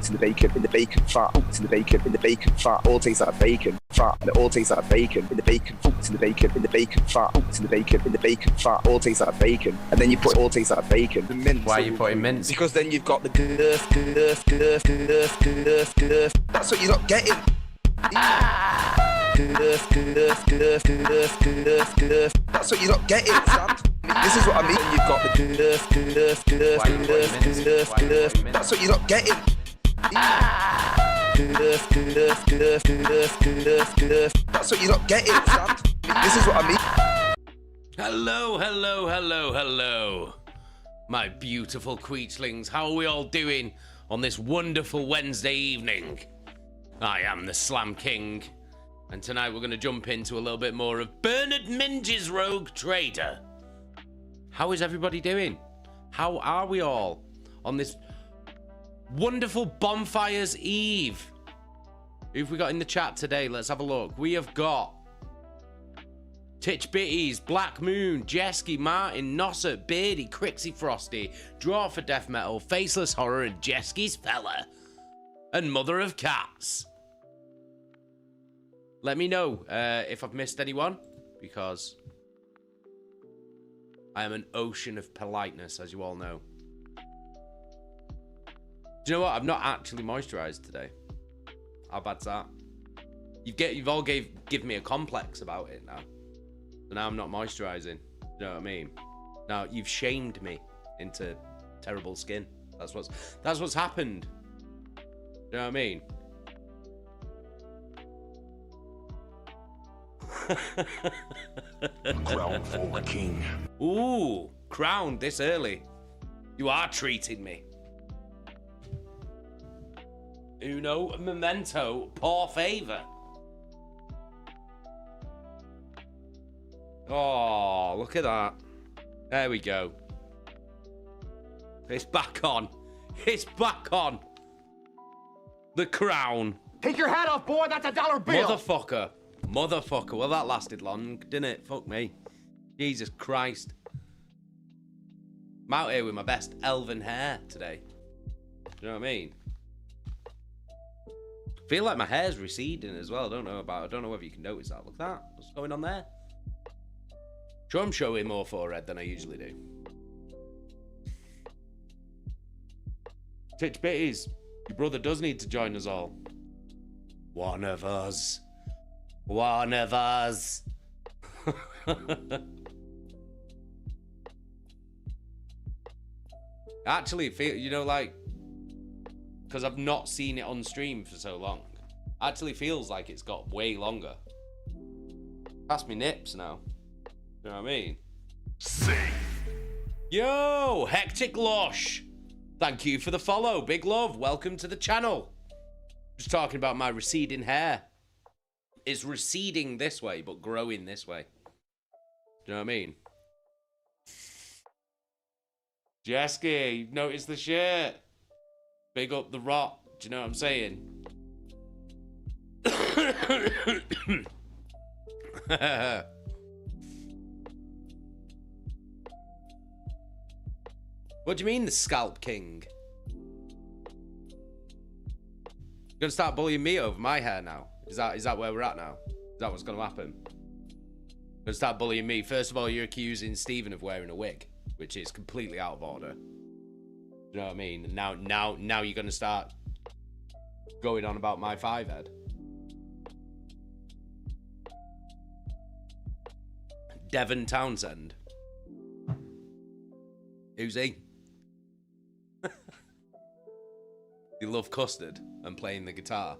cooked in the bacon, fat, cooked in the bacon, fat, all tastes like bacon, fat, and it all tastes like bacon, in the bacon, cooked in the bacon, fat, cooked in the bacon, fat, all tastes like bacon, and then you put all tastes like bacon, the mince. Why are you putting mince? Because then you've got the girth. That's what you're not getting. That's what you're not getting, Sam. This is what I mean. You've got the That's what you're not getting. That's what you're not getting, Sam. This is what I mean. Hello, my beautiful queechlings. How are we all doing on this wonderful Wednesday evening? I am the Slam King, and tonight we're going to jump into a little bit more of Bernard Minge's Rogue Trader. How is everybody doing? How are we all on this wonderful Bonfires Eve? Who have we got in the chat today? Let's have a look. We have got Titch Bitties, Black Moon, Jesky, Martin, Nosset, Beardy, Crixie Frosty, Draw for Death Metal, Faceless Horror, and Jesky's Fella, and Mother of Cats. Let me know if I've missed anyone, because I am an ocean of politeness, as you all know. Do you know what? I've not actually moisturised today. How bad's that? You've all given me a complex about it now. So now I'm not moisturising. You know what I mean? Now you've shamed me into terrible skin. That's what's happened. You know what I mean? Crown for the king. Ooh, crowned this early. You are treating me. Uno memento por favor. Oh, look at that. There we go. It's back on. It's back on. The crown. Take your hat off, boy. That's $1 bill. Motherfucker. Well, that lasted long, didn't it? Fuck me. Jesus Christ. I'm out here with my best elven hair today. Do you know what I mean? Feel like my hair's receding as well. I don't know whether you can notice that. Look at that. What's going on there? Sure, I'm showing more forehead than I usually do. Titch Bitties, your brother does need to join us all. One of us. One of us. Actually, you know, like, because I've not seen it on stream for so long, actually feels like it's got way longer. Past me nips now. You know what I mean? Safe. Yo, Hectic Lush. Thank you for the follow. Big love. Welcome to the channel. Just talking about my receding hair. It's receding this way, but growing this way. Do you know what I mean? Jesky, you've noticed the shirt. Big up the rot. Do you know what I'm saying? What do you mean, the Scalp King? You're gonna start bullying me over my hair now? Is that where we're at now? Is that what's gonna happen? You're gonna start bullying me. First of all, you're accusing Stephen of wearing a wig, which is completely out of order. You know what I mean? And now you're gonna start going on about my five head. Devon Townsend. Who's he? You love custard and playing the guitar.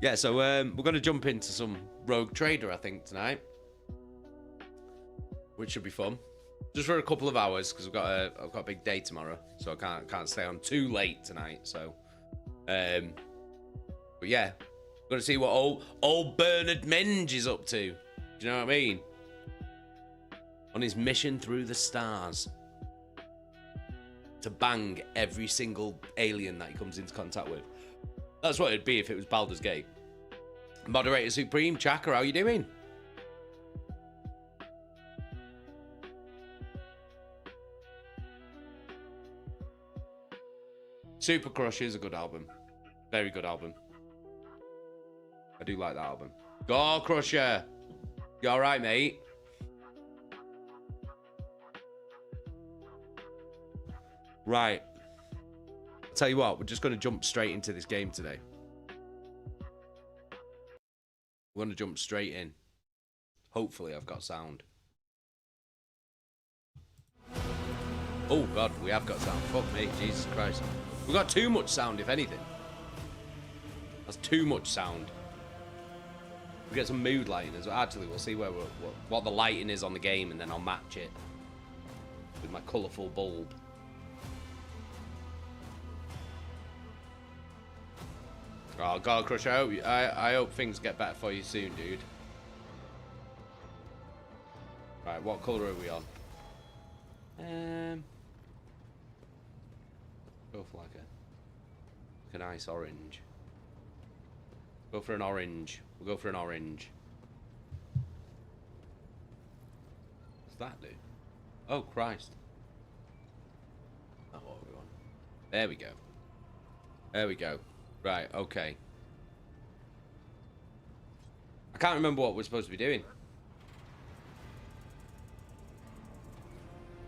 Yeah, so we're going to jump into some Rogue Trader, I think, tonight, which should be fun. Just for a couple of hours, because I've got a big day tomorrow, so I can't stay on too late tonight. So, but yeah, going to see what old Bernard Minge is up to. Do you know what I mean? On his mission through the stars to bang every single alien that he comes into contact with. That's what it'd be if it was Baldur's Gate. Moderator Supreme, Chaka, how you doing? Super Crush is a good album. Very good album. I do like that album. Go Crusher! You alright, mate? Right. I'll tell you what, we're just going to jump straight into this game today. We're going to jump straight in. Hopefully I've got sound. Oh god, we have got sound. Fuck me, Jesus Christ. We've got too much sound, if anything. That's too much sound. We get some mood lighting as well. Actually, we'll see where what the lighting is on the game, and then I'll match it with my colourful bulb. Oh god, Crush, I hope things get better for you soon, dude. Right, what colour are we on? Go for like a nice orange. Go for an orange. We'll go for an orange. What's that do? Oh Christ. Oh, what are we on? There we go. There we go. Right, okay. I can't remember what we're supposed to be doing.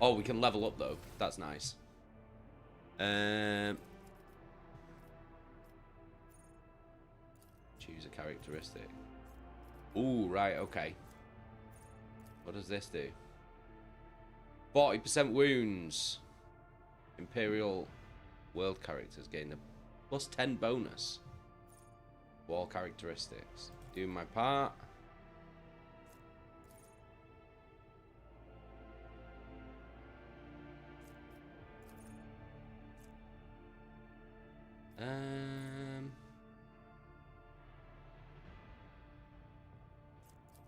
Oh, we can level up though. That's nice. Choose a characteristic. Ooh, right, okay. What does this do? 40% wounds. Imperial world characters gain a plus 10 bonus. War characteristics. Doing my part.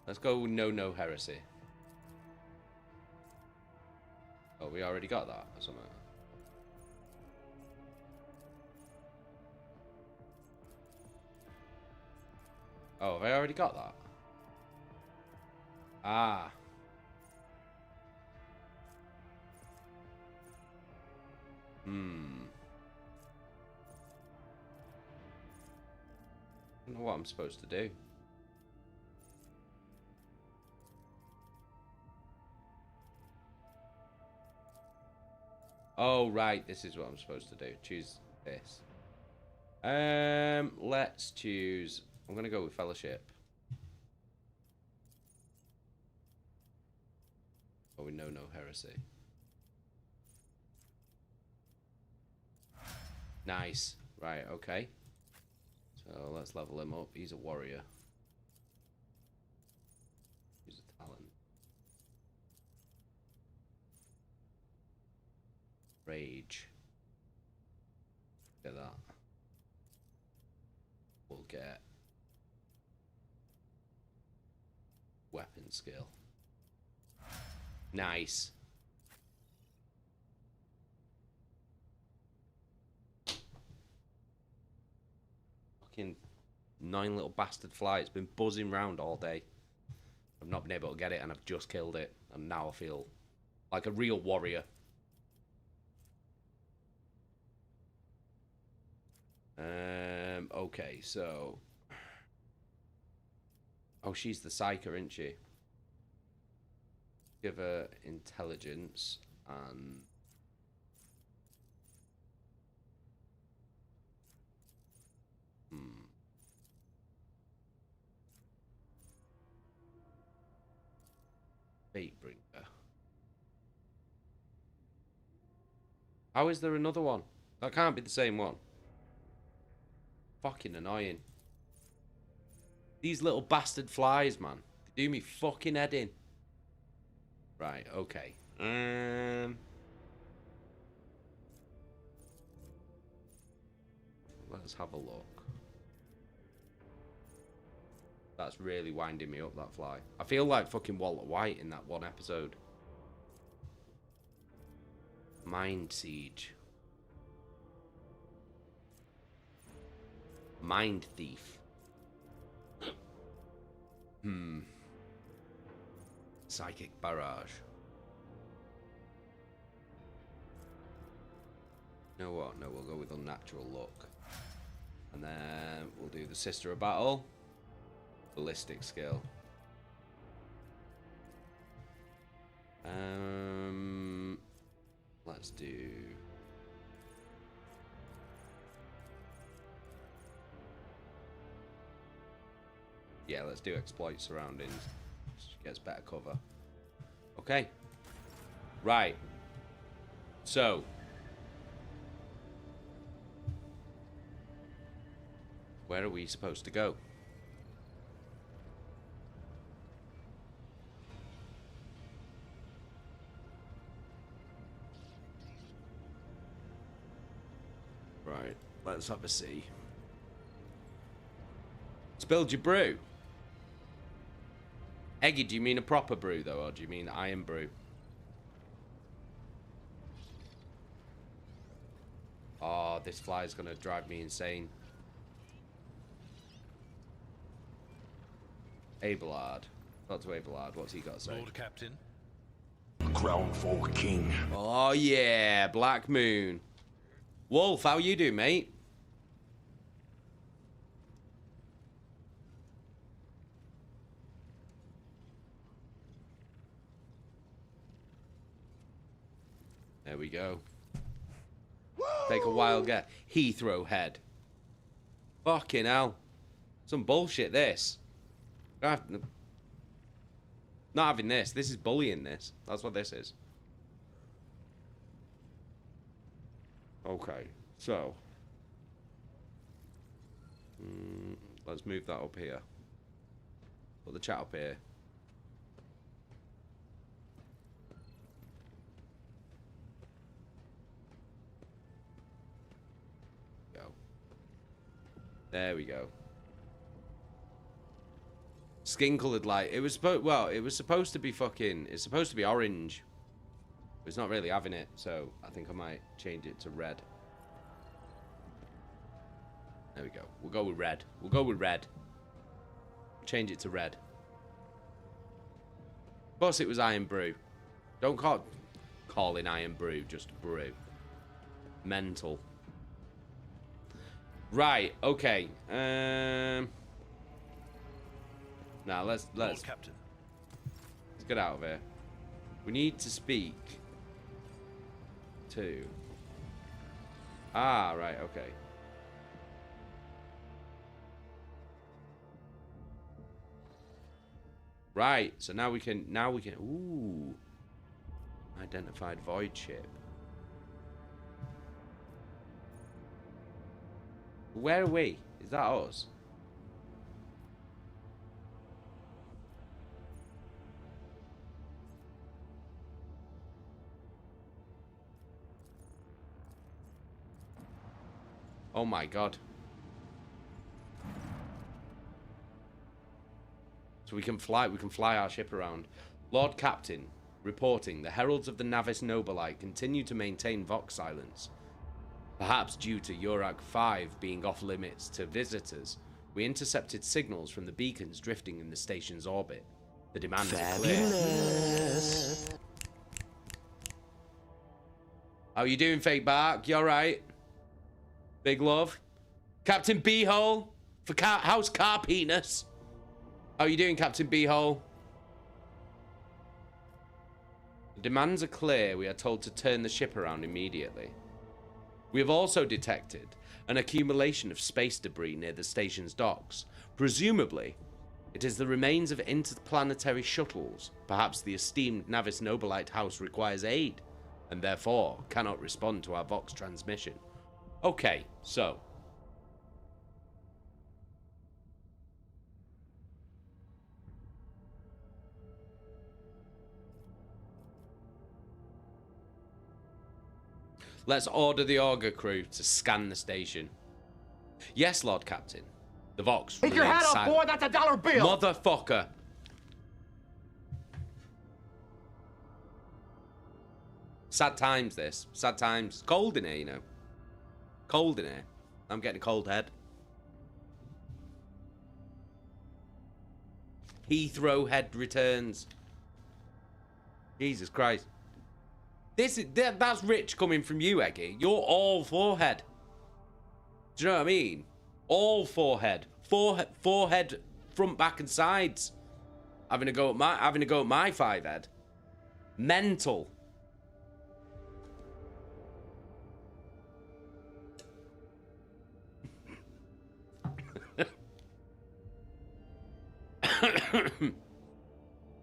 Let's go with no heresy. Oh, we already got that or something. Oh, have I already got that? Ah. I don't know what I'm supposed to do. Oh, right. This is what I'm supposed to do. Choose this. Let's choose... I'm going to go with Fellowship. Oh, we know no heresy. Nice. Right, okay. So let's level him up. He's a warrior. He's a talent. Rage. Get that. We'll get weapon skill. Nice. Fucking 9 little bastard fly. It's been buzzing round all day. I've not been able to get it, and I've just killed it. And now I feel like a real warrior. Okay, so... Oh, she's the psyker, isn't she? Give her intelligence and... Fatebringer. How is there another one? That can't be the same one. Fucking annoying. These little bastard flies, man. They do me fucking head in. Right, okay. Let's have a look. That's really winding me up, that fly. I feel like fucking Walter White in that one episode. Mind Siege. Mind Thief. Psychic barrage. You know what? No, we'll go with unnatural luck. And then we'll do the Sister of Battle. Ballistic skill. Let's do... Yeah, let's do exploit surroundings. Gets better cover. Okay. Right. So. Where are we supposed to go? Right. Let's have a see. Spilled your brew. Eggy, do you mean a proper brew, though, or do you mean iron brew? Oh, this fly's gonna drive me insane. Abelard. Dr. Abelard, what's he got to say? Lord Captain. A crown for a king. Oh, yeah, Black Moon. Wolf, how you doing, mate? There we go. Take a wild guess. Heathrow head. Fucking hell. Some bullshit, this. Not having this. This is bullying, this. That's what this is. Okay, so. Let's move that up here. Put the chat up here. There we go. Skin colored light. It was supposed to be fucking. It's supposed to be orange. It's not really having it, so I think I might change it to red. There we go. We'll go with red. We'll go with red. Change it to red. Of course, it was Iron Brew. Don't call it Iron Brew, just brew. Mental. Right, okay. Now let's Lord Captain. Let's get out of here. We need to speak to... Ah, right, okay. Right, so now we can ooh. Identified void ship. Where are we? Is that us? Oh my god. So we can fly our ship around. Lord Captain, reporting, the heralds of the Navis Nobilite continue to maintain Vox silence. Perhaps due to Urak 5 being off limits to visitors, we intercepted signals from the beacons drifting in the station's orbit. The demands are clear. How you doing, Fake Bark? You alright? Big love. Captain Beehole for House Car Penis. How you doing, Captain Beehole? The demands are clear. We are told to turn the ship around immediately. We have also detected an accumulation of space debris near the station's docks. Presumably, it is the remains of interplanetary shuttles. Perhaps the esteemed Navis Nobilite House requires aid, and therefore cannot respond to our Vox transmission. Okay, so... let's order the Auger crew to scan the station. Yes, Lord Captain. The Vox. Take your hat off, boy. That's a dollar bill. Motherfucker. Sad times, this. Sad times. Cold in here, you know. Cold in here. I'm getting a cold head. Heathrow head returns. Jesus Christ. That's rich coming from you, Eggy. You're all forehead. Do you know what I mean? All forehead. Forehead, front, back, and sides. Having a go at my 5 head. Mental.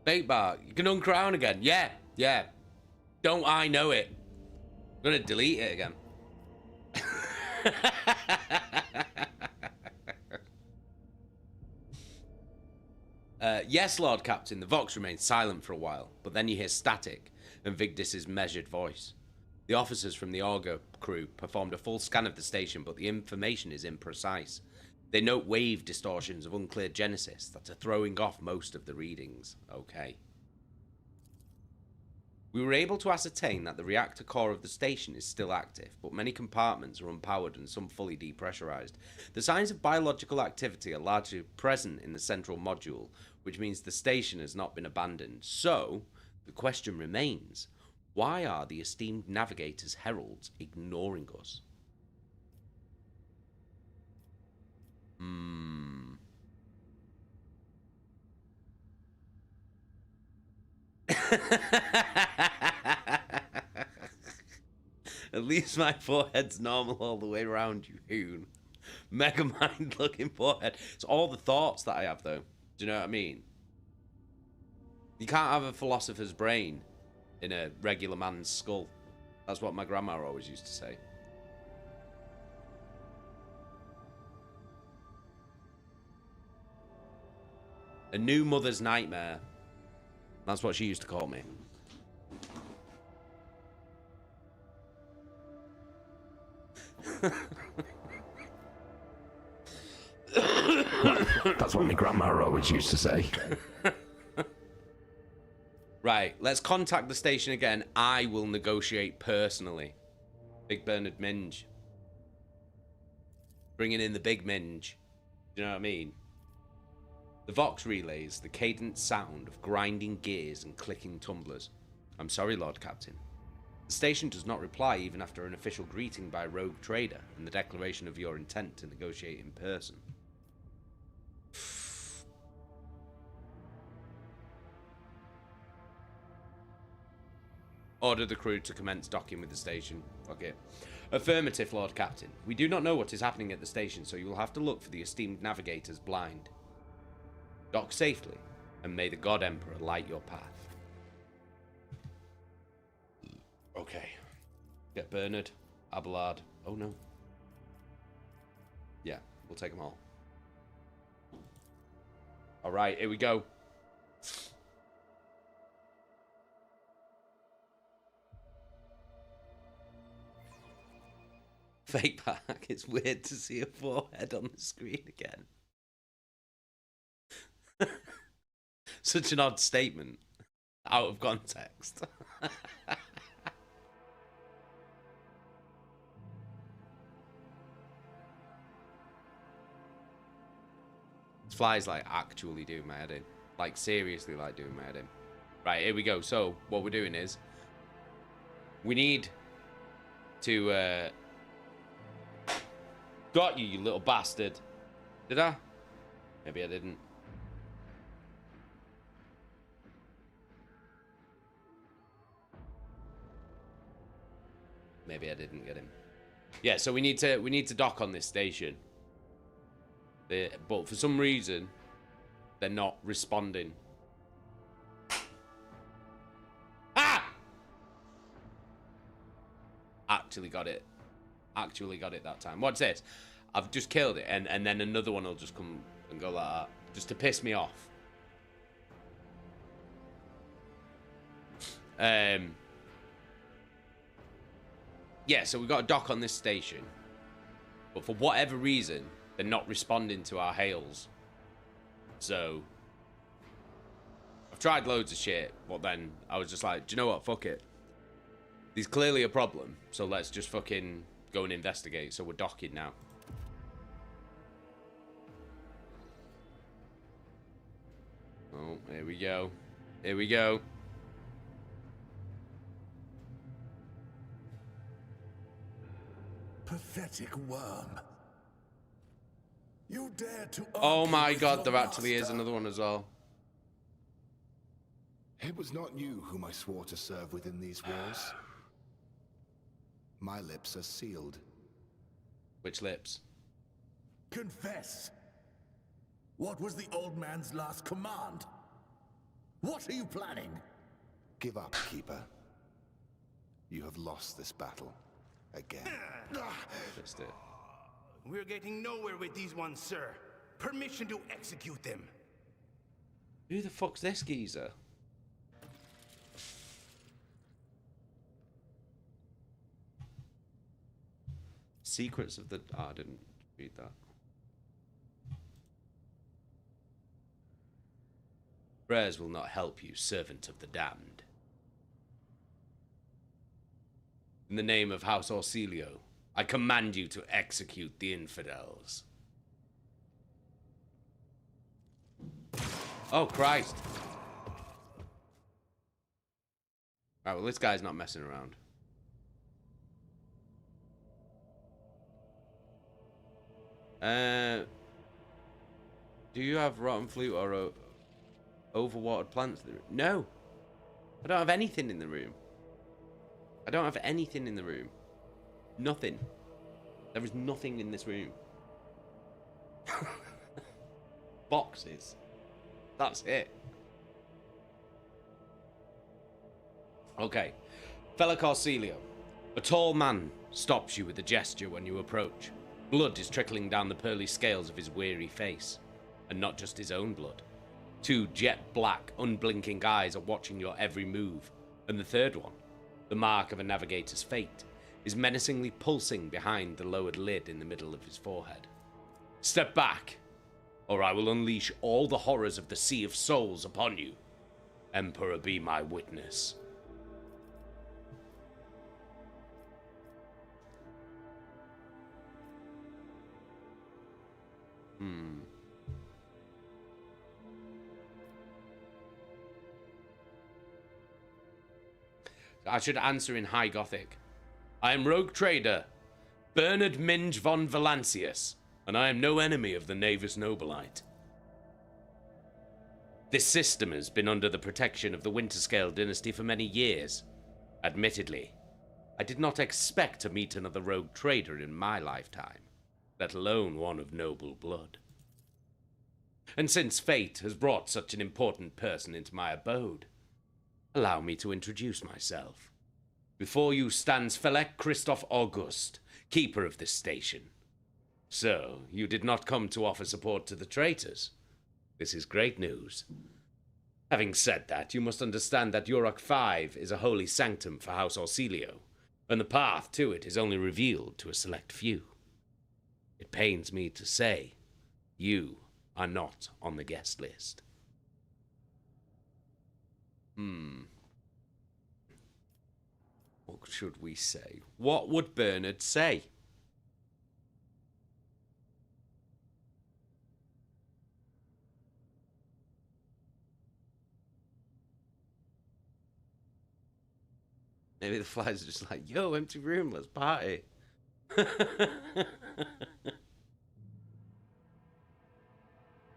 Bait bar, you can uncrown again. Yeah. Don't I know it? I'm gonna delete it again. Yes, Lord Captain. The Vox remains silent for a while, but then you hear static and Vigdis's measured voice. The officers from the Auger crew performed a full scan of the station, but the information is imprecise. They note wave distortions of unclear genesis that are throwing off most of the readings. Okay. We were able to ascertain that the reactor core of the station is still active, but many compartments are unpowered and some fully depressurized. The signs of biological activity are largely present in the central module, which means the station has not been abandoned. So, the question remains, why are the esteemed navigator's heralds ignoring us? At least my forehead's normal all the way around, you hoon. Mega mind looking forehead. It's all the thoughts that I have, though. Do you know what I mean? You can't have a philosopher's brain in a regular man's skull. That's what my grandma always used to say. A new mother's nightmare. That's what she used to call me. That's what my grandma always used to say. Right, let's contact the station again. I will negotiate personally. Big Bernard Minge. Bringing in the big Minge. Do you know what I mean? The Vox relays the cadent sound of grinding gears and clicking tumblers. I'm sorry, Lord Captain. The station does not reply even after an official greeting by a rogue trader and the declaration of your intent to negotiate in person. Order the crew to commence docking with the station. Okay. Affirmative, Lord Captain. We do not know what is happening at the station, so you will have to look for the esteemed navigators blind. Dock safely, and may the God Emperor light your path. Okay. Get Bernard, Abelard. Oh no. Yeah, we'll take them all. Alright, here we go. Fake back. It's weird to see a forehead on the screen again. Such an odd statement. Out of context. This fly's like actually doing my head in. Like seriously like doing my head in. Right, here we go. So what we're doing is we need to got you, you little bastard. Did I? Maybe I didn't. Maybe I didn't get him. Yeah, so we need to dock on this station. But for some reason, they're not responding. Ah! Actually got it. Actually got it that time. What's this? I've just killed it, and then another one will just come and go like that, just to piss me off. Yeah, so we got a dock on this station, but for whatever reason, they're not responding to our hails. So I've tried loads of shit, but then I was just like, do you know what? Fuck it. There's clearly a problem, so let's just fucking go and investigate. So we're docking now. Here we go. Here we go. Pathetic worm. You dare to Oh argue my with god, your there actually is master? another one as well. It was not you whom I swore to serve within these walls. My lips are sealed. Which lips? Confess. What was the old man's last command? What are you planning? Give up, Keeper. You have lost this battle. Again. Just it. We're getting nowhere with these ones, sir. Permission to execute them. Who the fuck's this geezer? Secrets of the... Oh, I didn't read that. Prayers will not help you, servant of the damned. In the name of House Orsilio, I command you to execute the infidels. Oh, Christ. Right, well, this guy's not messing around. Do you have rotten flute or overwatered plants? No. I don't have anything in the room. I don't have anything in the room. Nothing. There is nothing in this room. Boxes. That's it. Okay. Fellow Corselio, a tall man stops you with a gesture when you approach. Blood is trickling down the pearly scales of his weary face. And not just his own blood. Two jet black, unblinking eyes are watching your every move. And the third one, the mark of a navigator's fate, is menacingly pulsing behind the lowered lid in the middle of his forehead. Step back, or I will unleash all the horrors of the Sea of Souls upon you. Emperor, be my witness. I should answer in High Gothic. I am rogue trader, Bernard Minge von Valancius, and I am no enemy of the Navis Nobilite. This system has been under the protection of the Winterscale dynasty for many years. Admittedly, I did not expect to meet another rogue trader in my lifetime, let alone one of noble blood. And since fate has brought such an important person into my abode, allow me to introduce myself. Before you stands Felek Christoph August, keeper of this station. So, you did not come to offer support to the traitors. This is great news. Having said that, you must understand that Yurok 5 is a holy sanctum for House Orsilio, and the path to it is only revealed to a select few. It pains me to say, you are not on the guest list. What should we say? What would Bernard say? Maybe the flies are just like, yo, empty room, let's party.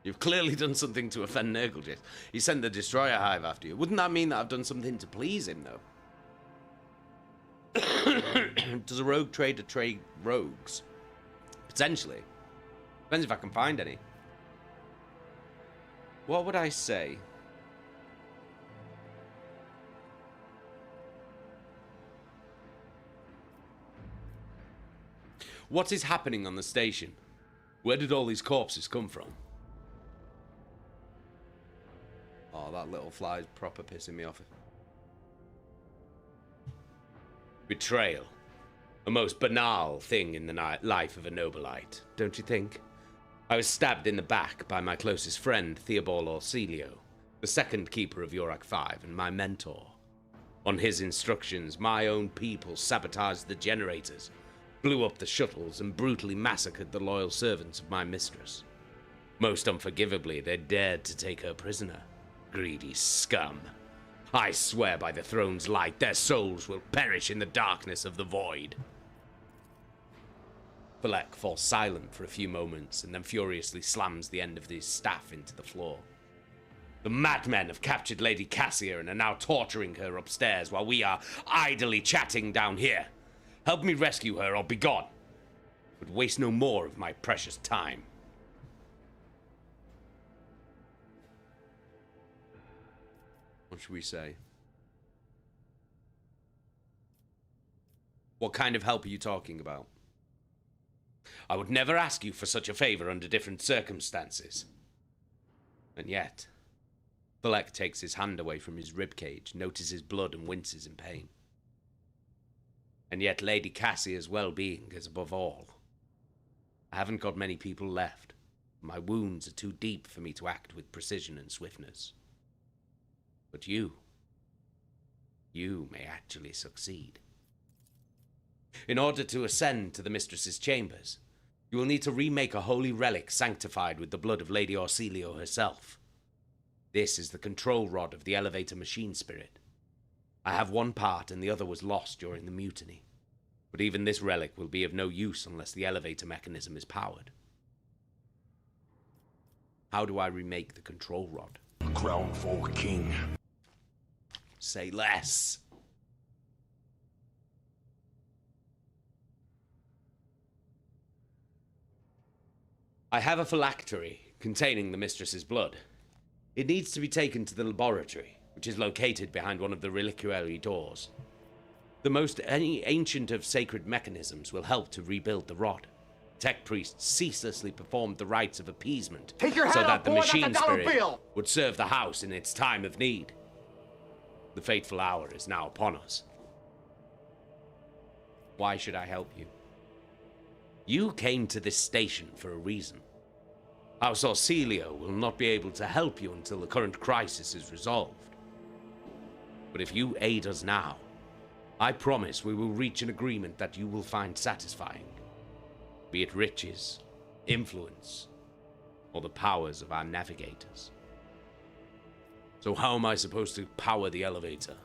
You've clearly done something to offend Nurglejace. He sent the Destroyer Hive after you. Wouldn't that mean that I've done something to please him, though? Does a rogue trader trade rogues? Potentially. Depends if I can find any. What would I say? What is happening on the station? Where did all these corpses come from? Oh, that little fly's proper pissing me off. Betrayal. A most banal thing in the life of a Nobilite, don't you think? I was stabbed in the back by my closest friend, Theobald Orsilio, the second keeper of Yurok 5 and my mentor. On his instructions, my own people sabotaged the generators, blew up the shuttles, and brutally massacred the loyal servants of my mistress. Most unforgivably, they dared to take her prisoner. Greedy scum. I swear by the throne's light, their souls will perish in the darkness of the void. Felek falls silent for a few moments and then furiously slams the end of his staff into the floor. The madmen have captured Lady Cassia and are now torturing her upstairs while we are idly chatting down here. Help me rescue her or be gone. But waste no more of my precious time. What should we say? What kind of help are you talking about? I would never ask you for such a favor under different circumstances. And yet, Felek takes his hand away from his ribcage, notices blood and winces in pain. And yet Lady Cassia's well-being is above all. I haven't got many people left. My wounds are too deep for me to act with precision and swiftness. But you may actually succeed. In order to ascend to the mistress's chambers, you will need to remake a holy relic sanctified with the blood of Lady Orsilio herself. This is the control rod of the elevator machine spirit. I have one part and the other was lost during the mutiny. But even this relic will be of no use unless the elevator mechanism is powered. How do I remake the control rod? Crown for king. Say less. I have a phylactery containing the mistress's blood. It needs to be taken to the laboratory, which is located behind one of the reliquary doors. The most ancient of sacred mechanisms will help to rebuild the rod. Tech priests ceaselessly performed the rites of appeasement so that the machine spirit would serve the house in its time of need. The fateful hour is now upon us. Why should I help you? You came to this station for a reason. House Orsilio will not be able to help you until the current crisis is resolved. But if you aid us now, I promise we will reach an agreement that you will find satisfying. Be it riches, influence, or the powers of our navigators. So how am I supposed to power the elevator?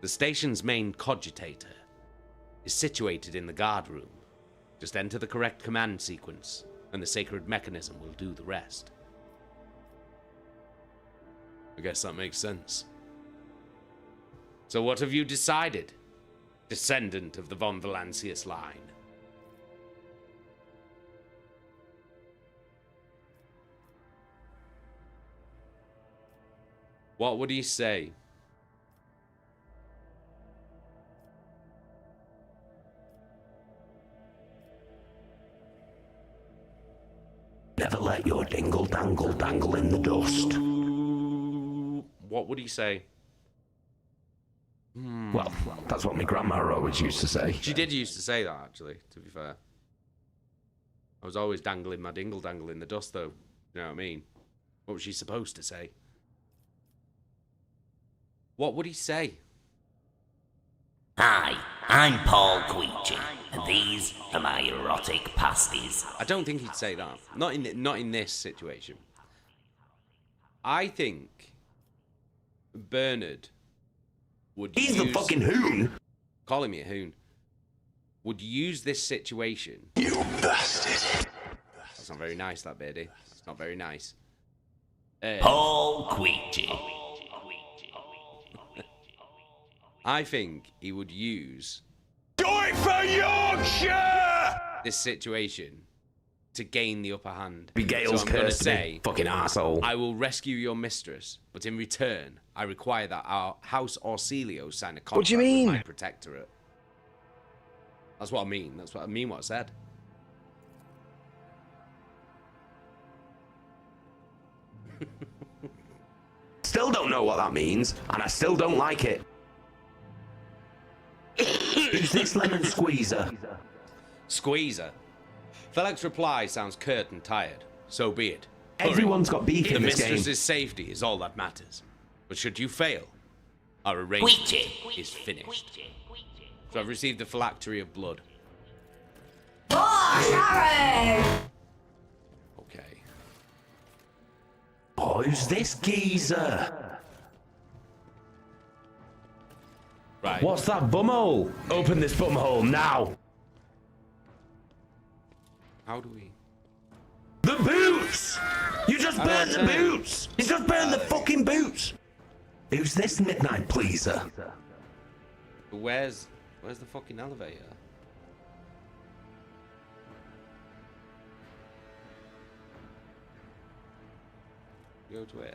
The station's main cogitator is situated in the guard room. Just enter the correct command sequence, and the sacred mechanism will do the rest. I guess that makes sense. So what have you decided, descendant of the von Valancius line? What would he say? Never let your dingle-dangle dangle in the dust. What would he say? Well, that's what my grandma always used to say. She did used to say that, actually, to be fair. I was always dangling my dingle-dangle in the dust, though. You know what I mean? What was she supposed to say? What would he say? Hi, I'm Paul Queechy, and these are my erotic pasties. I don't think he'd say that. Not in this situation. I think Bernard would He's the fucking hoon! Calling me a hoon. Would use this situation. You bastard! That's not very nice, that birdie. It's not very nice. Paul Queechy. I think he would use Do it for Yorkshire! this situation to gain the upper hand. Be Gale's so I'm gonna curse, say, fucking arsehole. I will rescue your mistress, but in return, I require that our House Orsilio sign a contract What do you mean? with my protectorate. That's what I mean. That's what I mean. What I said. Still don't know what that means, and I still don't like it. Who's this lemon squeezer? Squeezer. Felix's reply sounds curt and tired. So be it. Hurry. Everyone's got beef The in this game. mistress's safety is all that matters. But should you fail, our arrangement is finished. So I've received the phylactery of blood. Okay. Who's this geezer? Right. What's that bumhole? Open this bumhole now. How do we? The boots! You just burned the boots! You just burned the fucking boots! Who's this midnight pleaser? Where's the fucking elevator? Go to where?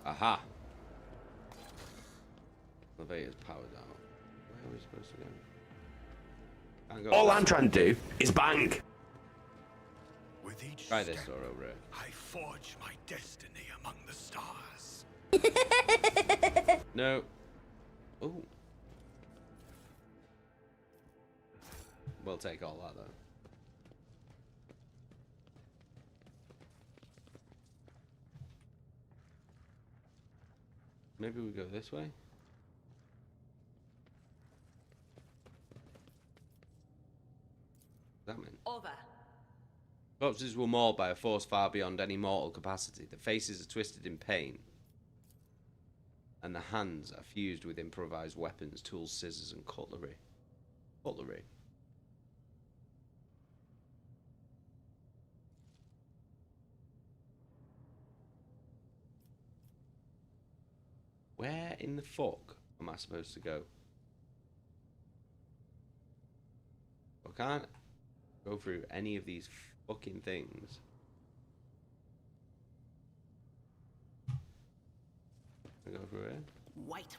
Aha! Elevator's powered out. Where are we supposed to go? Can't go. All I'm trying to do is bang. With each Try this step, door over it. I forge my destiny among the stars. No. Ooh. We'll take all that though. Maybe we go this way? That mean? Over. Corpses were mauled by a force far beyond any mortal capacity. The faces are twisted in pain. And the hands are fused with improvised weapons, tools, scissors, and cutlery. Cutlery. Where in the fuck am I supposed to go? I can't go through any of these fucking things. I go through it? White.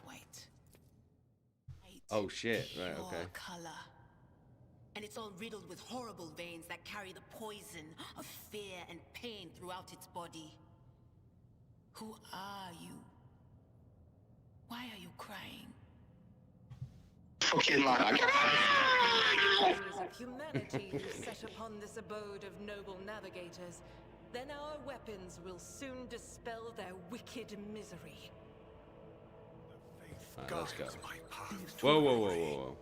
Oh shit, right, Pure okay. color. And it's all riddled with horrible veins that carry the poison of fear and pain throughout its body. Who are you? Why are you crying? Fucking like. Warriors of humanity who set upon this abode of noble navigators, then our weapons will soon dispel their wicked misery. Alright, let's go. My path to Whoa. glory.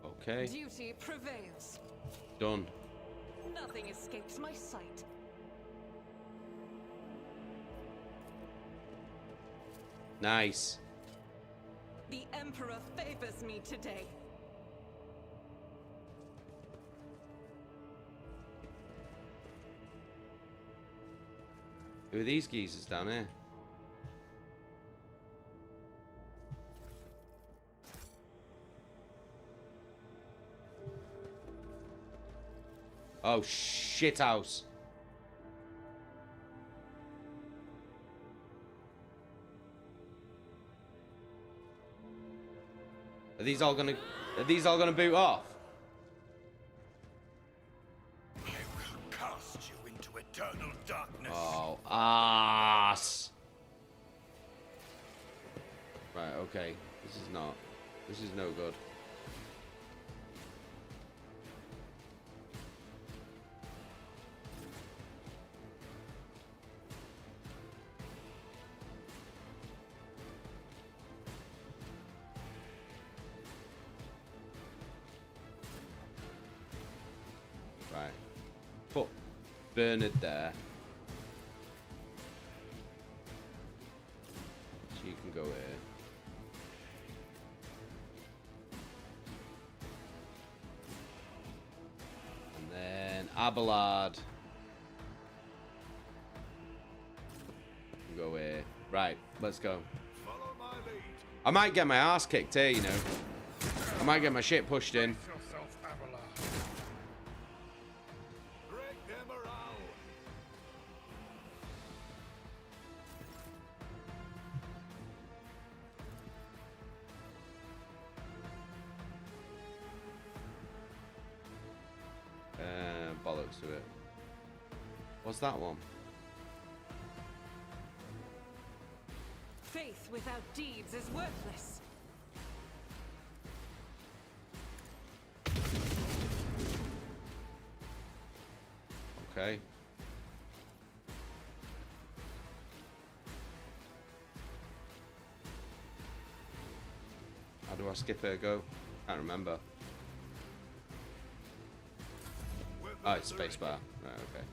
Okay, Duty prevails. done. Nothing escapes my sight. Nice. The Emperor favors me today. Who are these geezers down here? Oh, shit house. Are these all gonna boot off? I will cast you into eternal darkness. Oh, ass. Right, okay. This is no good. Right. Put Bernard there. So you can go here. And then Abelard. You can go here. Right, let's go. Follow my lead. I might get my ass kicked here, you know. I might get my shit pushed in. Yourself, Abelard. Break them around. Bollocks to it. What's that one? Faith without deeds is worthless. Okay. do I skip it? Go? Can't remember. Oh, it's spacebar. Right, okay.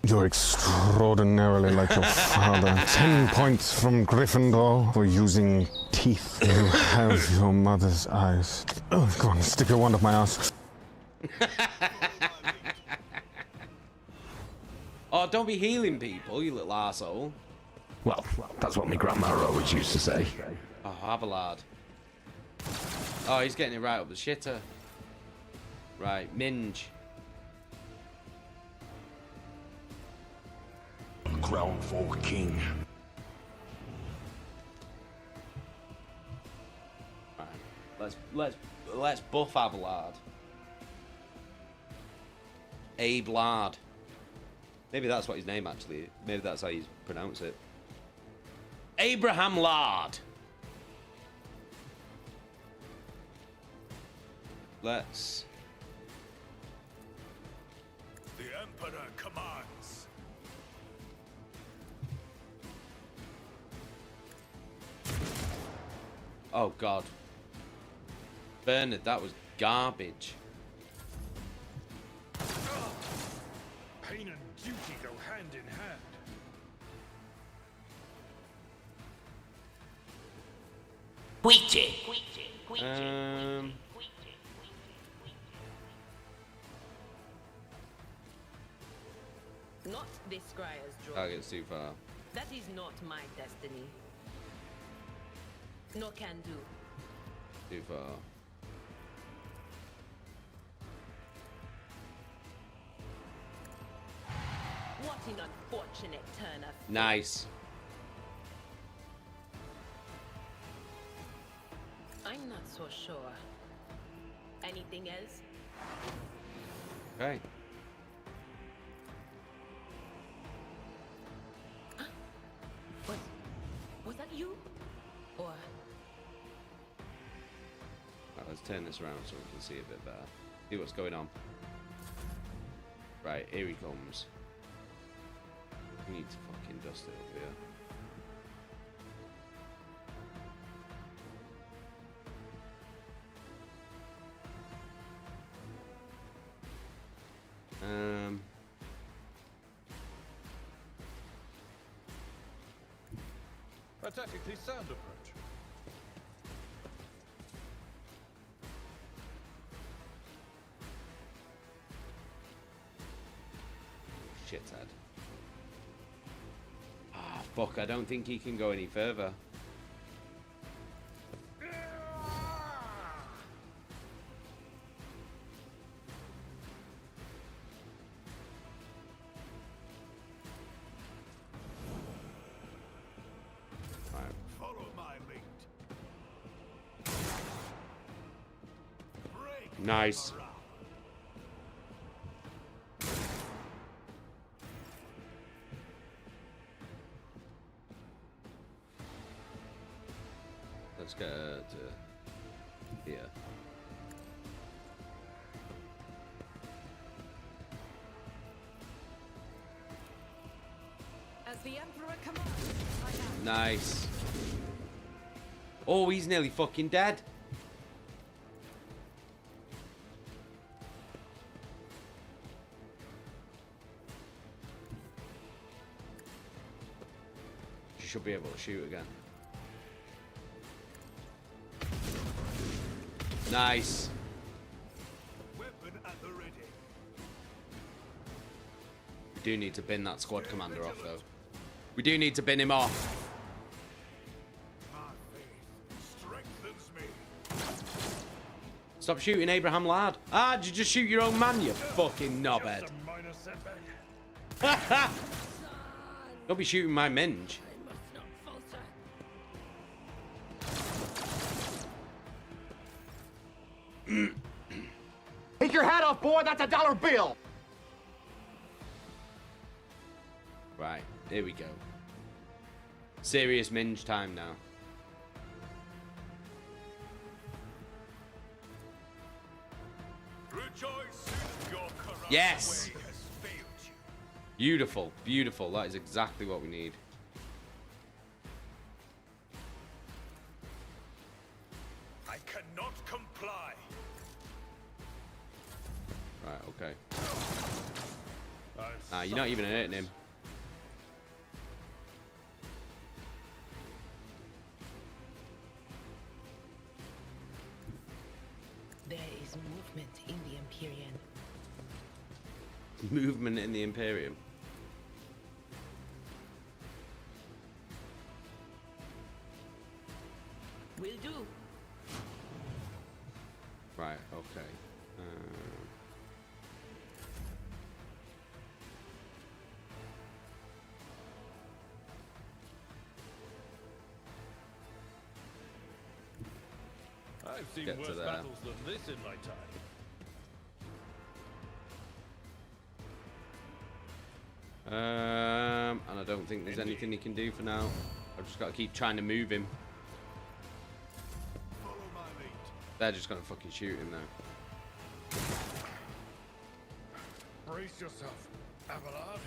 You're extraordinarily like your father. 10 points from Gryffindor for using teeth. You have your mother's eyes. Oh, go on, stick your wand up my ass. Oh, don't be healing people, you little arsehole. Well, that's what my grandma always used to say. Oh, Abelard. Oh, he's getting it right up the shitter. Right, Minge. Crown for king. Right, let's buff Abelard. Abelard. Maybe that's what his name actually is. Maybe that's how you pronounce it. Abraham Lard. Let's. The Emperor commands. Oh God. Bernard, that was garbage. Pain and duty go hand in hand. Queechy. Not this Scryer's draw. Target's too far. That is not my destiny. No can do. Too far. What an unfortunate turn of fate. Nice. I'm not so sure. Anything else? Okay. Was that you? Or Right, let's turn this around so we can see a bit better. See what's going on. Right, here he comes. We need to fucking dust it up here. A tactically sound approach. Shithead. Ah, fuck, I don't think he can go any further. Follow my lead. Break Nice. around. Let's get her to here. as the Emperor commands, I am. Nice. Oh, he's nearly fucking dead. She should be able to shoot again. Nice. Weapon at the ready. We do need to bin that squad commander off, though. We do need to bin him off. My faith strengthens me. Stop shooting Abraham Lard. Ah, did you just shoot your own man, you fucking knobhead? Just a minor setback. Don't be shooting my Minge. Take your hat off, boy. That's a $1 bill. Right, here we go. Serious Minge time now. Rejoice, your corrupt Yes! way has failed you. Beautiful, beautiful. That is exactly what we need. Right, okay. Nah, you're not even hitting him. There is movement in the Empyrean. Movement in the Imperium. Will do. Right, okay. I've seen Get to worse there. battles than this in my time. And I don't think there's anything he can do for now. I've just got to keep trying to move him. Follow my lead. They're just gonna fucking shoot him though. Brace yourself, Abelard.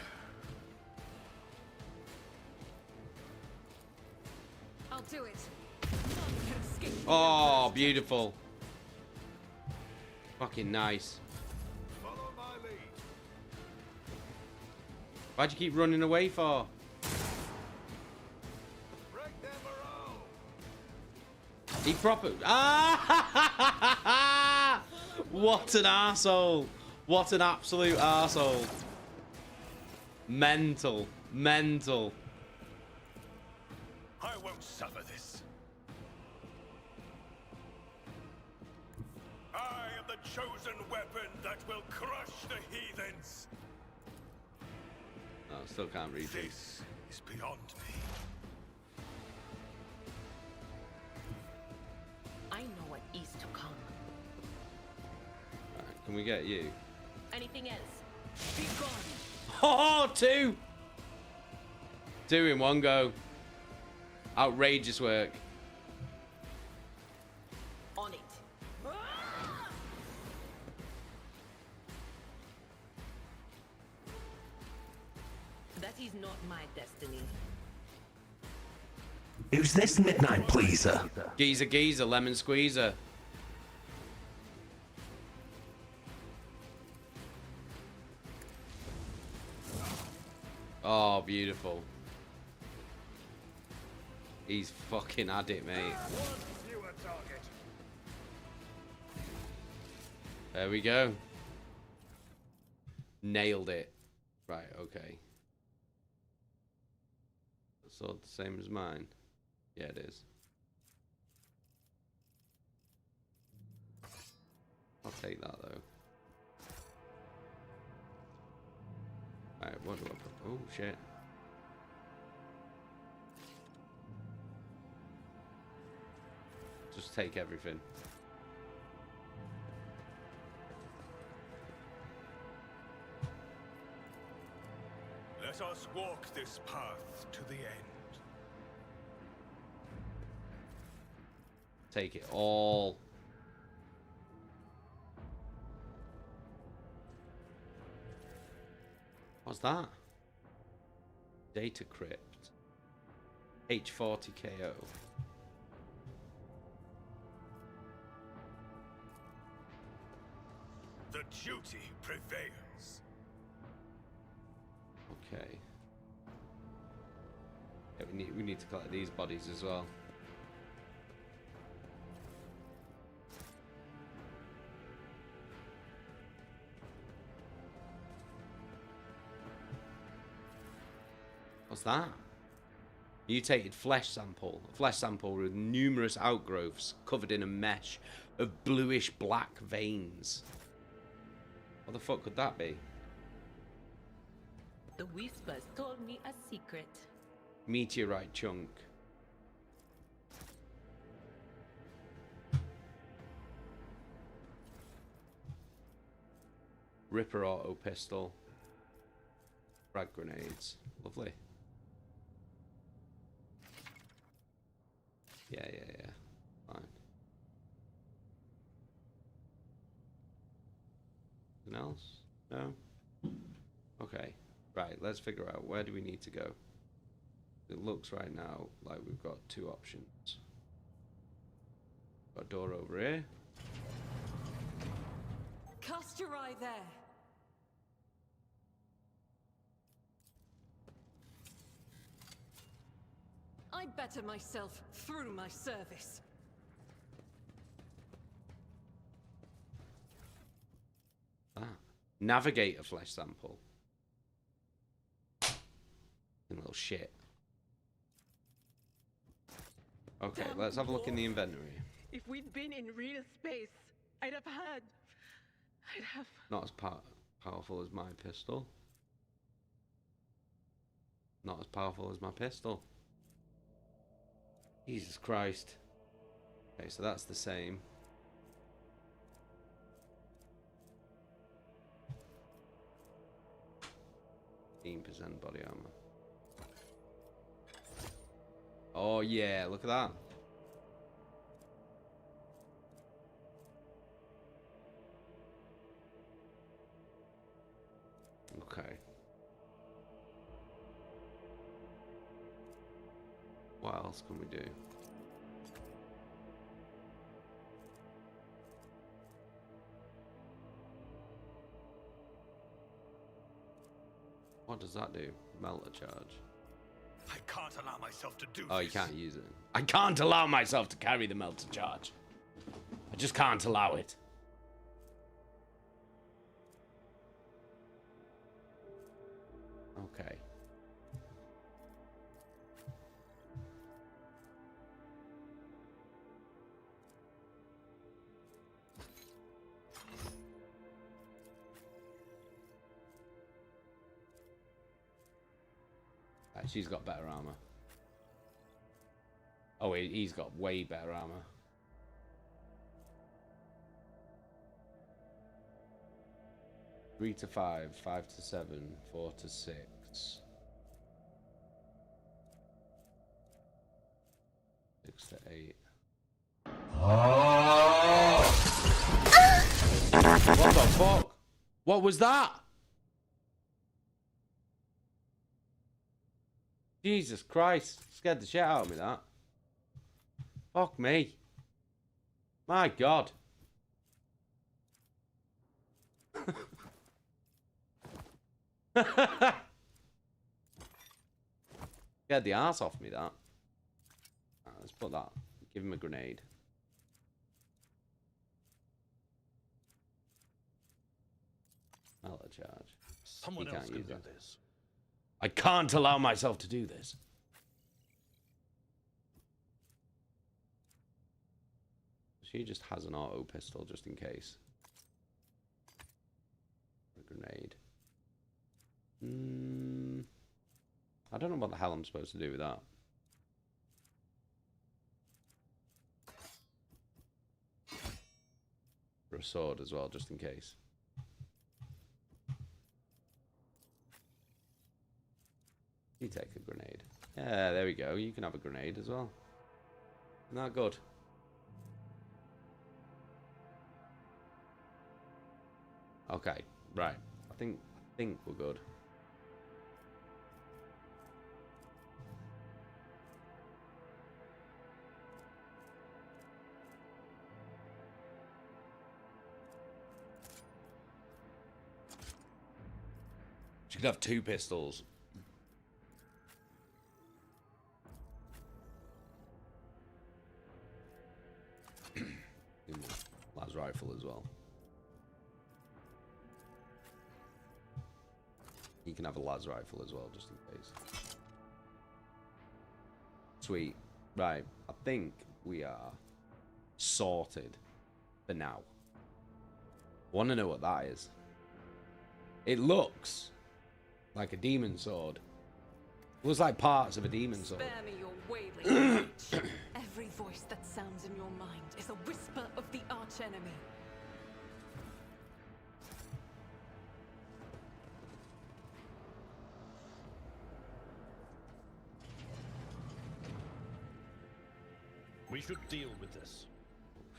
I'll do it. None can escape. Oh, beautiful. Fucking nice. Follow my lead. Why'd you keep running away for? Break their morale. He proper. Ah! What an arsehole. What an absolute arsehole. Mental. Mental. I won't suffer this. I am the chosen weapon that will crush the heathens. No, still can't read this. This is beyond me. I know what is to come. Right, can we get you? Anything else? Be gone. Oh, two! Two in one go. Outrageous work. On it. That is not my destiny. Who's this midnight pleaser? Geezer, lemon squeezer. Oh, beautiful. He's fucking had it, mate. There we go. Nailed it. Right, okay. So the same as mine. Yeah, it is. I'll take that though. Alright, what do I put? Oh shit. Just take everything. Let us walk this path to the end. Take it all. What's that? Data crypt. H40KO. The duty prevails. Okay. Yeah, we need to collect these bodies as well. What's that? Mutated flesh sample. A flesh sample with numerous outgrowths covered in a mesh of bluish black veins. What the fuck could that be? The whispers told me a secret. Meteorite chunk. Ripper auto pistol. Frag grenades. Lovely. Yeah. Fine. Anything else? No? Okay. Right, let's figure out where do we need to go. It looks right now like we've got two options. Got a door over here. Cast your eye there. I better myself through my service. Ah, Navigator flesh sample. Little shit. Okay, let's have a look in the inventory. If we'd been in real space, I'd have. Not as powerful as my pistol. Not as powerful as my pistol. Jesus Christ. Okay, so that's the same. %, body armor. Oh yeah, look at that. Okay. What else can we do? What does that do? Melter charge. I can't allow myself to do Oh, this. you can't use it. I can't allow myself to carry the melter charge. I just can't allow it. Okay. She's got better armor. Oh, he's got way better armor. Three to 5, 5 to 7, 4 to 6. Six to 8. What the fuck? What was that? Jesus Christ. Scared the shit out of me, that. Fuck me. My God. Scared the arse off me, that. Right, let's put that. Give him a grenade. Melter charge. Someone else can do this. I can't allow myself to do this. She just has an auto pistol just in case. A grenade. I don't know what the hell I'm supposed to do with that. For a sword as well, just in case. You take a grenade. Yeah, there we go. You can have a grenade as well. Isn't that good? Okay, right. I think we're good. She could have 2 pistols. Las rifle as well. You can have a las rifle as well, just in case. Sweet. Right. I think we are sorted for now. I want to know what that is. It looks like a demon sword. It looks like parts of a demon sword. Spare me your wailing. Every voice that sounds in your mind is a whisper of the archenemy. We should deal with this.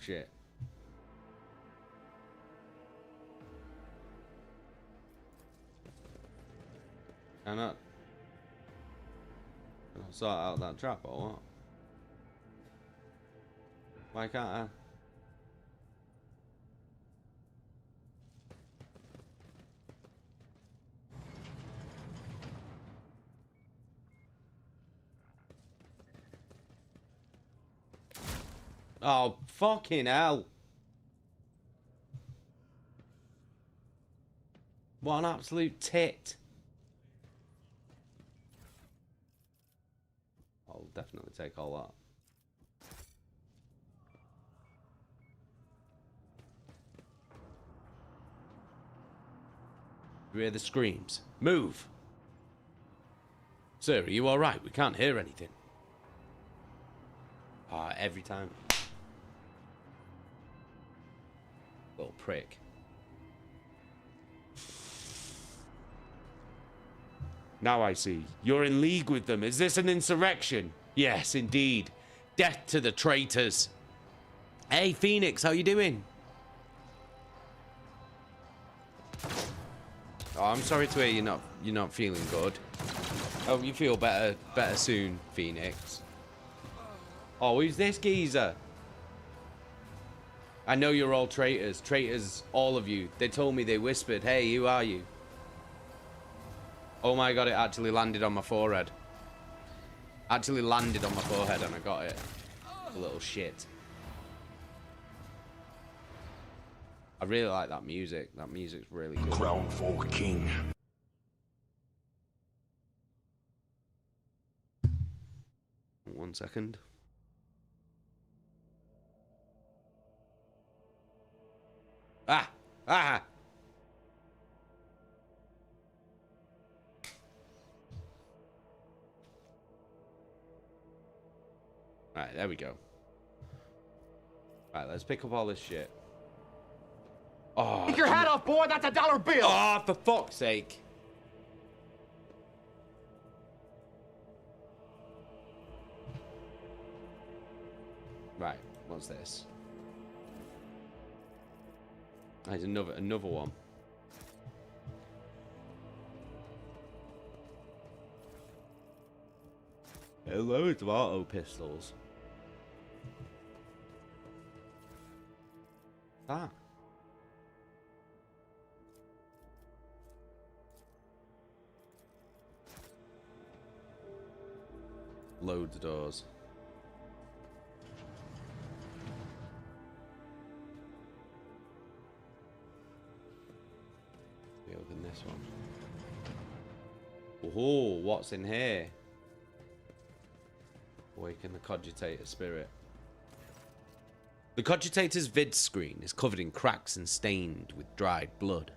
Shit. Can I sort out that trap or what? Why can't I? Oh, fucking hell. What an absolute tit. I'll definitely take all that. You hear the screams? Move! Sir, are you alright? We can't hear anything. Ah, every time. Little prick. Now I see. You're in league with them. Is this an insurrection? Yes, indeed. Death to the traitors. Hey, Phoenix, how you doing? Oh, I'm sorry to hear you're not feeling good. Hope you feel better soon, Phoenix. Oh, who's this geezer? I know you're all traitors. Traitors, all of you. They told me, they whispered, hey, who are you? Oh my god, it actually landed on my forehead. Actually landed on my forehead and I got it. A little shit. I really like that music. That music's really good. Crown for king. One second. Ah! Ah! Alright, there we go. Alright, let's pick up all this shit. Oh, Take your hat off, boy! That's a dollar bill! Oh, for fuck's sake. Right, what's this? There's another one. Loads of auto pistols. Ah. Loads of doors. We open this one. Oh, what's in here? Awaken the cogitator spirit. The cogitator's vid screen is covered in cracks and stained with dried blood.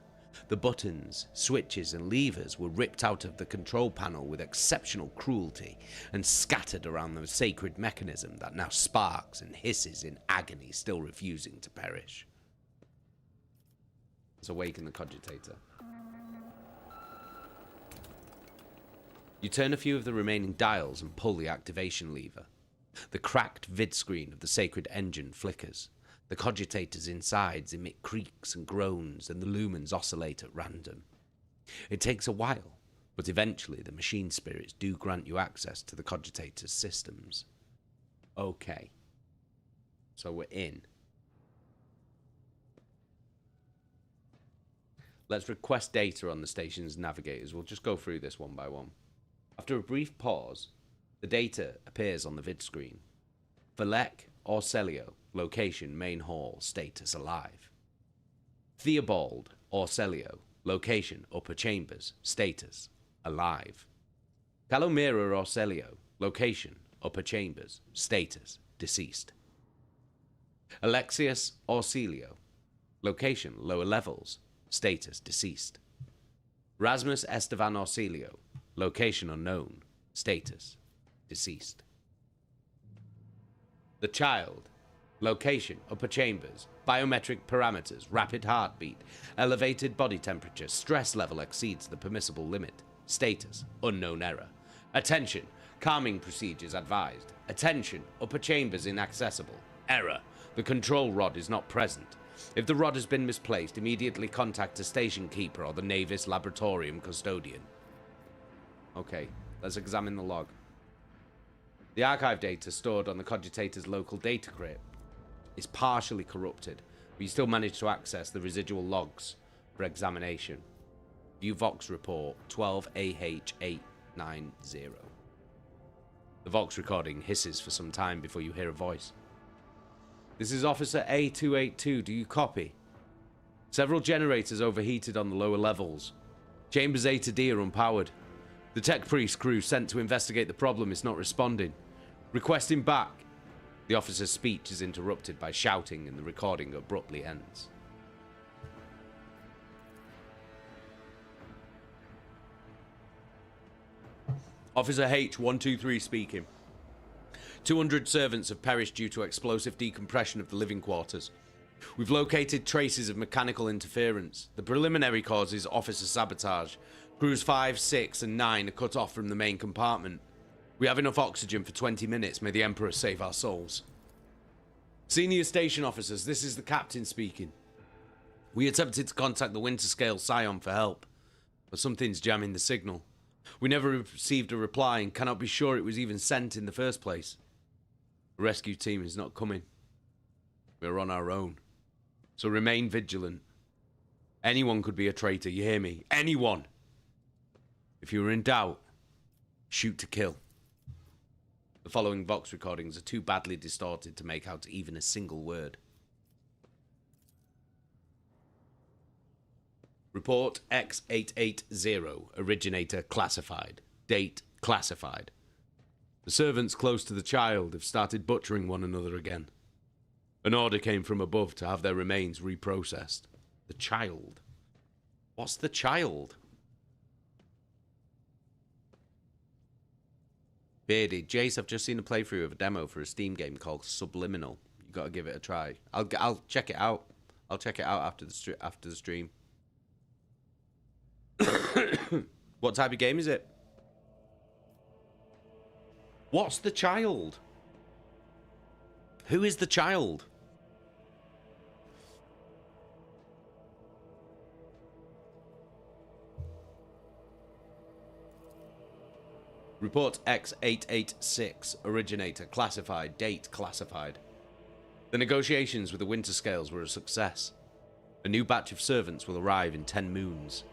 The buttons, switches and levers were ripped out of the control panel with exceptional cruelty and scattered around the sacred mechanism that now sparks and hisses in agony, still refusing to perish. Let's awaken the cogitator. You turn a few of the remaining dials and pull the activation lever. The cracked vid screen of the sacred engine flickers. The cogitator's insides emit creaks and groans, and the lumens oscillate at random. It takes a while, but eventually the machine spirits do grant you access to the cogitator's systems. Okay. So we're in. Let's request data on the station's navigators. We'll just go through this one by one. After a brief pause, the data appears on the vid screen. Valek Orselio, location main hall, status alive. Theobald Orselio, location upper chambers, status alive. Palomira Orselio, location upper chambers, status deceased. Alexius Orselio, location lower levels, status deceased. Rasmus Estevan Orselio, location unknown, status deceased. The child, location upper chambers, biometric parameters, rapid heartbeat, elevated body temperature, stress level exceeds the permissible limit, status unknown error. Attention, calming procedures advised. Attention, upper chambers inaccessible. Error, the control rod is not present. If the rod has been misplaced, immediately contact a station keeper or the Navis Laboratorium custodian. Okay, let's examine the log. The archive data stored on the cogitator's local data crypt is partially corrupted, but you still manage to access the residual logs for examination. View Vox report 12AH890. The Vox recording hisses for some time before you hear a voice. This is Officer A282. Do you copy? Several generators overheated on the lower levels. Chambers A to D are unpowered. The tech priest crew sent to investigate the problem is not responding. Requesting back. The officer's speech is interrupted by shouting and the recording abruptly ends. Officer H123 speaking. 200 servants have perished due to explosive decompression of the living quarters. We've located traces of mechanical interference. The preliminary cause is officer sabotage. Crews 5, 6, and 9 are cut off from the main compartment. We have enough oxygen for 20 minutes. May the Emperor save our souls. Senior station officers, this is the captain speaking. We attempted to contact the Winterscale Scion for help, but something's jamming the signal. We never received a reply and cannot be sure it was even sent in the first place. The rescue team is not coming. We're on our own. So remain vigilant. Anyone could be a traitor, you hear me? Anyone! If you are in doubt, shoot to kill. The following Vox recordings are too badly distorted to make out even a single word. Report X880, originator classified. Date classified. The servants close to the child have started butchering one another again. An order came from above to have their remains reprocessed. The child? What's the child? Beardy, Jace, I've just seen a playthrough of a demo for a Steam game called Subliminal. You got to give it a try. I'll check it out. I'll check it out after the stream. What type of game is it? What's the child? Who is the child? Report X886, originator classified, date classified. The negotiations with the Winterscales were a success. A new batch of servants will arrive in 10 moons.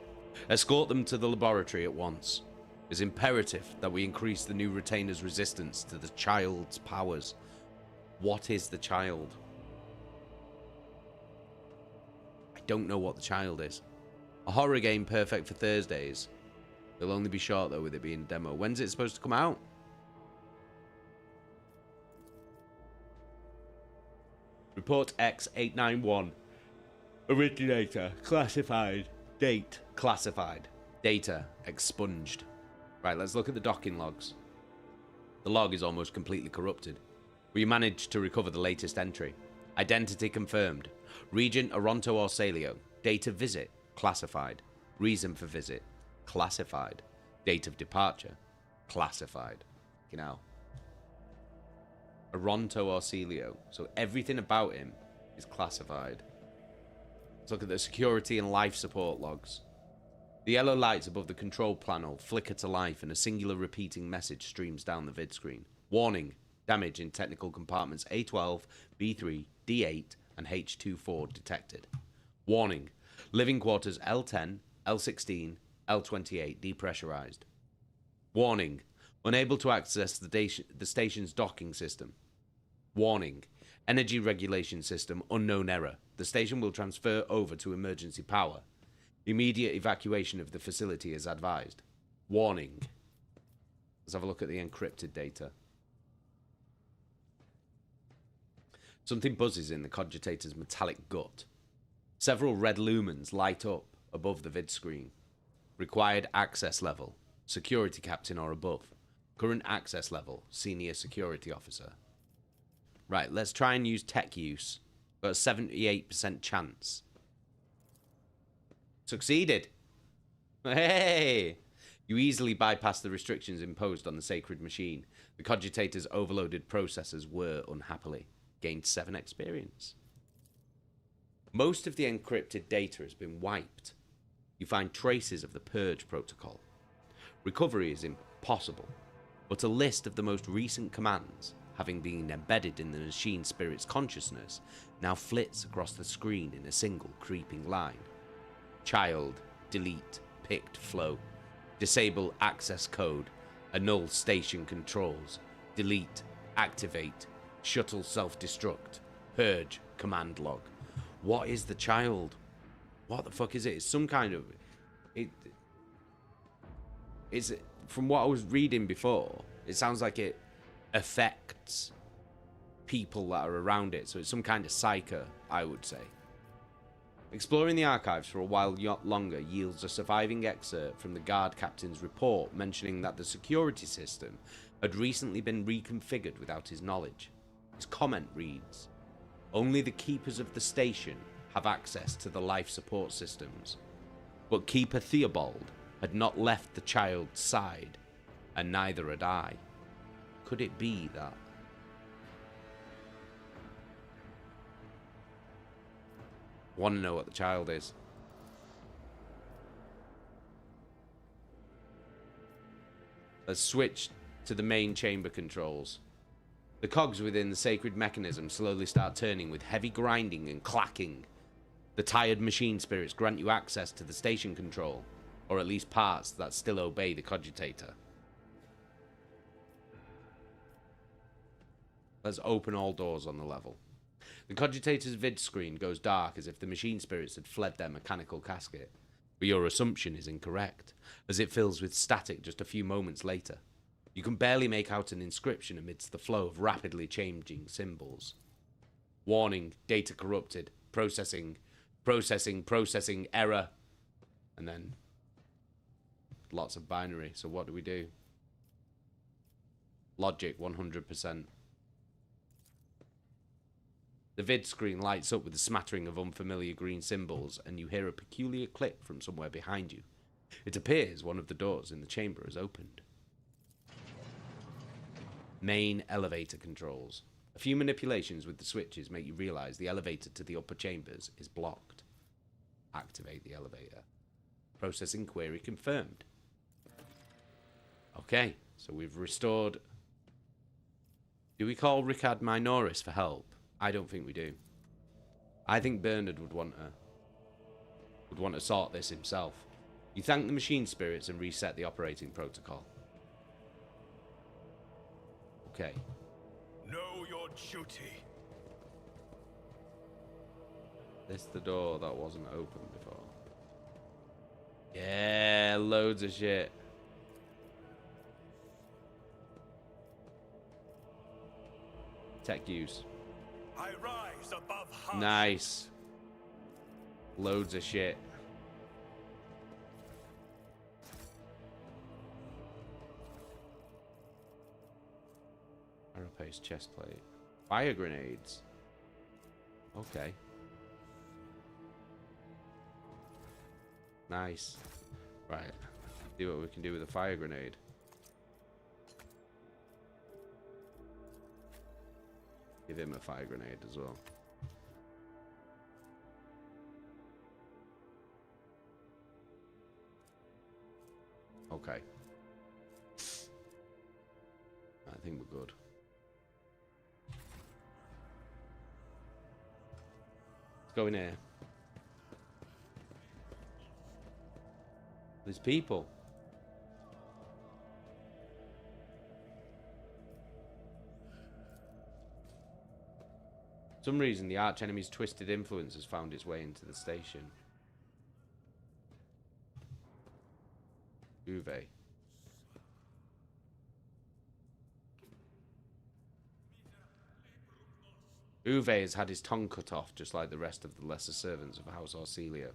Escort them to the laboratory at once. It is imperative that we increase the new retainer's resistance to the child's powers. What is the child? I don't know what the child is. A horror game perfect for Thursdays. It'll only be short though with it being a demo. When's it supposed to come out? Report X891. Originator classified. Date classified. Data expunged. Right, let's look at the docking logs. The log is almost completely corrupted. We managed to recover the latest entry. Identity confirmed. Region Oronto or Salio. Date of visit classified. Reason for visit classified. Date of departure classified. You know, Oronto or Celio. So everything about him is classified. Let's look at the security and life support logs. The yellow lights above the control panel flicker to life and a singular repeating message streams down the vid screen. Warning, damage in technical compartments A12, B3, D8 and H24 detected. Warning, living quarters L10, L16, L28 depressurized. Warning, unable to access the station's docking system. Warning, energy regulation system unknown error. The station will transfer over to emergency power. Immediate evacuation of the facility is advised. Warning. Let's have a look at the encrypted data. Something buzzes in the cogitator's metallic gut. Several red lumens light up above the vid screen. Required access level, security captain or above. Current access level, senior security officer. Right, let's try and use tech use. Got a 78% chance. Succeeded. Hey! You easily bypass the restrictions imposed on the sacred machine. The cogitator's overloaded processors were, unhappily, gained 7 experience. Most of the encrypted data has been wiped. You find traces of the purge protocol. Recovery is impossible, but a list of the most recent commands, having been embedded in the machine spirit's consciousness, now flits across the screen in a single creeping line. Child, delete, picked flow. Disable access code, annul station controls. Delete, activate, shuttle self-destruct. Purge command log. What is the child? What the fuck is it? It's some kind of... It's from what I was reading before, it sounds like it affects people that are around it. So it's some kind of psyker, I would say. Exploring the archives for a while longer yields a surviving excerpt from the guard captain's report mentioning that the security system had recently been reconfigured without his knowledge. His comment reads, "Only the keepers of the station have access to the life support systems, but Keeper Theobald had not left the child's side, and neither had I." Could it be that? Want to know what the child is. Let's switch to the main chamber controls. The cogs within the sacred mechanism slowly start turning with heavy grinding and clacking. The tired machine spirits grant you access to the station control, or at least parts that still obey the cogitator. Let's open all doors on the level. The cogitator's vid screen goes dark as if the machine spirits had fled their mechanical casket. But your assumption is incorrect, as it fills with static just a few moments later. You can barely make out an inscription amidst the flow of rapidly changing symbols. Warning, data corrupted, processing, error. And then lots of binary. So what do we do? Logic 100%. The vid screen lights up with a smattering of unfamiliar green symbols, and you hear a peculiar click from somewhere behind you. It appears one of the doors in the chamber has opened. Main elevator controls. A few manipulations with the switches make you realize the elevator to the upper chambers is blocked. Activate the elevator. Processing query confirmed. Okay, so we've restored... Do we call Ricard Minoris for help? I don't think we do. I think Bernard would want to sort this himself. You thank the machine spirits and reset the operating protocol. Okay. Know your duty. This the door that wasn't open before. Yeah, loads of shit. Tech use. I rise above hush. Nice. Loads of shit. Carapace chestplate. Fire grenades. Okay. Nice. Right. See what we can do with a fire grenade. Give him a fire grenade as well. Okay. I think we're good. Let's go in here. There's people. For some reason, the archenemy's twisted influence has found its way into the station. Uwe. Uwe has had his tongue cut off, just like the rest of the lesser servants of House Orcelio.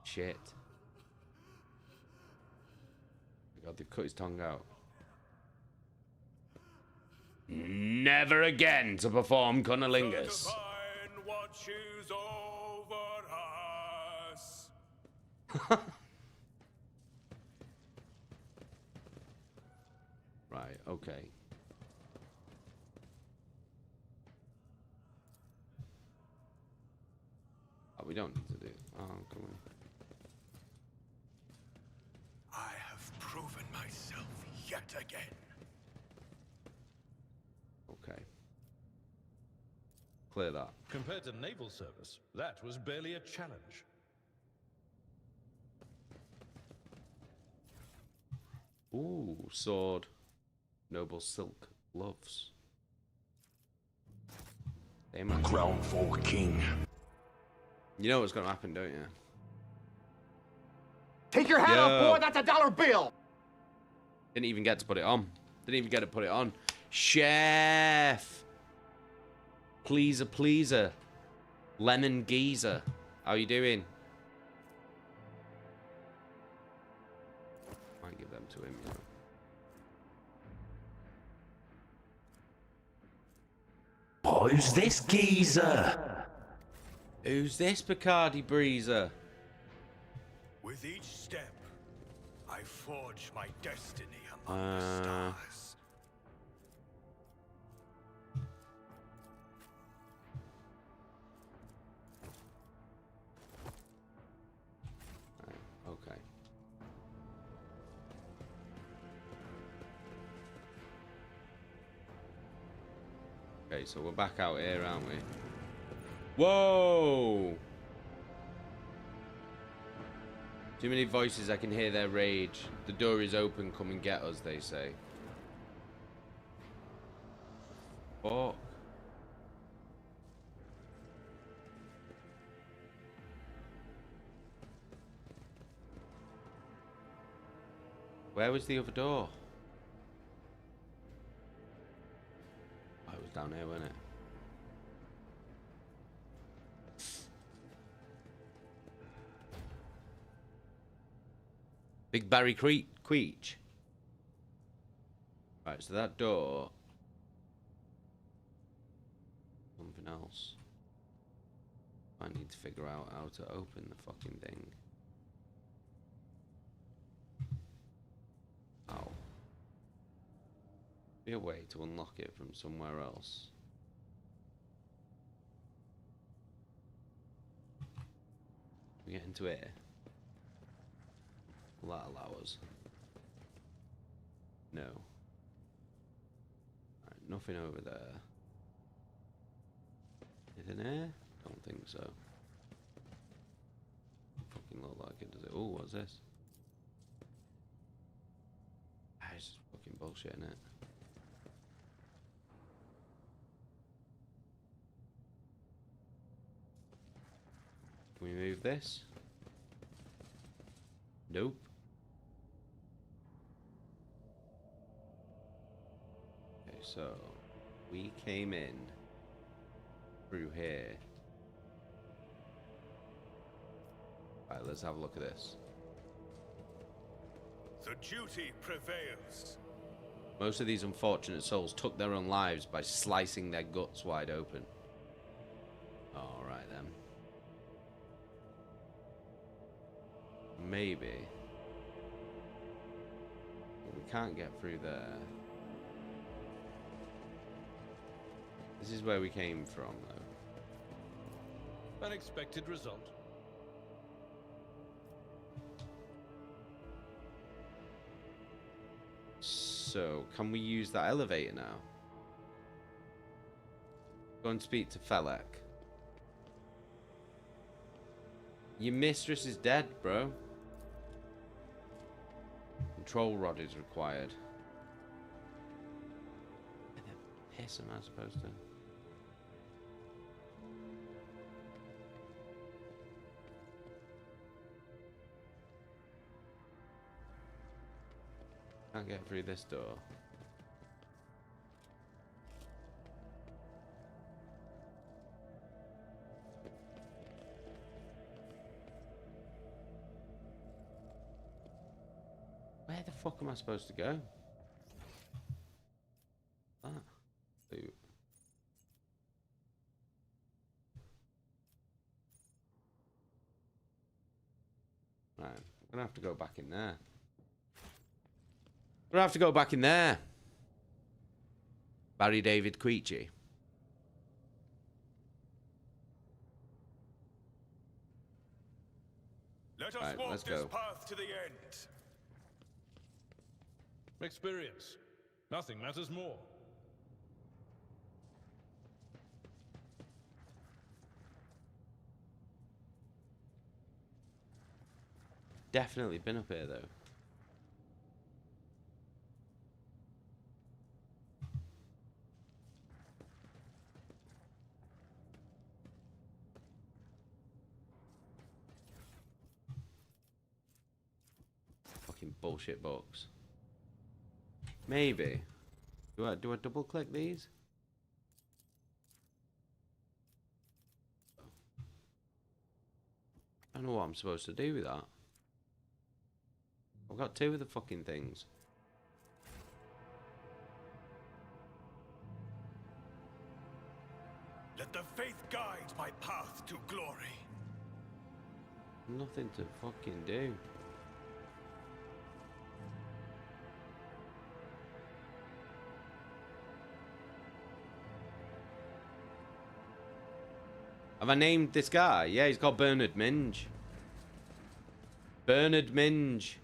Shit. Oh God, they've cut his tongue out. Never again to perform cunnilingus. Watches over us. Right, okay. Oh, we don't need to do. Oh, come on. I have proven myself yet again. Okay. Clear that. Compared to naval service, that was barely a challenge. Ooh, sword. Noble silk gloves. Crown for king. You know what's gonna happen, don't you? Take your hat off, boy. That's a dollar bill. Didn't even get to put it on. Didn't even get to put it on. Chef. Pleaser. Lemon geezer. How you doing? Might give them to him, you know. Oh, who's this geezer? Who's this Bacardi Breezer? With each step, I forge my destiny among the stars. Okay. Okay, so we're back out here, aren't we? Whoa! Too many voices, I can hear their rage. The door is open, come and get us, they say. Fuck. Where was the other door? Oh, it was down here, wasn't it? Big Barry Queech. Right, so that door. Something else. I need to figure out how to open the fucking thing. Oh. Be a way to unlock it from somewhere else. We get into here. Will that allow us? No. Right, nothing over there. Anything here? Don't think so. Fucking look like it, does it? Oh, what's this? Ah, it's just fucking bullshit, isn't it? Can we move this? Nope. Okay, so we came in through here. Right, let's have a look at this. The duty prevails. Most of these unfortunate souls took their own lives by slicing their guts wide open. Alright then. Maybe. But we can't get through there. This is where we came from, though. Unexpected result. So, can we use that elevator now? Go and speak to Felek. Your mistress is dead, bro. Control rod is required. Where the piss am I supposed to? Can't get through this door. Where the fuck am I supposed to go? Ah. Ooh. Right, I'm gonna have to go back in there. We'll have to go back in there. Barry David Queechy. Let us Right, walk let's this go. path to the end. Experience. Nothing matters more. Definitely been up here though. fucking bullshit box. Maybe. Do I double click these? I don't know what I'm supposed to do with that. I've got 2 of the fucking things. Let the faith guide my path to glory. Nothing to fucking do. Have I named this guy? Yeah, he's called Bernard Minge. Bernard Minge.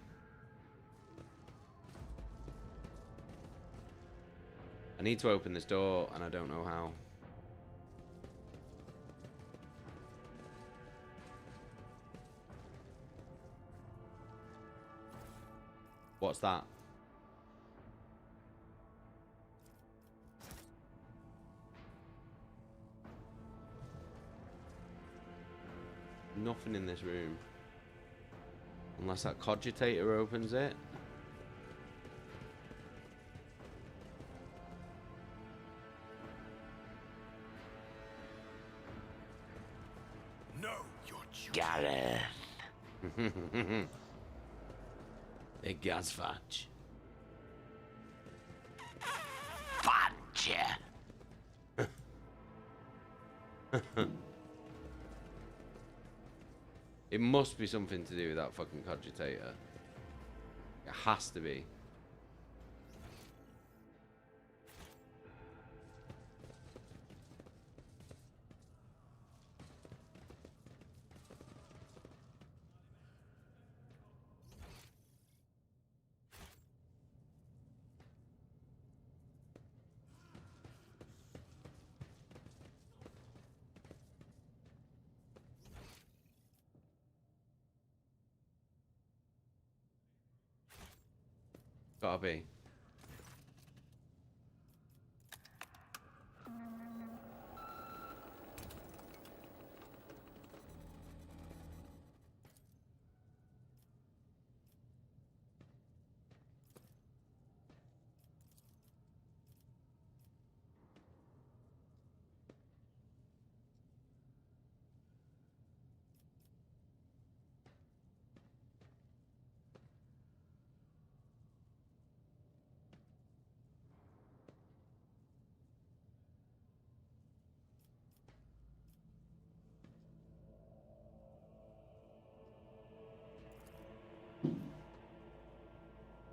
I need to open this door, and I don't know how. What's that? Nothing in this room. Unless that cogitator opens it. No, your Gareth. Big gas fudge. Fudge. It must be something to do with that fucking cogitator. It has to be. Gotta be.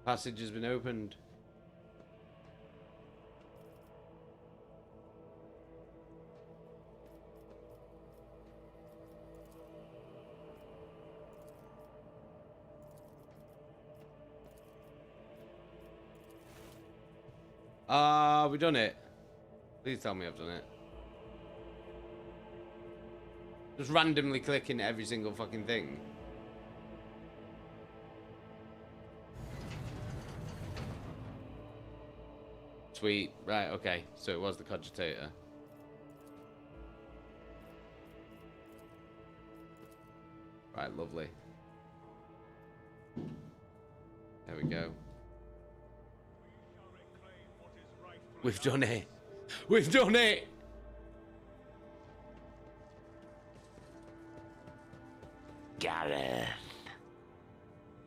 Passage has been opened. We done it. Please tell me I've done it. Just randomly clicking every single fucking thing. Sweet. Right, okay. So it was the cogitator. Right, lovely. There we go. We've done it. We've done it. Gareth.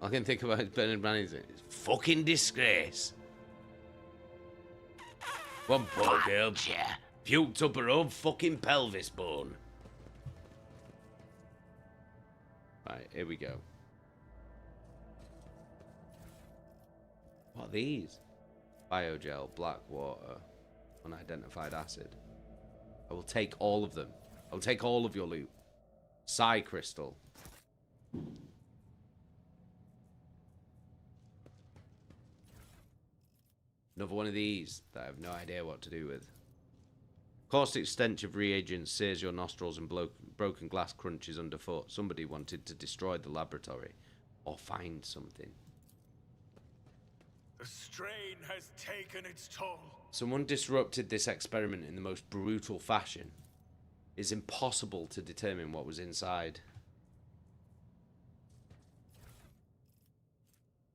All I can think about is Bernard Manning's fucking disgrace. One poor girl puked up her own fucking pelvis bone. Right, here we go. What are these? Biogel, black water, unidentified acid. I will take all of them. I will take all of your loot. Psi crystal. Another one of these that I have no idea what to do with. Caustic stench of reagents sears your nostrils and broken glass crunches underfoot. Somebody wanted to destroy the laboratory or find something. The strain has taken its toll. Someone disrupted this experiment in the most brutal fashion. It's impossible to determine what was inside.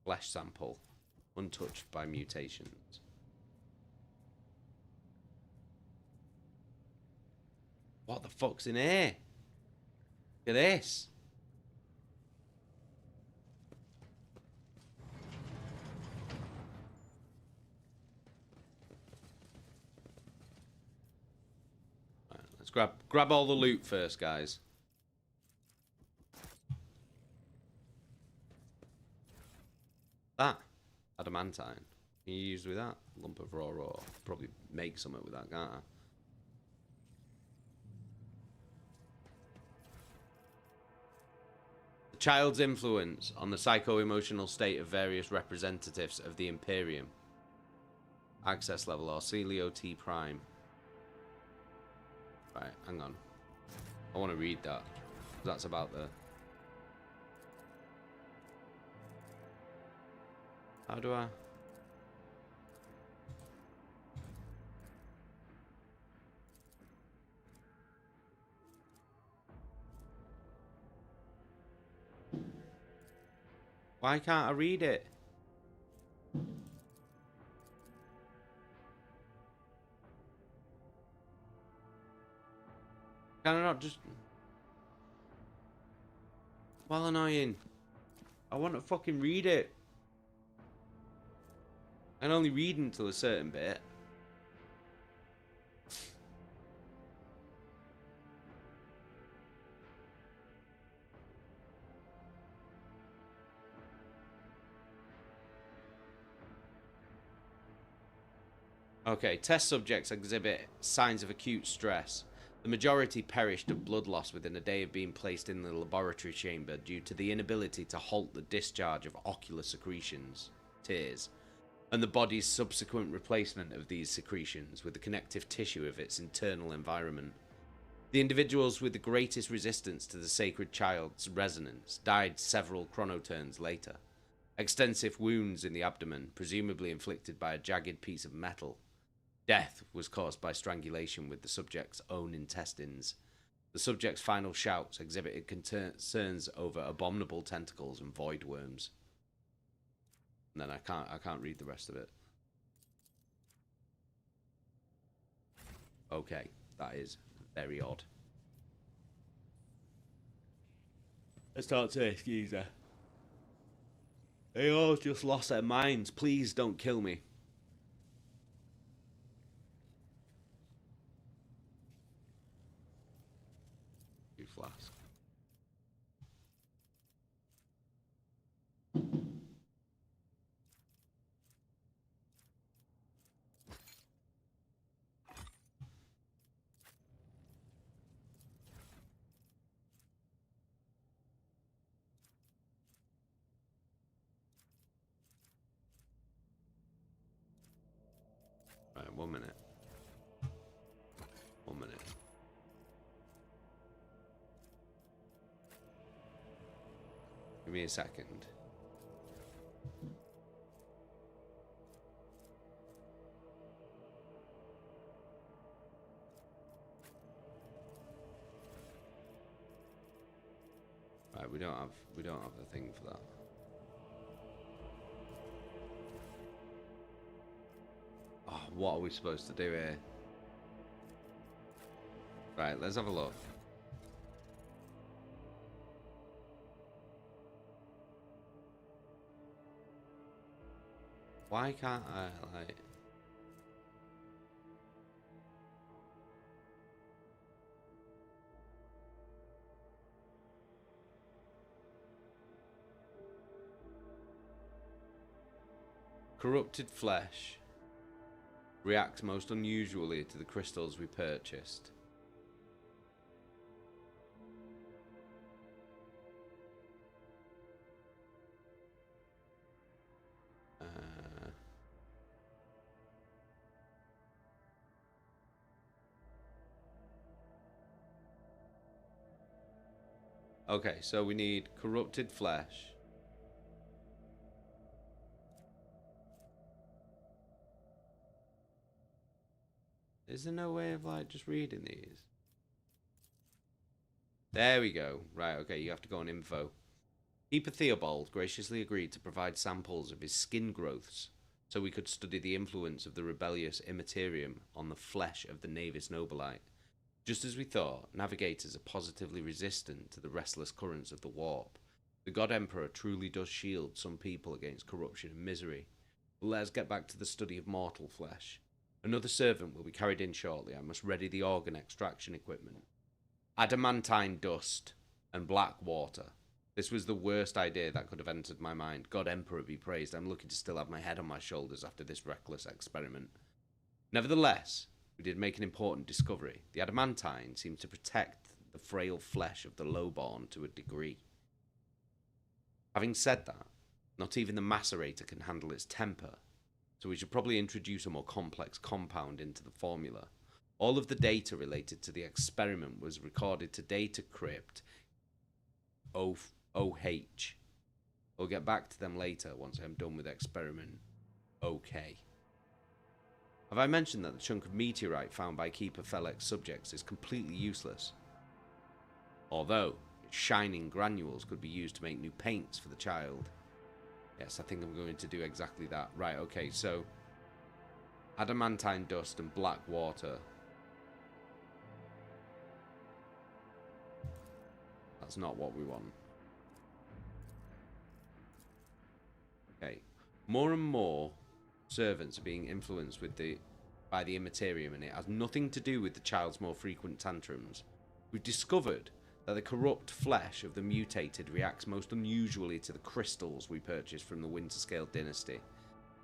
Flesh sample. Untouched by mutations. What the fuck's in here? Look at this. Right, let's grab all the loot first, guys. That adamantine. Can you use with that? Lump of raw. Probably make something with that, can't I? The child's influence on the psycho-emotional state of various representatives of the Imperium. Access level Arcelio T Prime. Right, hang on. I want to read that. That's about the... How do I... Why can't I read it? Can I not just... Well, annoying. I want to fucking read it. I can only read until a certain bit. Okay, test subjects exhibit signs of acute stress. The majority perished of blood loss within a day of being placed in the laboratory chamber due to the inability to halt the discharge of ocular secretions, tears, and the body's subsequent replacement of these secretions with the connective tissue of its internal environment. The individuals with the greatest resistance to the sacred child's resonance died several chronoturns later. Extensive wounds in the abdomen, presumably inflicted by a jagged piece of metal. Death was caused by strangulation with the subject's own intestines. The subject's final shouts exhibited concerns over abominable tentacles and void worms. And then I can't read the rest of it. Okay, that is very odd. Let's talk to this geezer. They all just lost their minds. Please don't kill me. Flask. Right, 1 minute. 1 minute. Give me a second. Right, we don't have the thing for that. Oh, what are we supposed to do here? Right, let's have a look. Why can't I, like... Corrupted flesh reacts most unusually to the crystals we purchased. Okay, so we need corrupted flesh. Is there no way of, like, just reading these? There we go. Right, okay, you have to go on info. Keeper Theobald graciously agreed to provide samples of his skin growths so we could study the influence of the rebellious immaterium on the flesh of the Navis Nobilite. Just as we thought, navigators are positively resistant to the restless currents of the warp. The God Emperor truly does shield some people against corruption and misery. But let us get back to the study of mortal flesh. Another servant will be carried in shortly. I must ready the organ extraction equipment. Adamantine dust and black water. This was the worst idea that could have entered my mind. God Emperor be praised. I'm lucky to still have my head on my shoulders after this reckless experiment. Nevertheless, we did make an important discovery. The adamantine seems to protect the frail flesh of the lowborn to a degree. Having said that, not even the macerator can handle its temper, so we should probably introduce a more complex compound into the formula. All of the data related to the experiment was recorded to data crypt OH. We'll get back to them later once I'm done with experiment OK. Have I mentioned that the chunk of meteorite found by Keeper Felix subjects is completely useless? Although, its shining granules could be used to make new paints for the child. Yes, I think I'm going to do exactly that. Right, okay, so adamantine dust and black water. That's not what we want. Okay. More and more servants are being influenced by the immaterium, and it has nothing to do with the child's more frequent tantrums. We've discovered that the corrupt flesh of the mutated reacts most unusually to the crystals we purchased from the Winterscale Dynasty.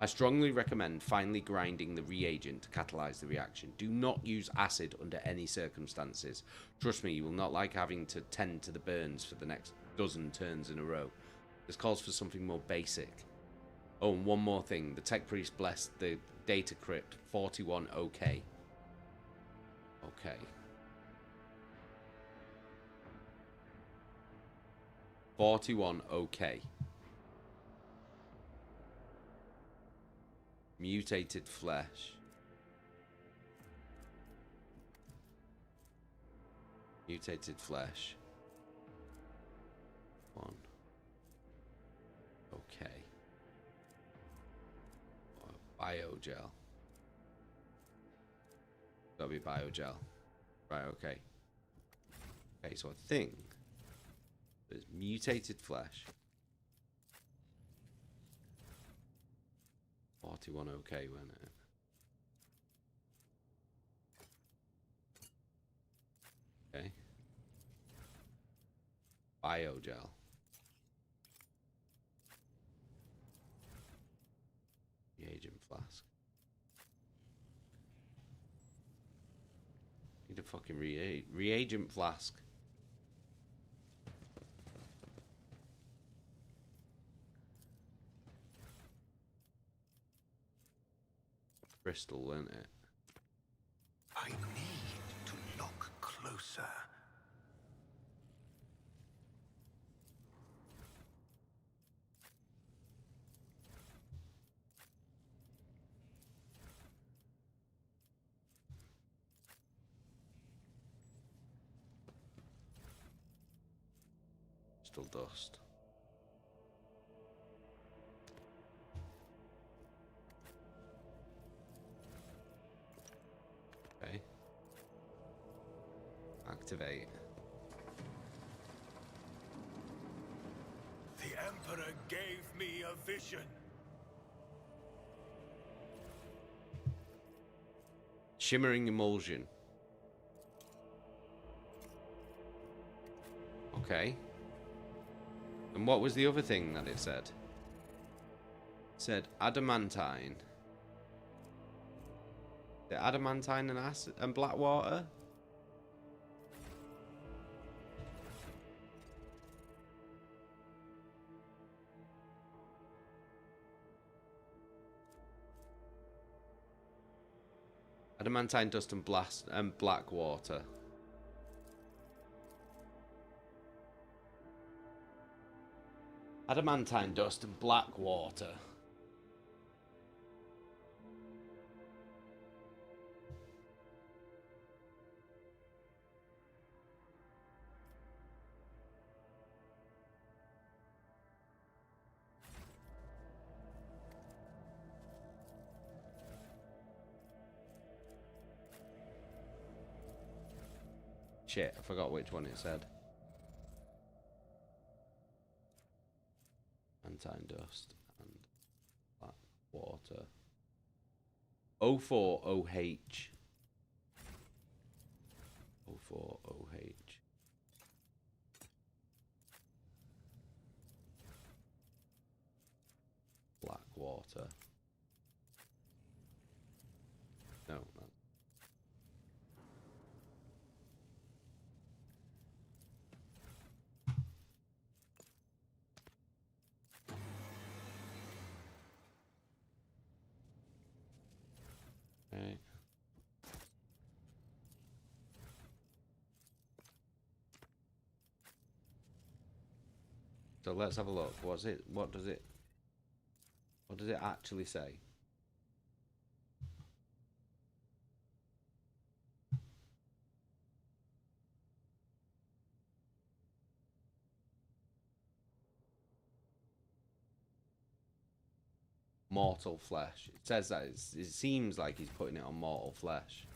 I strongly recommend finely grinding the reagent to catalyze the reaction. Do not use acid under any circumstances. Trust me, you will not like having to tend to the burns for the next dozen turns in a row. This calls for something more basic. Oh, and one more thing. The Tech Priest blessed the data crypt 41 OK. Okay. 41 OK. Mutated flesh. Mutated flesh. 1. Okay. Biogel. Gotta be biogel. Right, okay. Okay, so I think there's mutated flesh. 41 okay, wasn't it? Okay. Biogel. Reagent flask. Need a fucking reagent flask. Crystal, weren't it? I need to look closer. Still dust. Okay. Activate. The Emperor gave me a vision. Shimmering emulsion. Okay. And what was the other thing that it said? It said adamantine. The adamantine and acid and black water? Adamantine dust and black water. Adamantine dust and black water. Shit, I forgot which one it said. Anti-dust and black water. 04OH. 04OH. Black water. No, that's... Okay. So let's have a look. What does it actually say? Mortal flesh. It says that it seems like he's putting it on mortal flesh.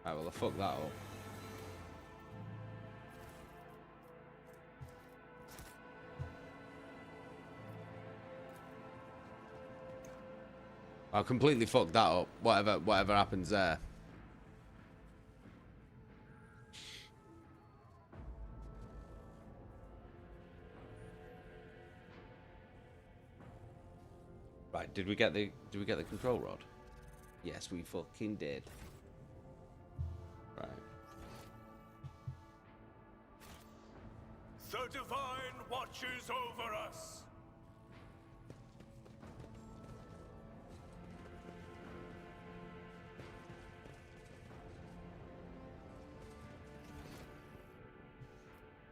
Alright, well, I fucked that up. I completely fucked that up. Whatever happens there. Right, did we get the control rod? Yes, we fucking did. Right. The divine watches over us.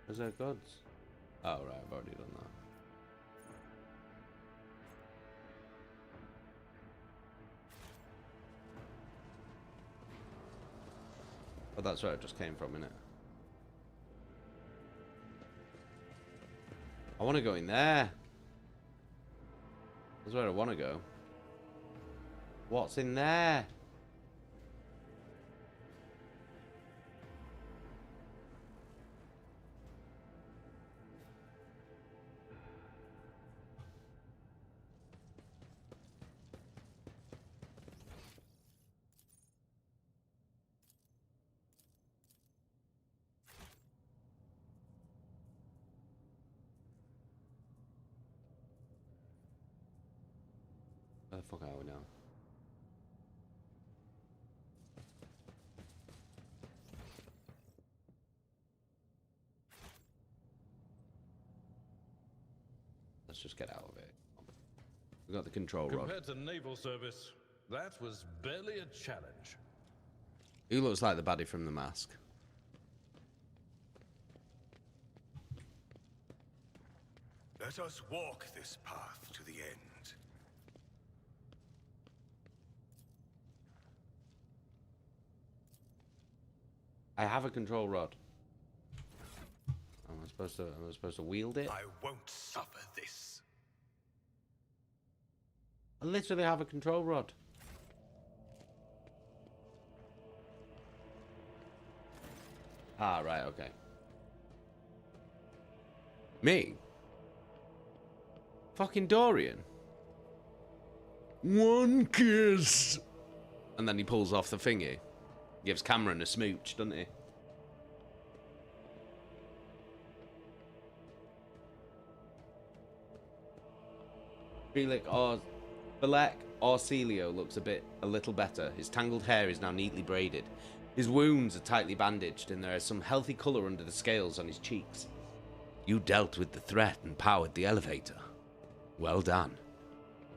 Is there gods? Oh, right, I've already done that. Oh, that's where it just came from, innit? I want to go in there. That's where I want to go. What's in there? Where the fuck are we now? Let's just get out of it. We got the control rod. Compared to naval service, that was barely a challenge. Who looks like the baddie from The Mask? Let us walk this path to the end. I have a control rod. Am I supposed to wield it? I won't suffer this. I literally have a control rod. Ah, right, okay. Me? Fucking Dorian. One kiss. And then he pulls off the thingy. Gives Cameron a smooch, doesn't he? Belek Orcelio looks a little better. His tangled hair is now neatly braided. His wounds are tightly bandaged, and there is some healthy colour under the scales on his cheeks. You dealt with the threat and powered the elevator. Well done.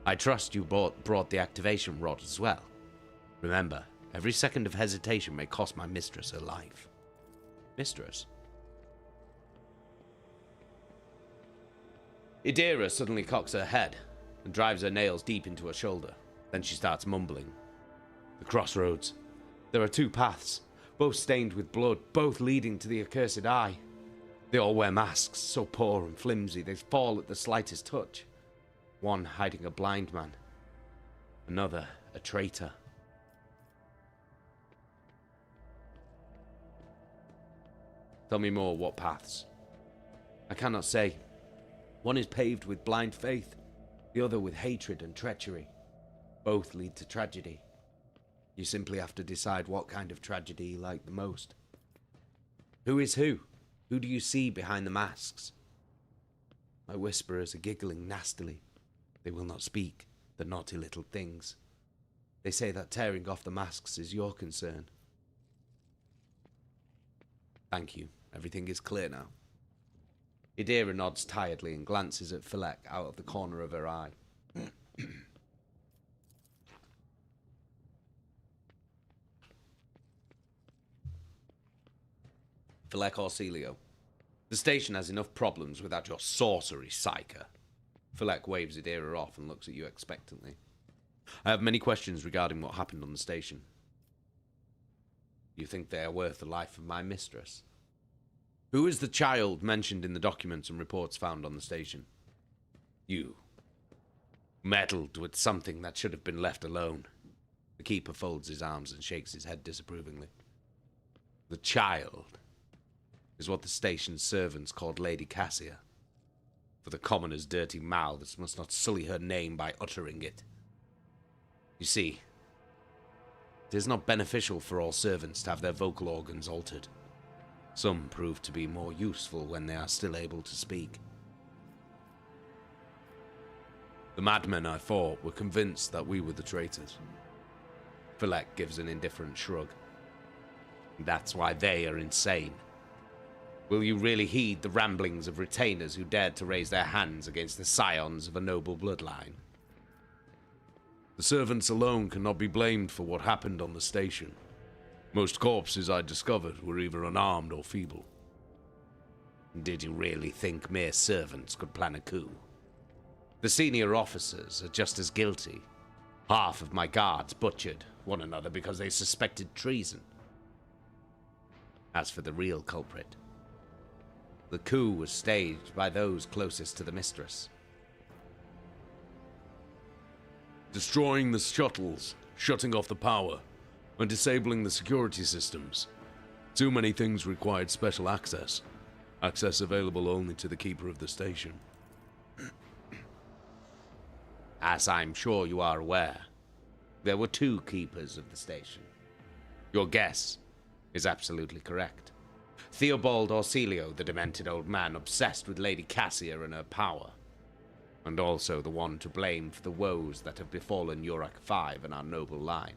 I trust you brought the activation rod as well. Remember, every second of hesitation may cost my mistress her life. Mistress? Idira suddenly cocks her head and drives her nails deep into her shoulder. Then she starts mumbling. The crossroads. There are two paths. both stained with blood, both leading to the accursed eye. They all wear masks, so poor and flimsy they fall at the slightest touch. One hiding a blind man, another a traitor. Tell me more, what paths? I cannot say. One is paved with blind faith, the other with hatred and treachery. Both lead to tragedy. You simply have to decide what kind of tragedy you like the most. Who is who? Who do you see behind the masks? My whisperers are giggling nastily. They will not speak, the naughty little things. They say that tearing off the masks is your concern. Thank you. Everything is clear now. Idira nods tiredly and glances at Philek out of the corner of her eye. Philek Orsilio. The station has enough problems without your sorcery, psyker. Philek waves Idira off and looks at you expectantly. I have many questions regarding what happened on the station. You think they are worth the life of my mistress? Who is the child mentioned in the documents and reports found on the station? You. Meddled with something that should have been left alone. The keeper folds his arms and shakes his head disapprovingly. The child is what the station's servants called Lady Cassia. For the commoners' dirty mouths must not sully her name by uttering it. You see, it is not beneficial for all servants to have their vocal organs altered. Some prove to be more useful when they are still able to speak. The madmen I fought were convinced that we were the traitors. Philek gives an indifferent shrug. That's why they are insane. Will you really heed the ramblings of retainers who dared to raise their hands against the scions of a noble bloodline? The servants alone cannot be blamed for what happened on the station. Most corpses I discovered were either unarmed or feeble. Did you really think mere servants could plan a coup? The senior officers are just as guilty. Half of my guards butchered one another because they suspected treason. As for the real culprit, the coup was staged by those closest to the mistress. Destroying the shuttles, shutting off the power, and disabling the security systems. Too many things required special access. Access available only to the keeper of the station. As I'm sure you are aware, there were two keepers of the station. Your guess is absolutely correct. Theobald Orsilio, the demented old man obsessed with Lady Cassia and her power, and also the one to blame for the woes that have befallen Yurak V and our noble line.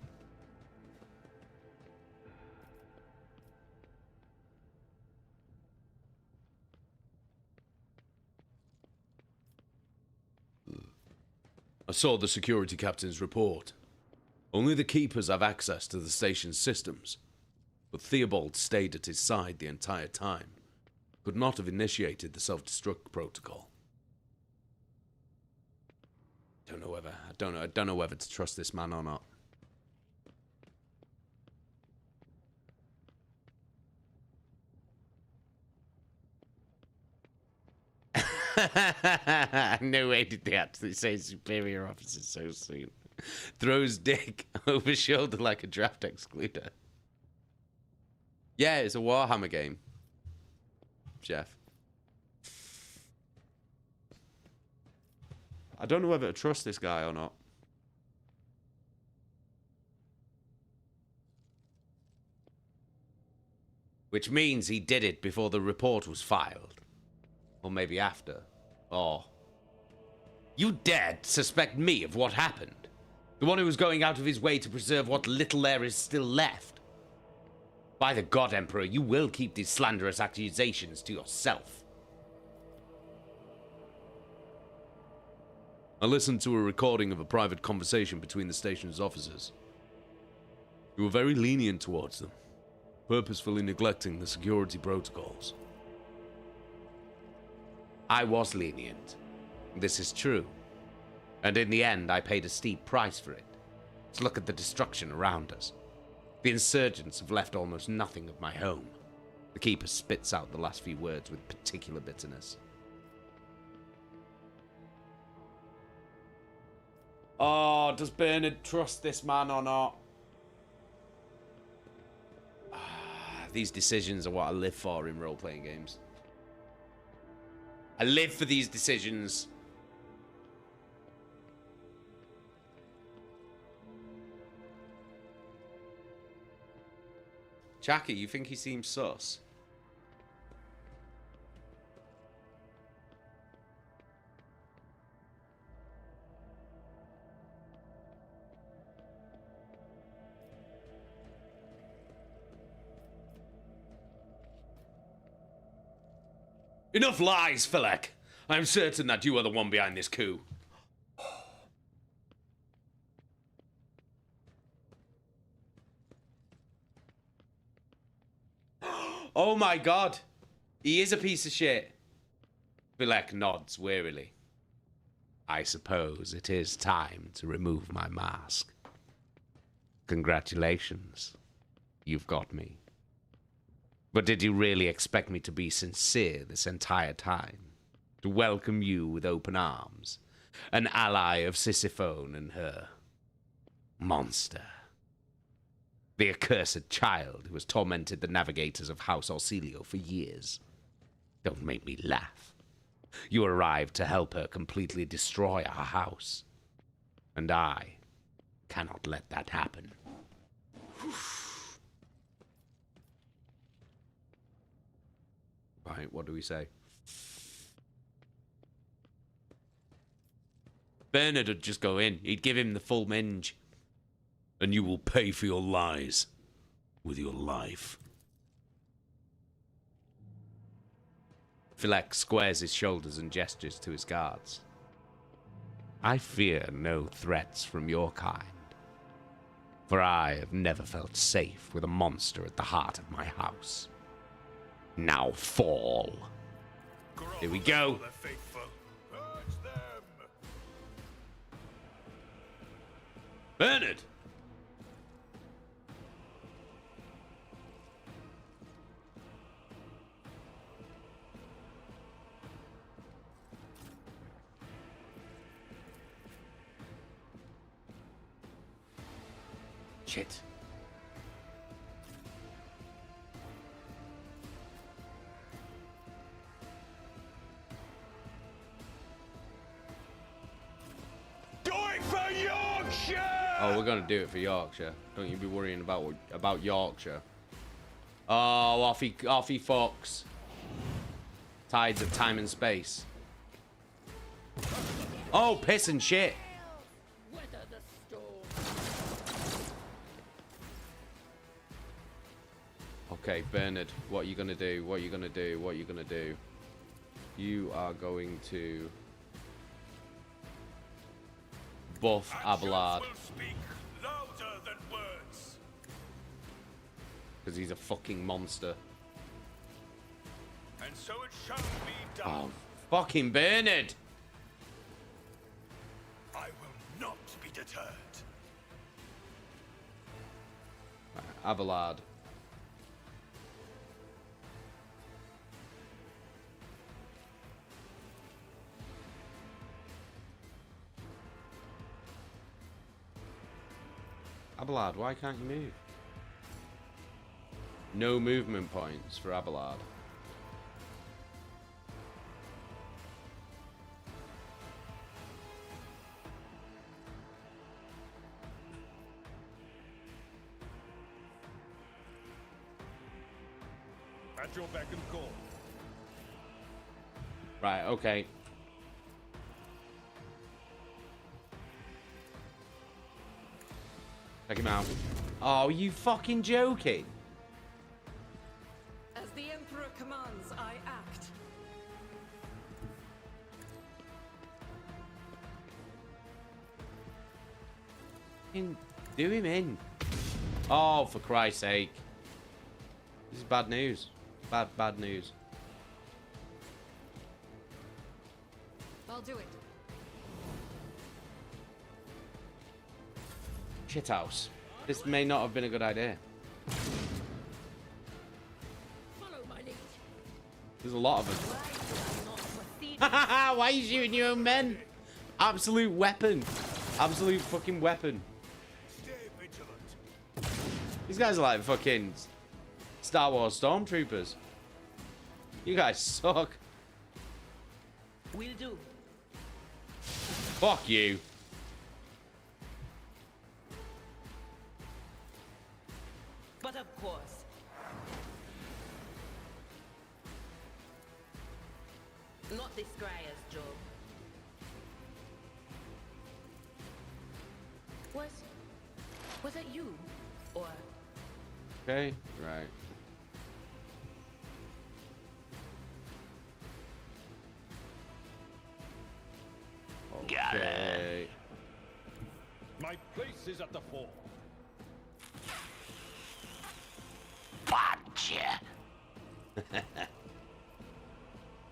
I saw the security captain's report. Only the keepers have access to the station's systems, but Theobald stayed at his side the entire time. Could not have initiated the self-destruct protocol. I don't know whether to trust this man or not. No way did they actually say superior officer so soon. Throws dick over shoulder like a draft excluder. Yeah, it's a Warhammer game, Jeff. I don't know whether to trust this guy or not. Which means he did it before the report was filed. Or maybe after. Or... You dared suspect me of what happened? The one who was going out of his way to preserve what little there is still left? By the God Emperor, you will keep these slanderous accusations to yourself. I listened to a recording of a private conversation between the station's officers. You were very lenient towards them, purposefully neglecting the security protocols. I was lenient. This is true. And in the end, I paid a steep price for it. Let's look at the destruction around us. The insurgents have left almost nothing of my home. The keeper spits out the last few words with particular bitterness. Oh, does Bernard trust this man or not? These decisions are what I live for in role-playing games. I live for these decisions. Jackie, you think he seems sus? Enough lies, Philek. I am certain that you are the one behind this coup. Oh my god. He is a piece of shit. Philek nods wearily. I suppose it is time to remove my mask. Congratulations. You've got me. But did you really expect me to be sincere this entire time? To welcome you with open arms? An ally of Sisyphone and her monster. The accursed child who has tormented the navigators of House Orsilio for years. Don't make me laugh. You arrived to help her completely destroy our house. And I cannot let that happen. Right, what do we say? Bernard would just go in. He'd give him the full minge. And you will pay for your lies with your life. Philek squares his shoulders and gestures to his guards. I fear no threats from your kind. For I have never felt safe with a monster at the heart of my house. Now fall. Here we go. Bernard! Shit. Oh, we're gonna do it for Yorkshire. Don't you be worrying about Yorkshire. Oh, off he fucks. Tides of time and space. Oh, piss and shit. Okay, Bernard, what are you gonna do? What are you gonna do? What are you gonna do? You are going to buff Abelard. Because he's a fucking monster. And so it shall be done. Oh, fucking Bernard! I will not be deterred. Right, Abelard. Abelard, why can't you move? No movement points for Abelard. At your beck and call. Right, okay. Check him out. Oh, are you fucking joking? As the Emperor commands, I act. Do him in. Oh, for Christ's sake. This is bad news. Bad news. I'll do it. Shithouse. This may not have been a good idea. There's a lot of them. Why are you shooting your own men? Absolute weapon. Absolute fucking weapon. These guys are like fucking Star Wars stormtroopers. You guys suck. Will do. Fuck you. But of course. Not this Scryer's job. Was it you? Or Okay, right. Okay. My place is at the fore. Gotcha.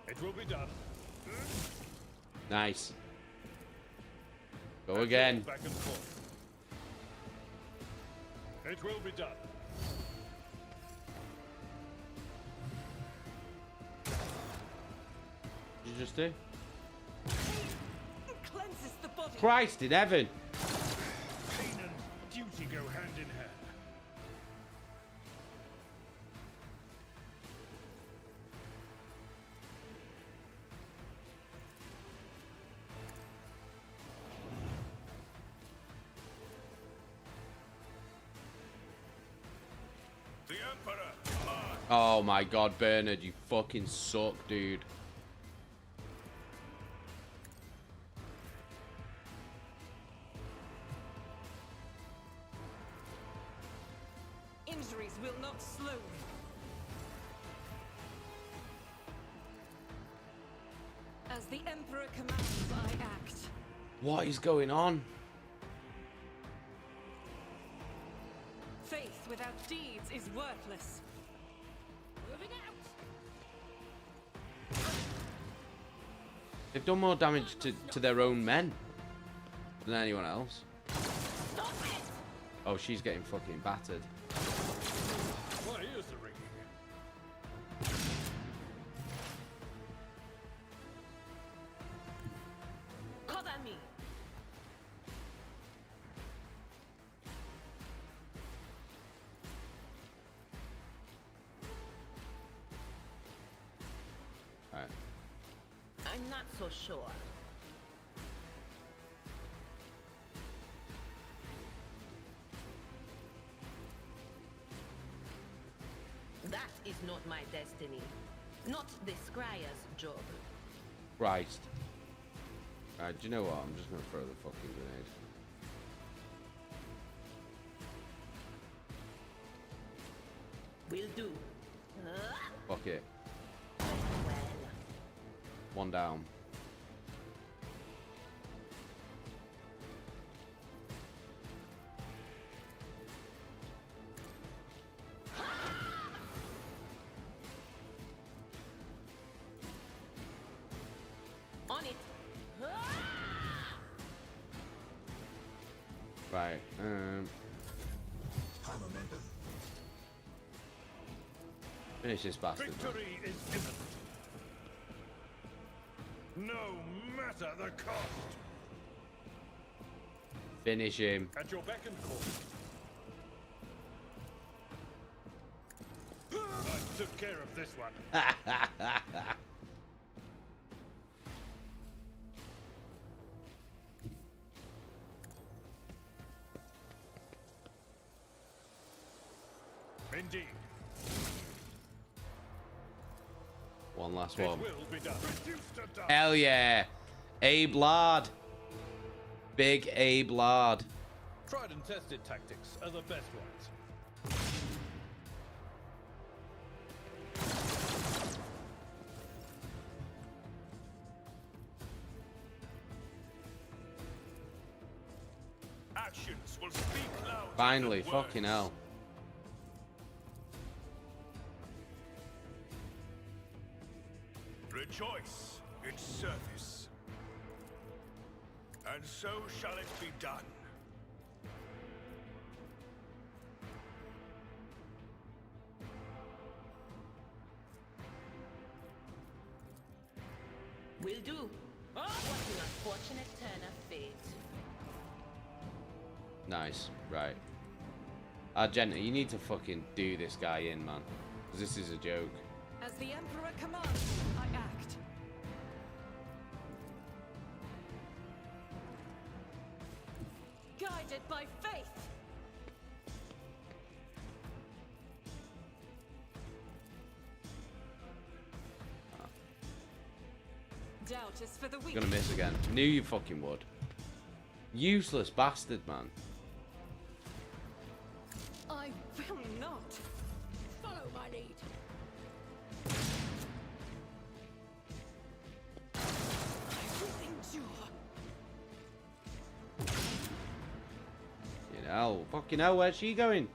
It will be done. Nice. Go again. Back and forth. It will be done. What did you just do? Cleanses the body. Christ in heaven. Pain and duty go hand in hand. The Emperor. Oh my god, Bernard, you fucking suck, dude. Injuries will not slow me. As the Emperor commands, I act. What is going on? Faith without deeds is worthless. Moving out. They've done more damage to their own men than anyone else. Oh, she's getting fucking battered. My ears are ringing. cover me. Alright. I'm not so sure. That is not my destiny. Not the Scryer's job. Christ. Alright, do you know what? I'm just gonna throw the fucking grenade. Will do. Fuck it. Well. One down. On it. Right. Finish this bastard. Victory is imminent. No matter the cost. Finish him. At your beck and call. I took care of this one. Indeed. One last It one. will be done. Reduced to dust. Hell yeah. Abe Lard. Big Abe Lard. Tried and tested tactics are the best ones. Actions will speak louder Finally, than fucking words. hell. Rejoice in service. And so shall it be done. Will do. What an unfortunate turn of fate. Nice. Right. Argenta, you need to fucking do this guy in, man. Because this is a joke. As the Emperor commands, I act. Guided by faith. Doubt is for the weak. You're gonna miss again. Knew you fucking would. Useless bastard, man. I will not. Follow my lead. I will endure. You know, fucking hell, where's she going?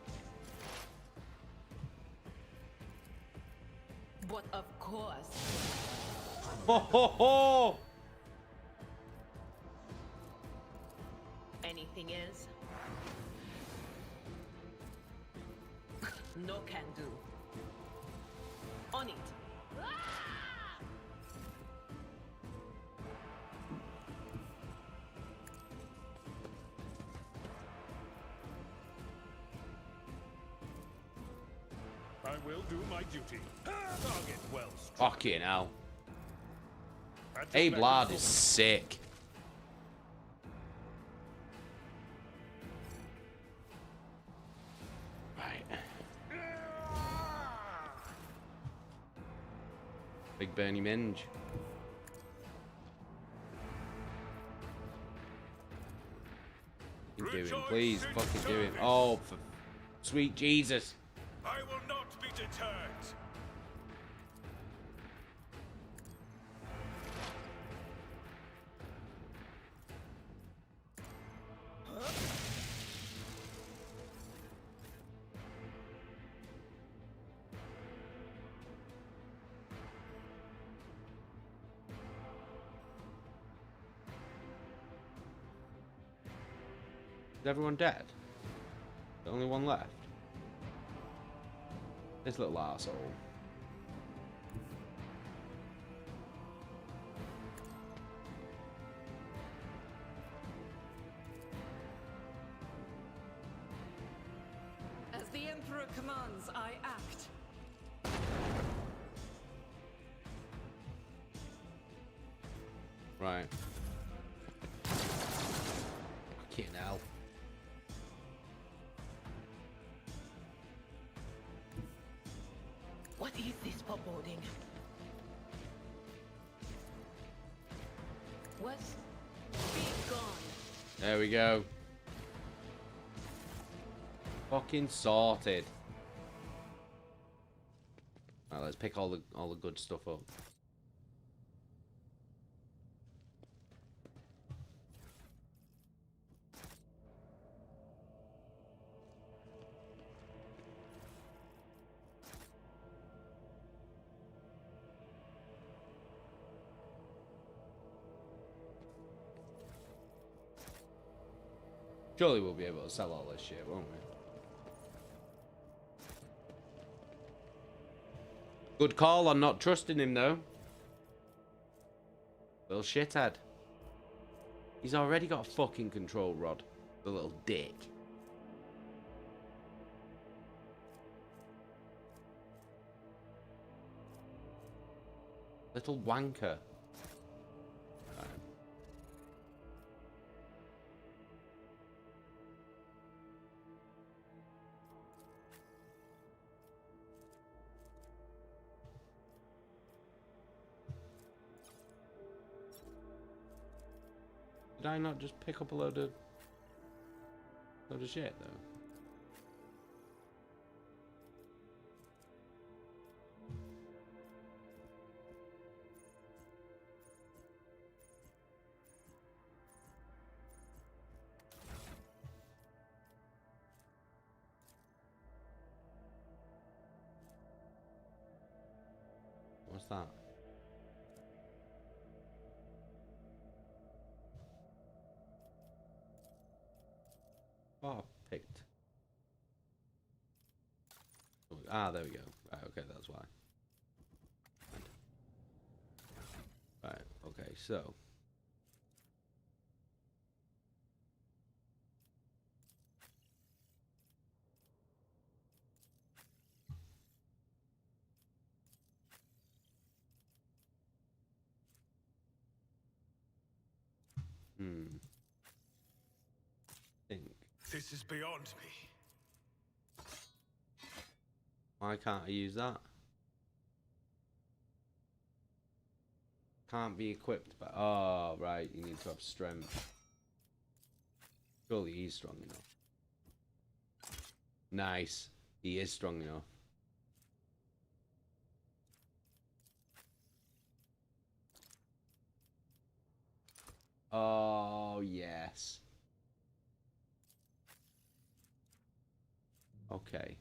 But of course. Ho ho ho! Anything is? No can do. On it. I will do my duty. Target well struck. Fucking hell. Abe Lard is sick. Right. Big Bernie Minge. Do him, please. Fucking do him. Oh, for sweet Jesus. I will not be deterred. Is everyone dead? The only one left? This little arsehole. As the Emperor commands, I act. Right. Fucking hell. What is this foreboding? What? Be gone. There we go. Fucking sorted. Right, let's pick all the good stuff up. Surely we'll be able to sell all this shit, won't we? Good call on not trusting him, though. Little shithead. He's already got a fucking control rod. The little dick. Little wanker. Did I not just pick up a load of shit though? What's that? Oh, picked. Ah, there we go. Right, okay, that's why. Right, okay. so. This is beyond me. Why can't I use that? Can't be equipped by... Oh, right. You need to have strength. Surely he's strong enough. Nice. He is strong enough. Oh, yes. Okay.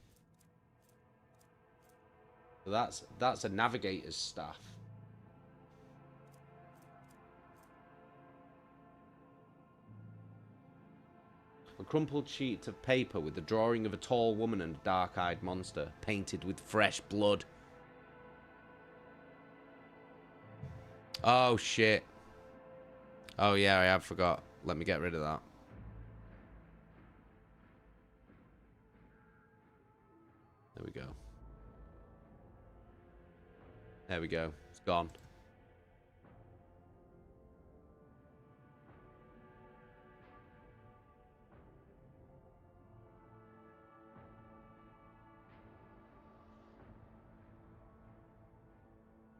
So that's a navigator's staff. A crumpled sheet of paper with the drawing of a tall woman and a dark-eyed monster, painted with fresh blood. Oh, shit. Oh, yeah, I have forgot. Let me get rid of that. There we go. There we go. It's gone.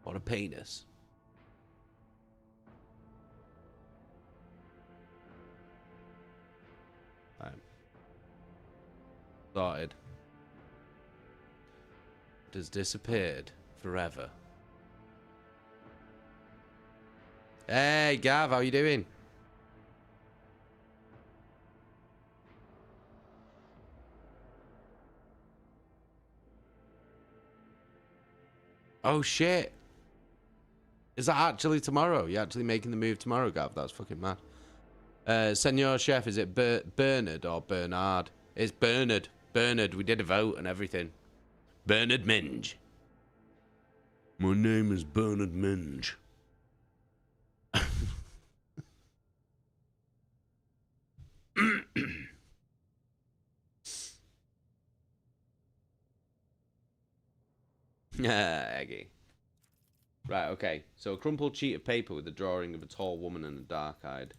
What a penis. Right. Started. It has disappeared forever. Hey, Gav, how you doing? Oh, shit. Is that actually tomorrow? You're actually making the move tomorrow, Gav? That's fucking mad. Senor Chef, is it Bernard or Bernard? It's Bernard. Bernard, we did a vote and everything. Bernard Minge. My name is Bernard Minge. Eggy. Right, okay. So a crumpled sheet of paper with a drawing of a tall woman and a dark-eyed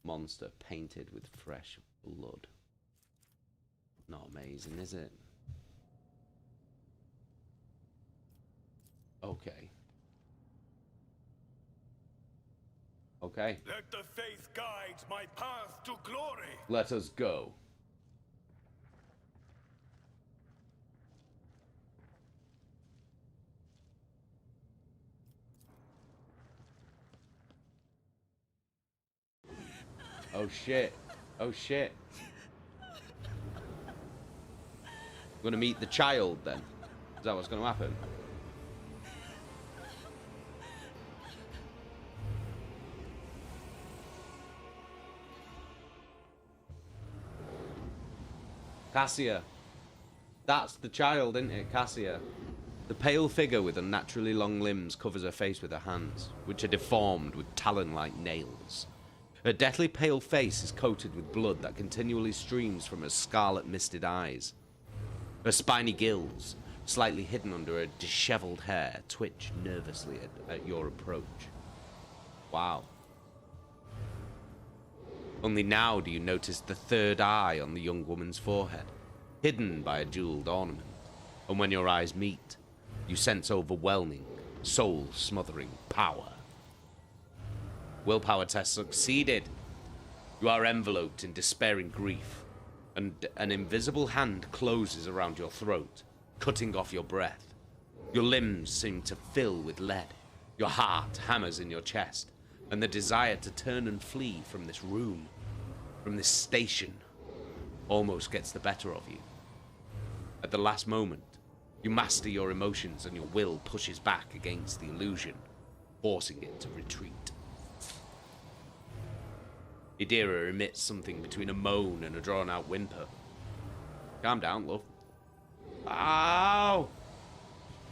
monster painted with fresh blood. Not amazing, is it? Okay. Okay. Let the faith guide my path to glory. Let us go. Oh shit. Oh shit. We're gonna meet the child then. Is that what's gonna happen? Cassia. That's the child, isn't it? Cassia. The pale figure with unnaturally long limbs covers her face with her hands, which are deformed with talon-like nails. Her deathly pale face is coated with blood that continually streams from her scarlet misted eyes. Her spiny gills, slightly hidden under her dishevelled hair, twitch nervously at your approach. Wow. Only now do you notice the third eye on the young woman's forehead, hidden by a jewelled ornament. And when your eyes meet, you sense overwhelming, soul-smothering power. Willpower test succeeded. You are enveloped in despairing grief, and an invisible hand closes around your throat, cutting off your breath. Your limbs seem to fill with lead. Your heart hammers in your chest, and the desire to turn and flee from this room, from this station, almost gets the better of you. At the last moment, you master your emotions and your will pushes back against the illusion, forcing it to retreat. Idira emits something between a moan and a drawn-out whimper. Calm down, love. Ow!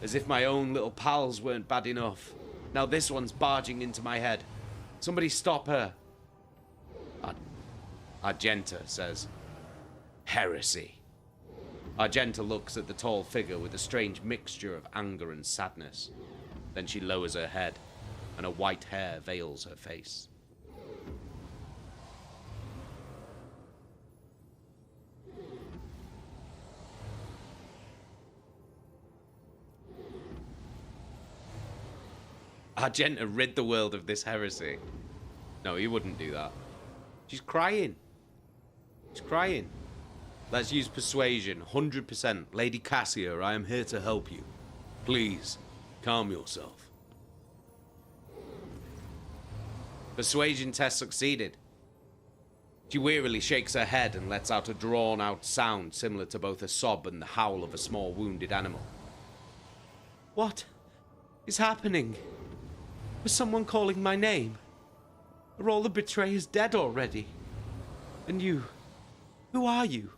As if my own little pals weren't bad enough. Now this one's barging into my head. Somebody stop her. Argenta says, heresy. Argenta looks at the tall figure with a strange mixture of anger and sadness. Then she lowers her head, and her white hair veils her face. Argenta rid the world of this heresy. No, he wouldn't do that. She's crying. She's crying. Let's use persuasion, 100%. Lady Cassia, I am here to help you. Please, calm yourself. Persuasion test succeeded. She wearily shakes her head and lets out a drawn-out sound similar to both a sob and the howl of a small wounded animal. What is happening? Was someone calling my name? Are all the betrayers dead already? And you, who are you?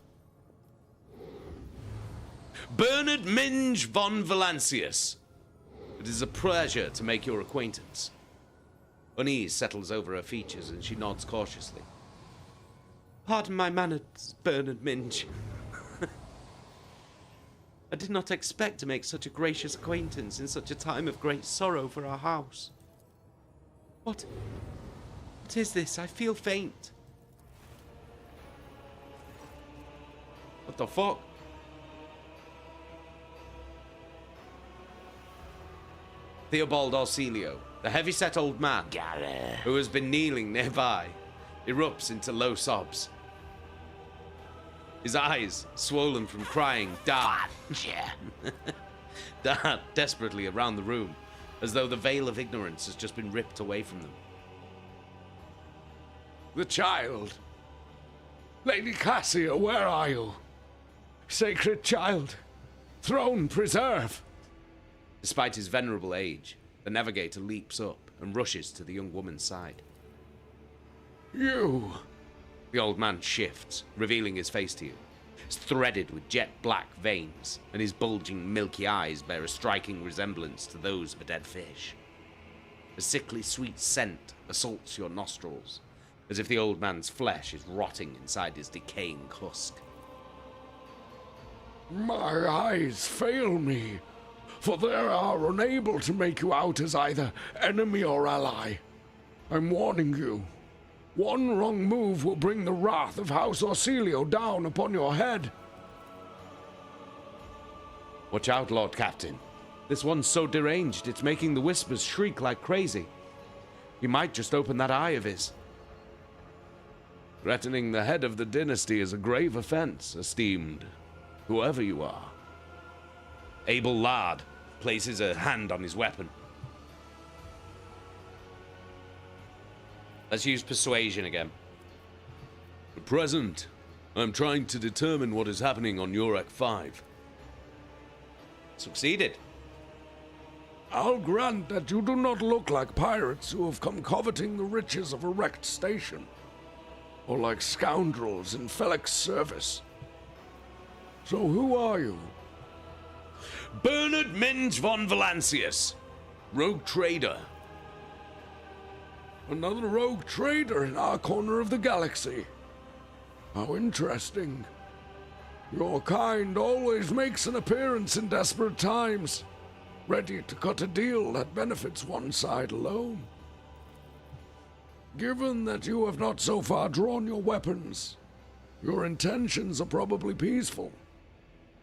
Bernard Minge von Valancius. It is a pleasure to make your acquaintance. Unease settles over her features and she nods cautiously. Pardon my manners, Bernard Minge. I did not expect to make such a gracious acquaintance in such a time of great sorrow for our house. What is this? I feel faint. What the fuck? Theobald Orsilio, the heavy-set old man who has been kneeling nearby, erupts into low sobs. His eyes, swollen from crying, dart desperately around the room, as though the veil of ignorance has just been ripped away from them. The child. Lady Cassia, where are you? Sacred child. Throne preserve. Despite his venerable age, the Navigator leaps up and rushes to the young woman's side. You. The old man shifts, revealing his face to you. It's threaded with jet black veins, and his bulging milky eyes bear a striking resemblance to those of a dead fish. A sickly sweet scent assaults your nostrils, as if the old man's flesh is rotting inside his decaying husk. My eyes fail me, for they are unable to make you out as either enemy or ally. I'm warning you. One wrong move will bring the wrath of House Orsilio down upon your head. Watch out, Lord Captain. This one's so deranged, it's making the whispers shriek like crazy. He might just open that eye of his. Threatening the head of the dynasty is a grave offense, esteemed, whoever you are. Abel Lard places a hand on his weapon. Let's use persuasion again. At present, I'm trying to determine what is happening on Yurek 5. Succeeded. I'll grant that you do not look like pirates who have come coveting the riches of a wrecked station, or like scoundrels in Felix service. So who are you? Bernard Minge von Valancius, rogue trader. Another rogue trader in our corner of the galaxy. How interesting. Your kind always makes an appearance in desperate times, ready to cut a deal that benefits one side alone. Given that you have not so far drawn your weapons, your intentions are probably peaceful.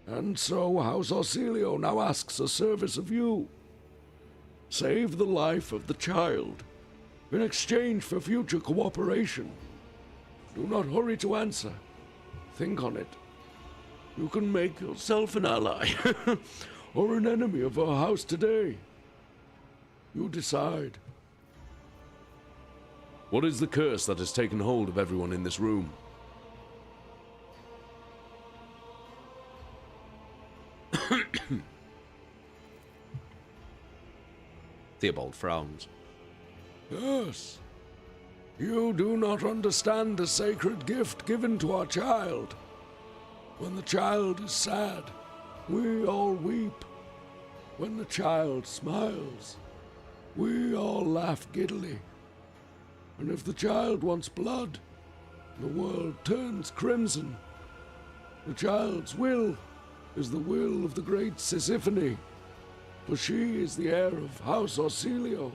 And so House Orsilio now asks a service of you. Save the life of the child in exchange for future cooperation. Do not hurry to answer. Think on it. You can make yourself an ally, or an enemy of our house today. You decide. What is the curse that has taken hold of everyone in this room? Theobald frowns. Yes. You do not understand the sacred gift given to our child. When the child is sad, we all weep. When the child smiles, We all laugh giddily. And if the child wants blood, the world turns crimson. The child's will is the will of the great Sisyphone, for she is the heir of House Orsilio.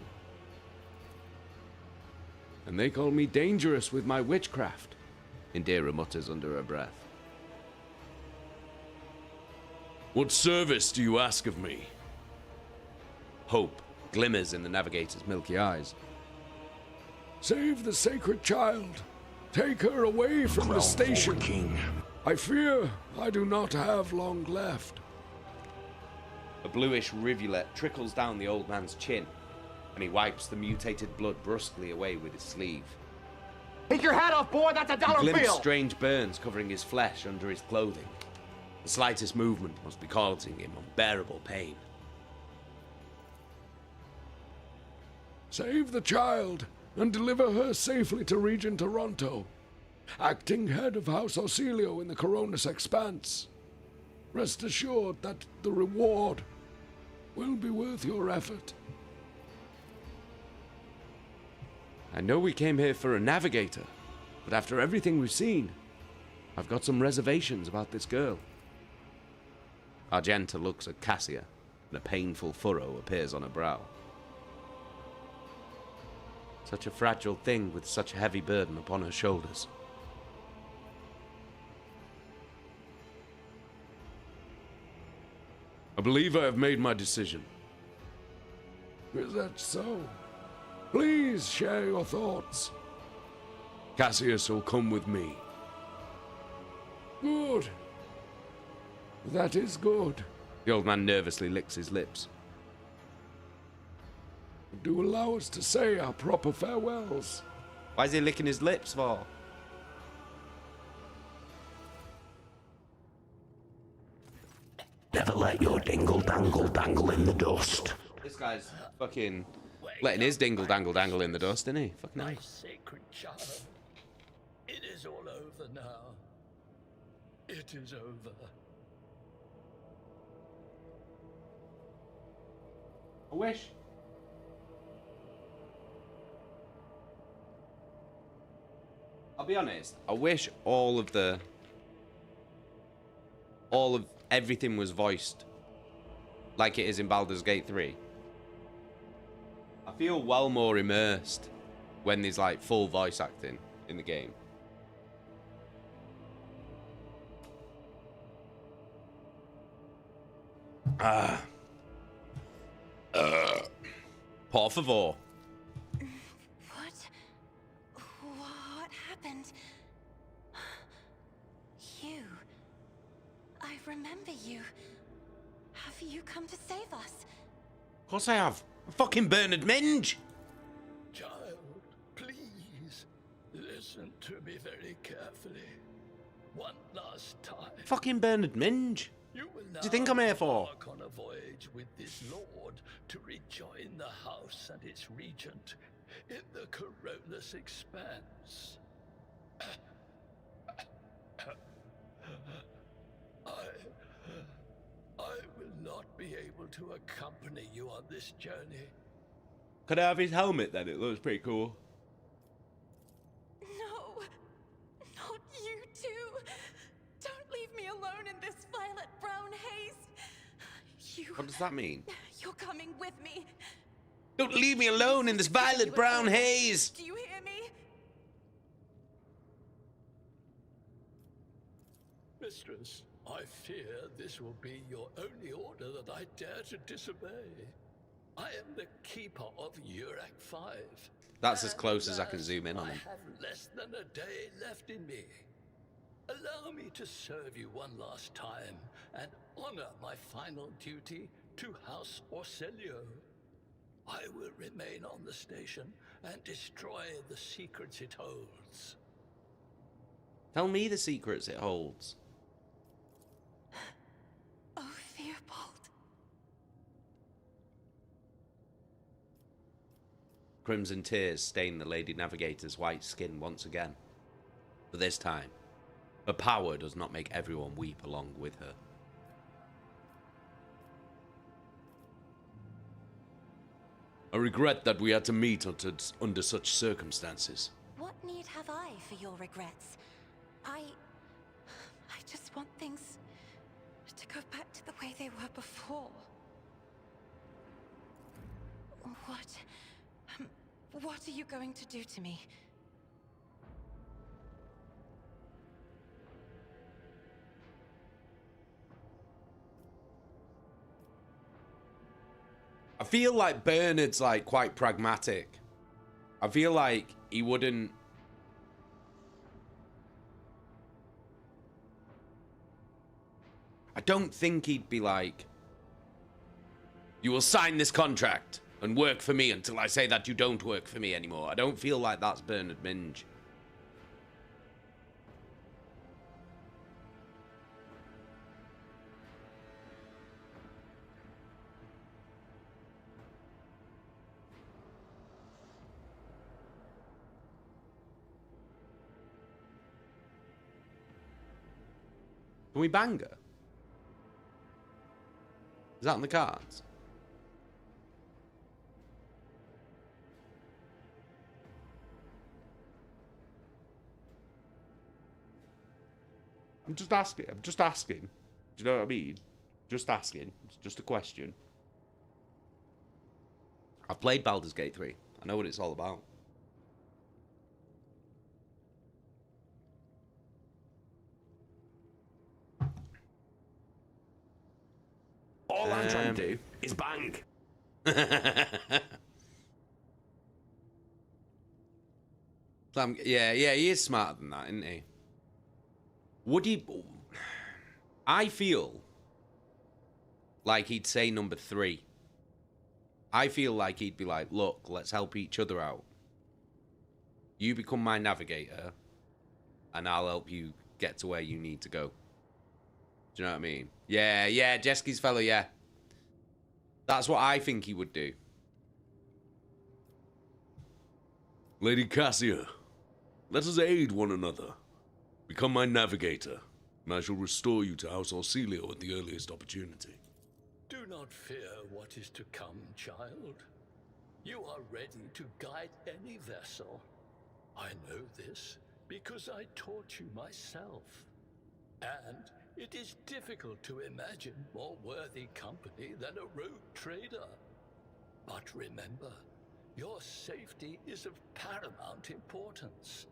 And they call me dangerous with my witchcraft, Indira mutters under her breath. What service do you ask of me? Hope glimmers in the navigator's milky eyes. Save the sacred child. Take her away from the station. King. I fear I do not have long left. A bluish rivulet trickles down the old man's chin, and he wipes the mutated blood brusquely away with his sleeve. Take your hat off, boy! That's a dollar He glimpses bill! strange burns covering his flesh under his clothing. The slightest movement must be causing him unbearable pain. Save the child and deliver her safely to Regent Toronto, acting head of House Orsilio in the Koronus Expanse. Rest assured that the reward will be worth your effort. I know we came here for a navigator, but after everything we've seen, I've got some reservations about this girl. Argenta looks at Cassia, and a painful furrow appears on her brow. Such a fragile thing with such a heavy burden upon her shoulders. I believe I have made my decision. Is that so? Please share your thoughts. Cassius will come with me. Good. That is good. The old man nervously licks his lips. Do allow us to say our proper farewells. Why is he licking his lips for? Never let your dingle dangle in the dust. This guy's fucking letting his dingle dangle in the dust, isn't he? Fucking My hell. sacred child. It is all over now. It is over. I wish. I'll be honest. I wish all of everything was voiced like it is in Baldur's Gate 3. I feel well more immersed when there's like full voice acting in the game. Por favor. What happened? You. I remember you. Have you come to save us? Of course I have. I'm fucking Bernard Minge. Child, please listen to me very carefully. One last time. Fucking Bernard Minge. What do you think I'm here for? Embark on a voyage with this lord to rejoin the house and its regent in the Koronus Expanse. I will not be able to accompany you on this journey. Could I have his helmet then? It looks pretty cool. No, not you too. Don't leave me alone in this violet-brown haze. You. What does that mean? You're coming with me. Don't leave me alone in this violet-brown haze. Do you hear me? Mistress, I fear this will be your only order that I dare to disobey. I am the keeper of Urac 5. That's as close as I can zoom in on him. I have less than a day left in me. Allow me to serve you one last time and honor my final duty to House Orsilio. I will remain on the station and destroy the secrets it holds. Tell me the secrets it holds. Oh, Theobald. Crimson tears stain the Lady Navigator's white skin once again. But this time, her power does not make everyone weep along with her. I regret that we had to meet under such circumstances. What need have I for your regrets? I just want things to go back to the way they were before. What are you going to do to me? I feel like Bernard's like quite pragmatic. I feel like he wouldn't. I don't think he'd be like, you will sign this contract and work for me until I say that you don't work for me anymore. I don't feel like that's Bernard Minge. Can we bang her? Is that on the cards? I'm just asking. I'm just asking. Do you know what I mean? Just asking. It's just a question. I've played Baldur's Gate 3. I know what it's all about. All I'm trying to do is bang. Yeah, he is smarter than that, isn't he? Would he... I feel like he'd say number 3. I feel like he'd be like, look, let's help each other out. You become my navigator, and I'll help you get to where you need to go. Do you know what I mean? Yeah, Jeski's fellow, yeah. That's what I think he would do. Lady Cassia, let us aid one another. Become my navigator, and I shall restore you to House Orsilio at the earliest opportunity. Do not fear what is to come, child. You are ready to guide any vessel. I know this because I taught you myself. And it is difficult to imagine more worthy company than a rogue trader. But remember, your safety is of paramount importance.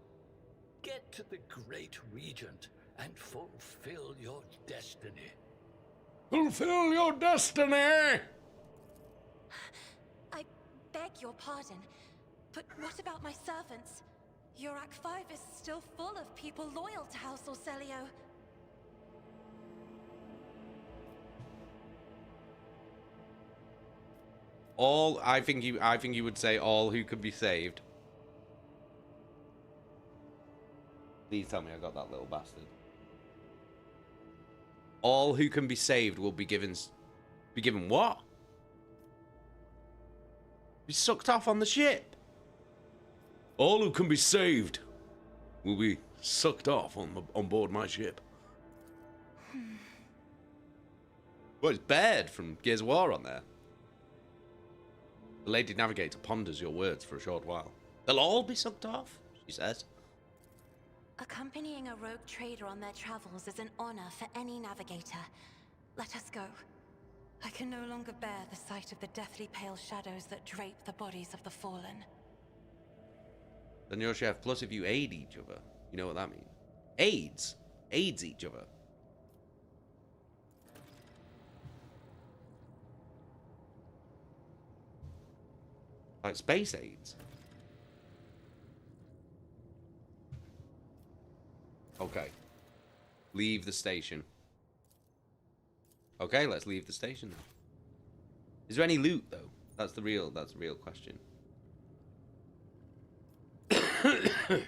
Get to the Great Regent and fulfill your destiny. Fulfill your destiny! I beg your pardon, but what about my servants? Your Act 5 is still full of people loyal to House Orsilio. All, I think you would say all who could be saved. Please tell me I got that little bastard. All who can be saved will be given what? Be sucked off on the ship. All who can be saved will be sucked off on board my ship. Well, it's Baird from Gears of War on there. The Lady Navigator ponders your words for a short while. They'll all be sucked off, she says. Accompanying a rogue trader on their travels is an honor for any navigator. Let us go. I can no longer bear the sight of the deathly pale shadows that drape the bodies of the fallen. Then your chef, plus if you aid each other, you know what that means. Aids each other. Like space aids. Okay. Leave the station. Okay, let's leave the station then. Is there any loot though? That's the real question. I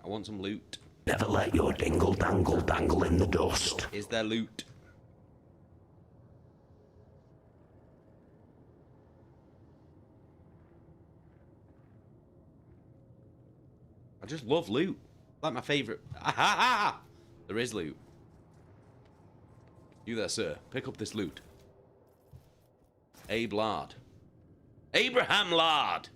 want some loot. Never let your dingle dangle in the dust. Is there loot? I just love loot. Like my favorite. There is loot. You there, sir. Pick up this loot. Abe Lard. Abraham Lard!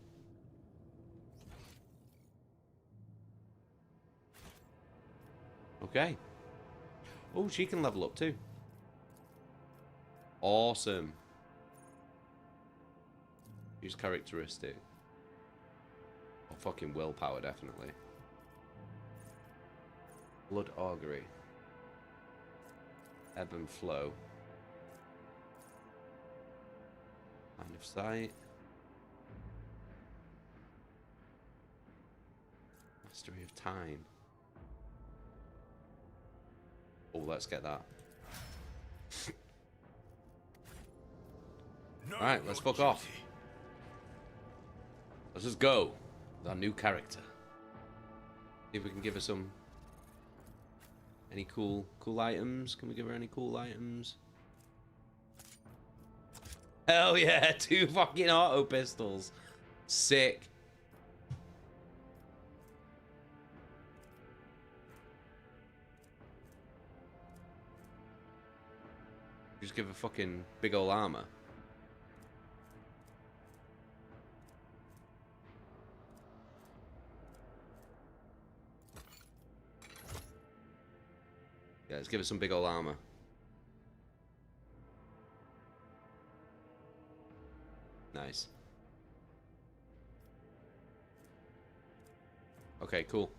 Okay. Oh, she can level up too. Awesome. Use characteristic. Oh, fucking willpower, definitely. Blood augury. Ebb and flow. Line of sight. Mastery of time. Oh, let's get that. Alright, let's fuck off. Let's just go with our new character. See if we can give her some... Any cool items? Can we give her any cool items? Hell yeah, 2 fucking auto pistols. Sick. Just give her fucking big ol' armor. Yeah, let's give it some big ol' armor. Nice. Okay, cool.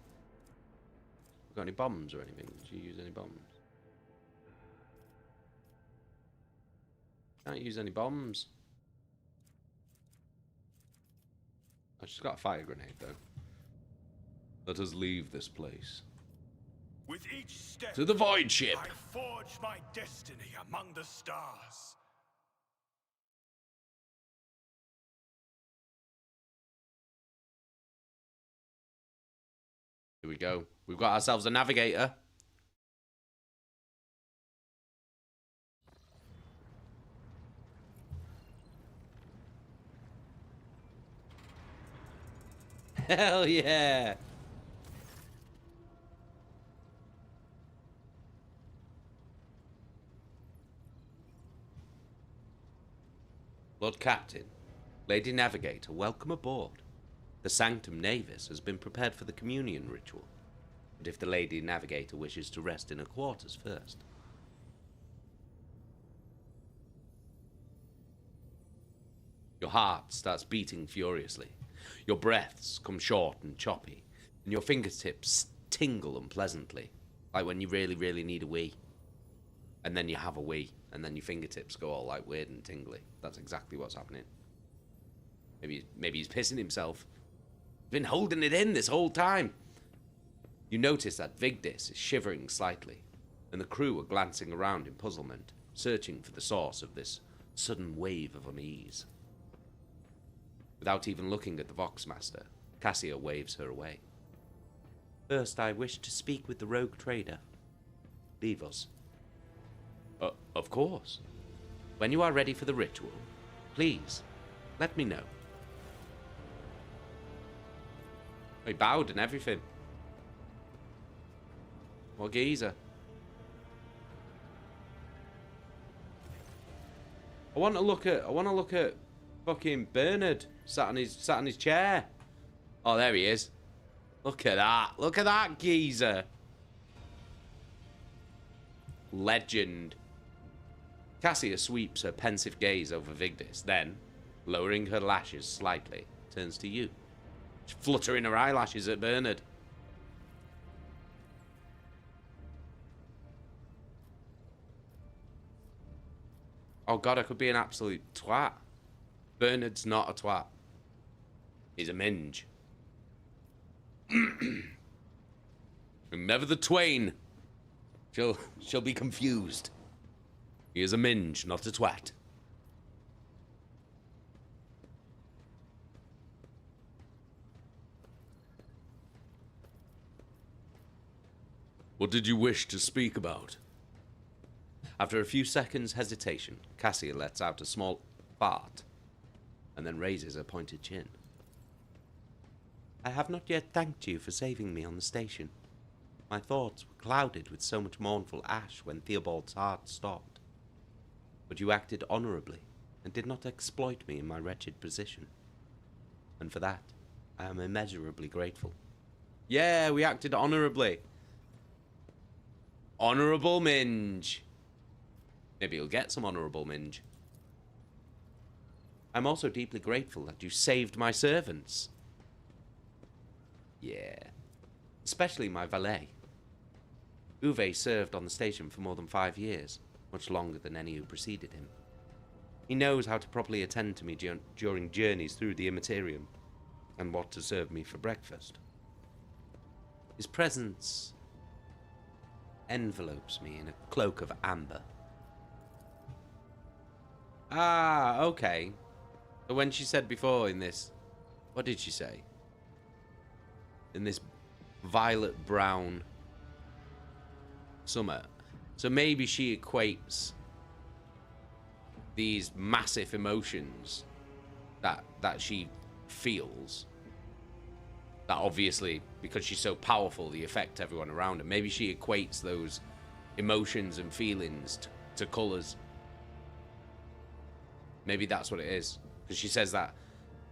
Got any bombs or anything? Did you use any bombs? Can't use any bombs. I just got a fire grenade though. Let us leave this place. With each step to the void ship. I forge my destiny among the stars. Here we go. We've got ourselves a navigator. Hell yeah. Lord Captain, Lady Navigator, welcome aboard. The Sanctum Navis has been prepared for the communion ritual, but if the Lady Navigator wishes to rest in her quarters first. Your heart starts beating furiously. Your breaths come short and choppy, and your fingertips tingle unpleasantly, like when you really need a wee. And then you have a wee, and then your fingertips go all like weird and tingly. That's exactly what's happening. Maybe he's pissing himself. He's been holding it in this whole time. You notice that Vigdis is shivering slightly, and the crew are glancing around in puzzlement, searching for the source of this sudden wave of unease. Without even looking at the Voxmaster, Cassia waves her away. First, I wish to speak with the rogue trader. Leave us. Of course. When you are ready for the ritual, please, let me know. He bowed and everything. What geezer. I want to look at fucking Bernard sat on his chair. Oh, there he is. Look at that. Look at that geezer. Legend. Cassia sweeps her pensive gaze over Vigdis, then, lowering her lashes slightly, turns to you, fluttering her eyelashes at Bernard. Oh god, I could be an absolute twat. Bernard's not a twat. He's a minge. And never the twain shall be confused. He is a minge, not a twat. What did you wish to speak about? After a few seconds' hesitation, Cassia lets out a small fart, and then raises her pointed chin. I have not yet thanked you for saving me on the station. My thoughts were clouded with so much mournful ash when Theobald's heart stopped. But you acted honourably, and did not exploit me in my wretched position. And for that, I am immeasurably grateful. Yeah, we acted honourably. Honourable Minge. Maybe you'll get some honourable Minge. I'm also deeply grateful that you saved my servants. Yeah. Especially my valet. Uwe served on the station for more than 5 years, much longer than any who preceded him. He knows how to properly attend to me during journeys through the Immaterium, and what to serve me for breakfast. His presence envelopes me in a cloak of amber. Ah, okay. But when she said before in this, what did she say? In this violet brown summer. So maybe she equates these massive emotions that she feels, that obviously, because she's so powerful, they affect everyone around her. Maybe she equates those emotions and feelings to colours. Maybe that's what it is. Because she says that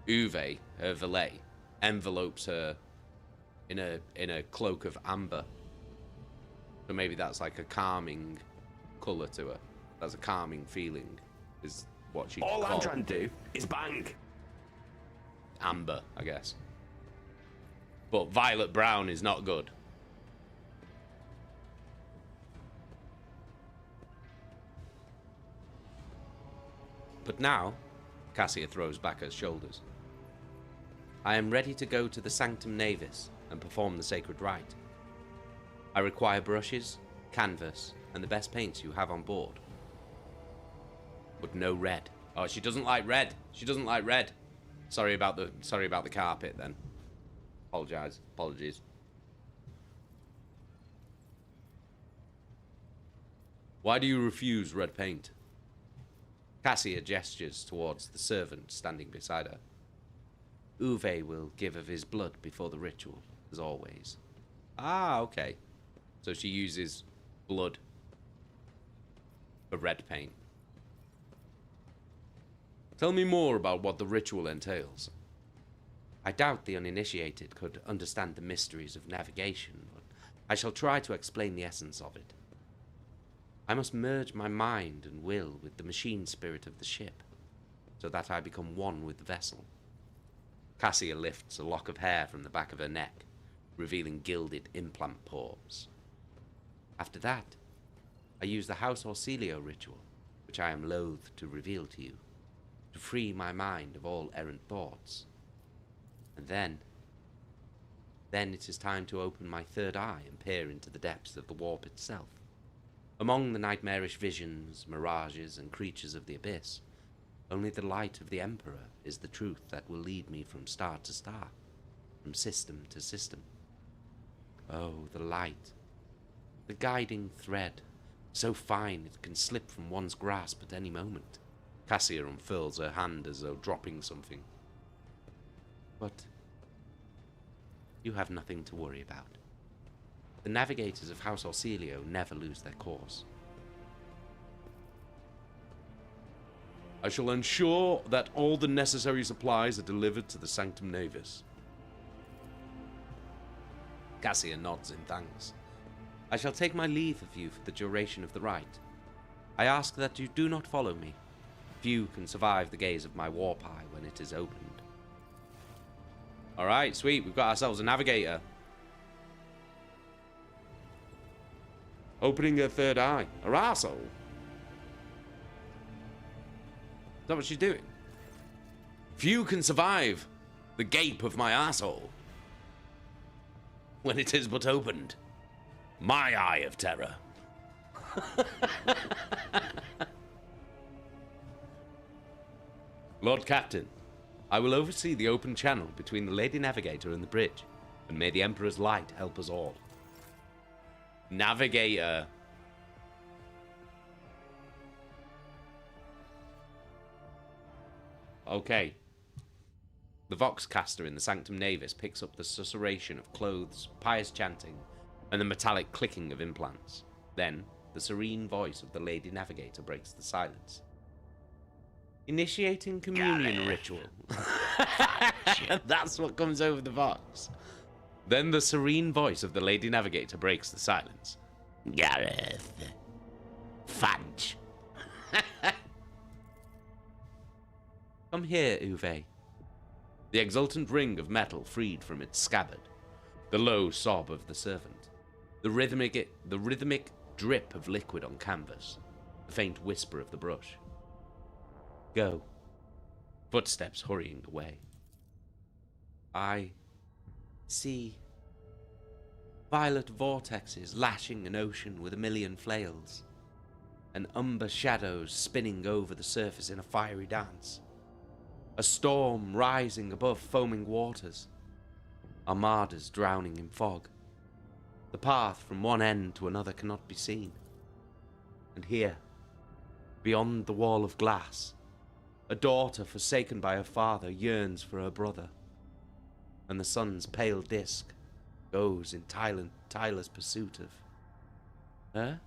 Uwe, her valet, envelopes her in a cloak of amber. So maybe that's like a calming colour to her. That's a calming feeling, is what she All I'm trying to do is bang. Amber, I guess. But violet brown is not good. But now, Cassia throws back her shoulders. I am ready to go to the Sanctum Navis and perform the sacred rite. I require brushes, canvas, and the best paints you have on board. But no red. Oh, she doesn't like red. She doesn't like red. Sorry about the carpet then. Apologies. Why do you refuse red paint? Cassia gestures towards the servant standing beside her. Uwe will give of his blood before the ritual, as always. Ah, okay. So she uses blood for red paint. Tell me more about what the ritual entails. I doubt the uninitiated could understand the mysteries of navigation, but I shall try to explain the essence of it. I must merge my mind and will with the machine spirit of the ship, so that I become one with the vessel. Cassia lifts a lock of hair from the back of her neck, revealing gilded implant pores. After that, I use the House Orsilio ritual, which I am loath to reveal to you, to free my mind of all errant thoughts. And then it is time to open my third eye and peer into the depths of the warp itself. Among the nightmarish visions, mirages, and creatures of the abyss, only the light of the Emperor is the truth that will lead me from star to star, from system to system. Oh, the light, the guiding thread, so fine it can slip from one's grasp at any moment. Cassia unfurls her hand as though dropping something. But you have nothing to worry about. The navigators of House Orsilio never lose their course. I shall ensure that all the necessary supplies are delivered to the Sanctum Navis. Cassia nods in thanks. I shall take my leave of you for the duration of the rite. I ask that you do not follow me. Few can survive the gaze of my warp eye when it is opened. Alright, sweet, we've got ourselves a navigator. Opening her third eye. Her arsehole. Is that what she's doing? Few can survive the gape of my arsehole when it is but opened. My eye of terror. Lord Captain, I will oversee the open channel between the Lady Navigator and the bridge, and may the Emperor's light help us all. Navigator. Okay. The Voxcaster in the Sanctum Navis picks up the susurration of clothes, pious chanting, and the metallic clicking of implants. Then, the serene voice of the Lady Navigator breaks the silence. Initiating communion ritual. That's what comes over the vox. Then the serene voice of the Lady Navigator breaks the silence. Gareth. Fudge. Come here, Uwe. The exultant ring of metal freed from its scabbard. The low sob of the servant. The rhythmic drip of liquid on canvas. The faint whisper of the brush. Go. Footsteps hurrying away. I see violet vortexes lashing an ocean with a million flails, and umber shadows spinning over the surface in a fiery dance. A storm rising above foaming waters. Armadas drowning in fog. The path from one end to another cannot be seen. And here, beyond the wall of glass, a daughter forsaken by her father yearns for her brother, and the sun's pale disk goes in tireless pursuit of her?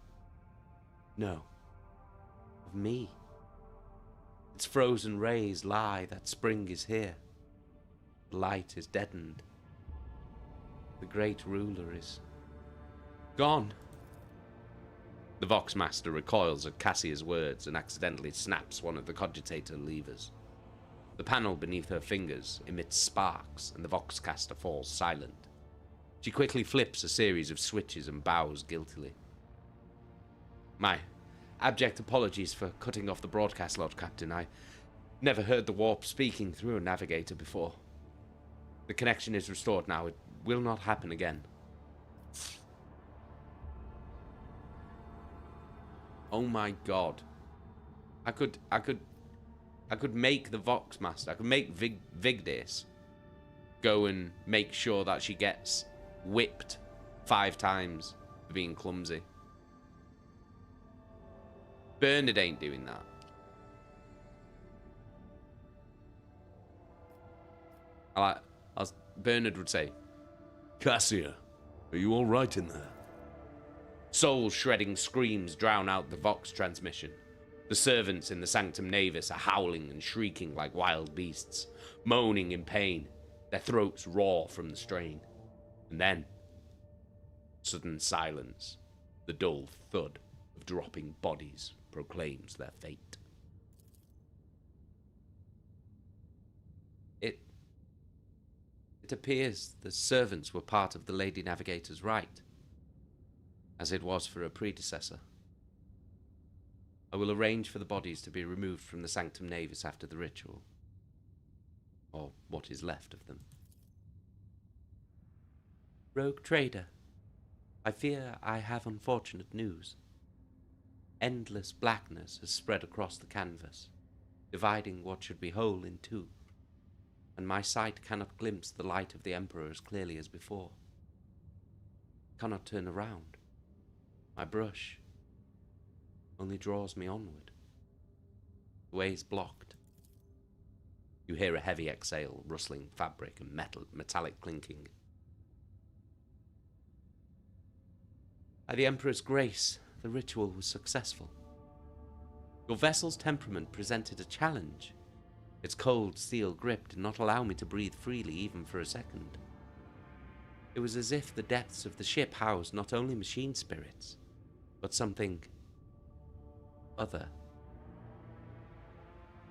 No, of me. Its frozen rays lie that spring is here. The light is deadened. The great ruler is gone. The Voxmaster recoils at Cassia's words and accidentally snaps one of the cogitator levers. The panel beneath her fingers emits sparks, and the Voxcaster falls silent. She quickly flips a series of switches and bows guiltily. My abject apologies for cutting off the broadcast, Lord Captain. I never heard the warp speaking through a navigator before. The connection is restored now. It will not happen again. Oh my god. I could make the Voxmaster. I could make Vigdis go and make sure that she gets whipped 5 times for being clumsy. Bernard ain't doing that. As Bernard would say, Cassia, are you all right in there? Soul-shredding screams drown out the Vox transmission. The servants in the Sanctum Navis are howling and shrieking like wild beasts, moaning in pain. Their throats roar from the strain. And then, sudden silence. The dull thud of dropping bodies proclaims their fate. It appears the servants were part of the Lady Navigator's rite, as it was for her predecessor. I will arrange for the bodies to be removed from the Sanctum Navis after the ritual, or what is left of them. Rogue trader, I fear I have unfortunate news. Endless blackness has spread across the canvas, dividing what should be whole in two, and my sight cannot glimpse the light of the Emperor as clearly as before. Cannot turn around. My brush only draws me onward. The way is blocked. You hear a heavy exhale, rustling fabric and metallic clinking. By the Emperor's grace, the ritual was successful. Your vessel's temperament presented a challenge. Its cold steel grip did not allow me to breathe freely even for a second. It was as if the depths of the ship housed not only machine spirits, but something other.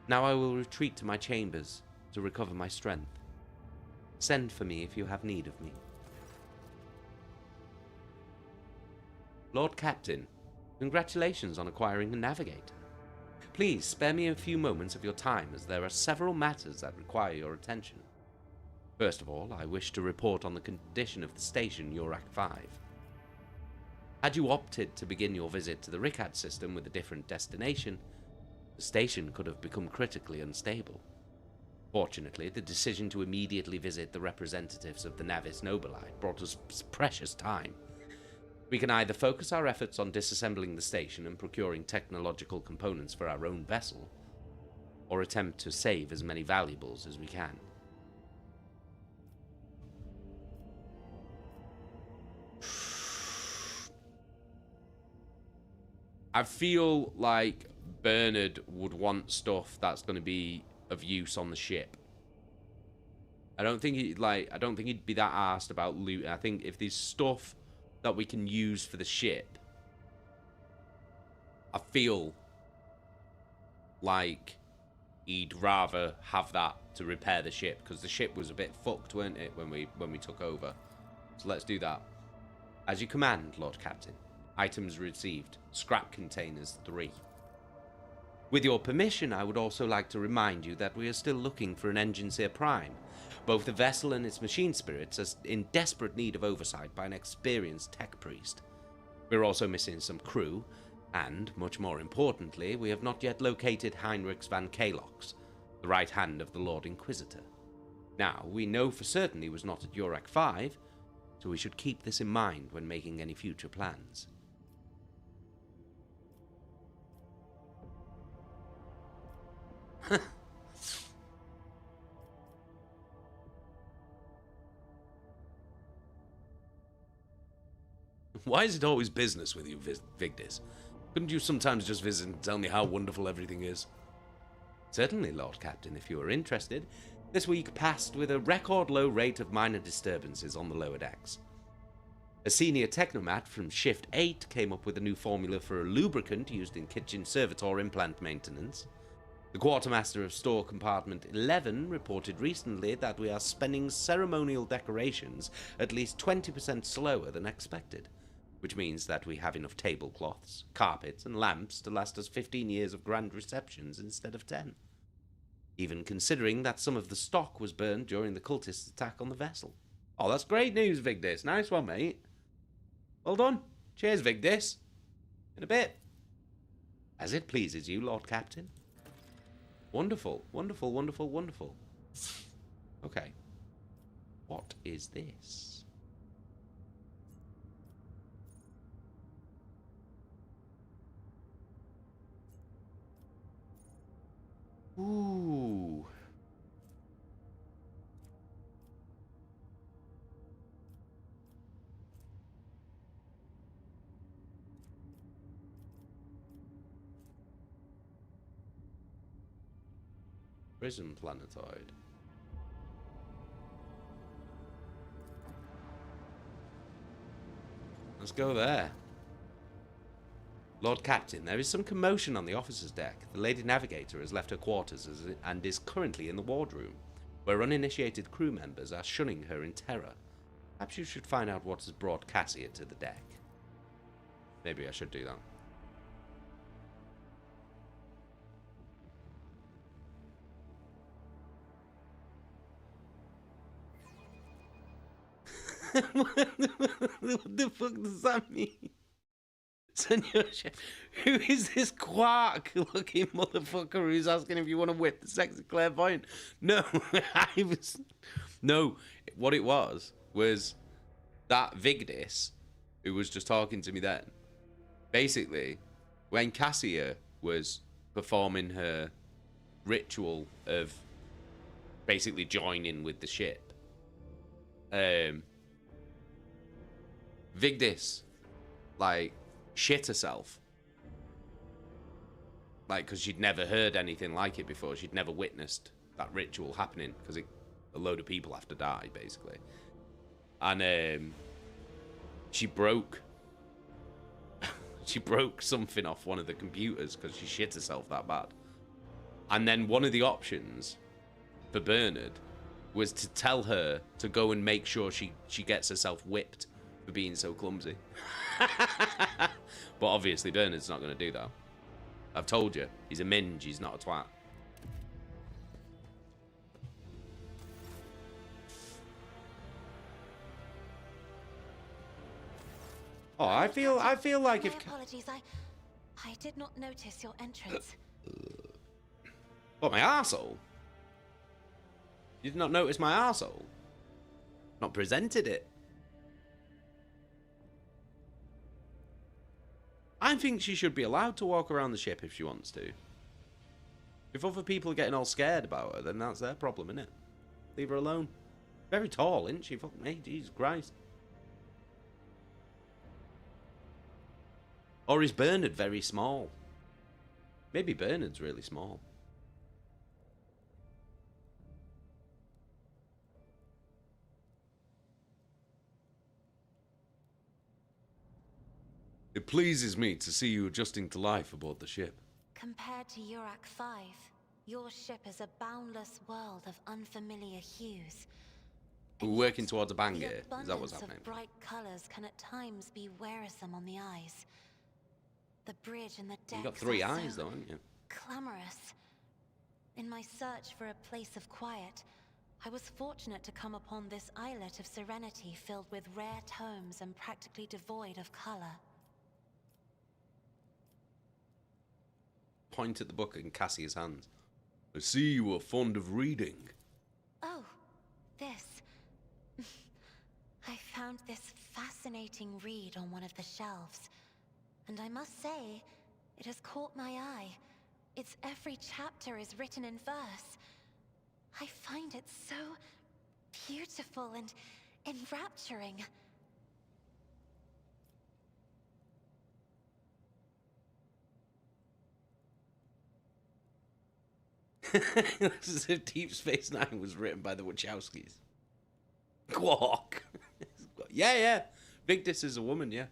Now I will retreat to my chambers to recover my strength. Send for me if you have need of me. Lord Captain, congratulations on acquiring a navigator. Please spare me a few moments of your time, as there are several matters that require your attention. First of all, I wish to report on the condition of the station Urak 5. Had you opted to begin your visit to the Ricad system with a different destination, the station could have become critically unstable. Fortunately, the decision to immediately visit the representatives of the Navis Nobili brought us precious time. We can either focus our efforts on disassembling the station and procuring technological components for our own vessel, or attempt to save as many valuables as we can. I feel like Bernard would want stuff that's going to be of use on the ship. I don't think he'd be that arsed about loot. I think if there's stuff that we can use for the ship, I feel like he'd rather have that to repair the ship, because the ship was a bit fucked, weren't it, when we took over. So let's do that. As you command, Lord Captain. Items received. Scrap containers 3. With your permission, I would also like to remind you that we are still looking for an Engineer Prime. Both the vessel and its machine spirits are in desperate need of oversight by an experienced tech priest. We're also missing some crew, and, much more importantly, we have not yet located Heinrich van Kalox, the right hand of the Lord Inquisitor. Now, we know for certain he was not at Urak 5, so we should keep this in mind when making any future plans. Why is it always business with you, Vigdis? Couldn't you sometimes just visit and tell me how wonderful everything is? Certainly, Lord Captain, if you are interested. This week passed with a record low rate of minor disturbances on the lower decks. A senior technomat from Shift 8 came up with a new formula for a lubricant used in kitchen servitor implant maintenance. The quartermaster of store compartment 11 reported recently that we are spending ceremonial decorations at least 20% slower than expected, which means that we have enough tablecloths, carpets, and lamps to last us 15 years of grand receptions instead of 10. Even considering that some of the stock was burned during the cultists' attack on the vessel. Oh, that's great news, Vigdis. Nice one, mate. Well done. Cheers, Vigdis. In a bit. As it pleases you, Lord Captain. Wonderful, wonderful, wonderful, wonderful. Okay. What is this? Ooh. Prison planetoid. Let's go there. Lord Captain, there is some commotion on the officer's deck. The Lady Navigator has left her quarters and is currently in the wardroom, where uninitiated crew members are shunning her in terror. Perhaps you should find out what has brought Cassia to the deck. Maybe I should do that. What the fuck does that mean? Senor Chef, who is this quark-looking motherfucker who's asking if you want to whip the sexy clairvoyant? No, No, what it was that Vigdis, who was just talking to me then, basically, when Cassia was performing her ritual of basically joining with the ship, Vigdis, like, shit herself. Like, because she'd never heard anything like it before. She'd never witnessed that ritual happening, because a load of people have to die, basically. And she broke something off one of the computers because she shit herself that bad. And then one of the options for Bernard was to tell her to go and make sure she gets herself whipped for being so clumsy. But obviously Bernard's not going to do that. I've told you, he's a minge, he's not a twat. Oh, I feel like my if... apologies, I did not notice your entrance. What, my arsehole? You did not notice my arsehole? Not presented it. I think she should be allowed to walk around the ship if she wants to. If other people are getting all scared about her, then that's their problem, isn't it? Leave her alone. Very tall, isn't she? Fuck me, Jesus Christ. Or is Bernard very small? Maybe Bernard's really small. It pleases me to see you adjusting to life aboard the ship. Compared to Urak 5, your ship is a boundless world of unfamiliar hues. We're working towards a bang The here. Is that what's abundance happening? of bright colors can at times be wearisome on the eyes. The bridge and the decks You've got 3 are eyes so though, haven't you? clamorous. In my search for a place of quiet, I was fortunate to come upon this islet of serenity filled with rare tomes and practically devoid of color. Point at the book in Cassia's hands. I see you are fond of reading. Oh, this. I found this fascinating read on one of the shelves, and I must say, it has caught my eye. Its every chapter is written in verse. I find it so beautiful and enrapturing. This is if Deep Space Nine was written by the Wachowskis. Quark. Yeah. Victus is a woman, yeah.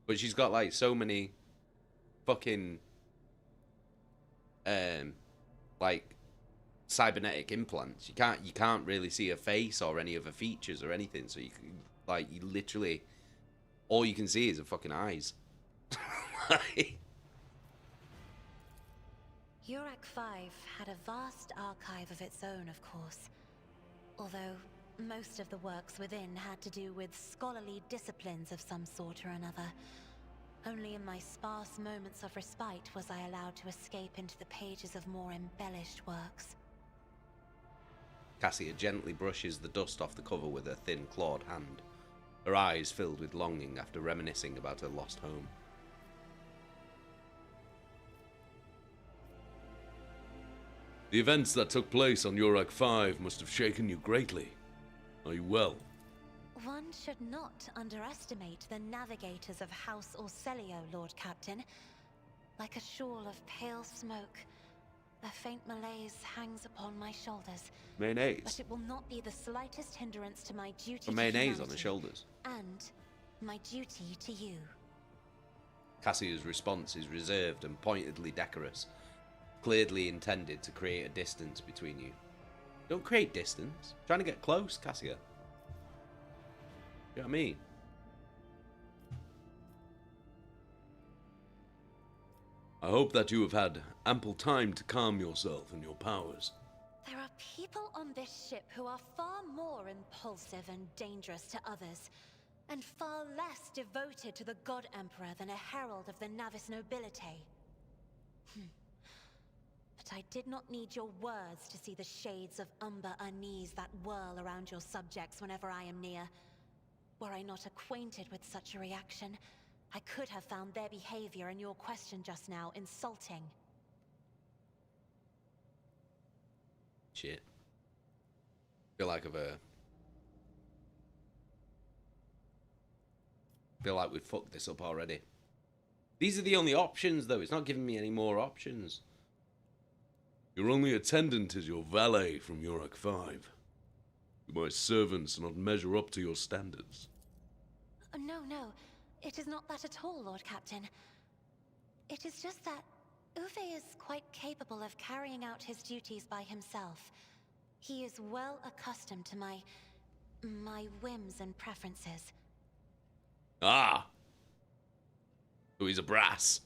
But she's got like so many fucking like cybernetic implants. You can't really see her face or any of her features or anything. So you literally all you can see is her fucking eyes. Urak 5 had a vast archive of its own, of course. Although most of the works within had to do with scholarly disciplines of some sort or another. Only in my sparse moments of respite was I allowed to escape into the pages of more embellished works. Cassia gently brushes the dust off the cover with her thin clawed hand, her eyes filled with longing after reminiscing about her lost home. The events that took place on Urak 5 must have shaken you greatly. Are you well? One should not underestimate the navigators of House Orselio, Lord Captain. Like a shawl of pale smoke, a faint malaise hangs upon my shoulders. Mayonnaise. But it will not be the slightest hindrance to my duty to Mayonnaise humanity, on the shoulders. and my duty to you. Cassia's response is reserved and pointedly decorous, clearly intended to create a distance between you. Don't create distance. I'm trying to get close, Cassia. You know what I mean? I hope that you have had ample time to calm yourself and your powers. There are people on this ship who are far more impulsive and dangerous to others, and far less devoted to the God Emperor than a herald of the Navis nobility. But I did not need your words to see the shades of umber unease that whirl around your subjects whenever I am near. Were I not acquainted with such a reaction, I could have found their behavior and your question just now insulting. Shit. Feel like we've fucked this up already. These are the only options, though. It's not giving me any more options. Your only attendant is your valet from Urak 5. My servants do not measure up to your standards. No. It is not that at all, Lord Captain. It is just that Uwe is quite capable of carrying out his duties by himself. He is well accustomed to my whims and preferences. Ah! So he's a brass.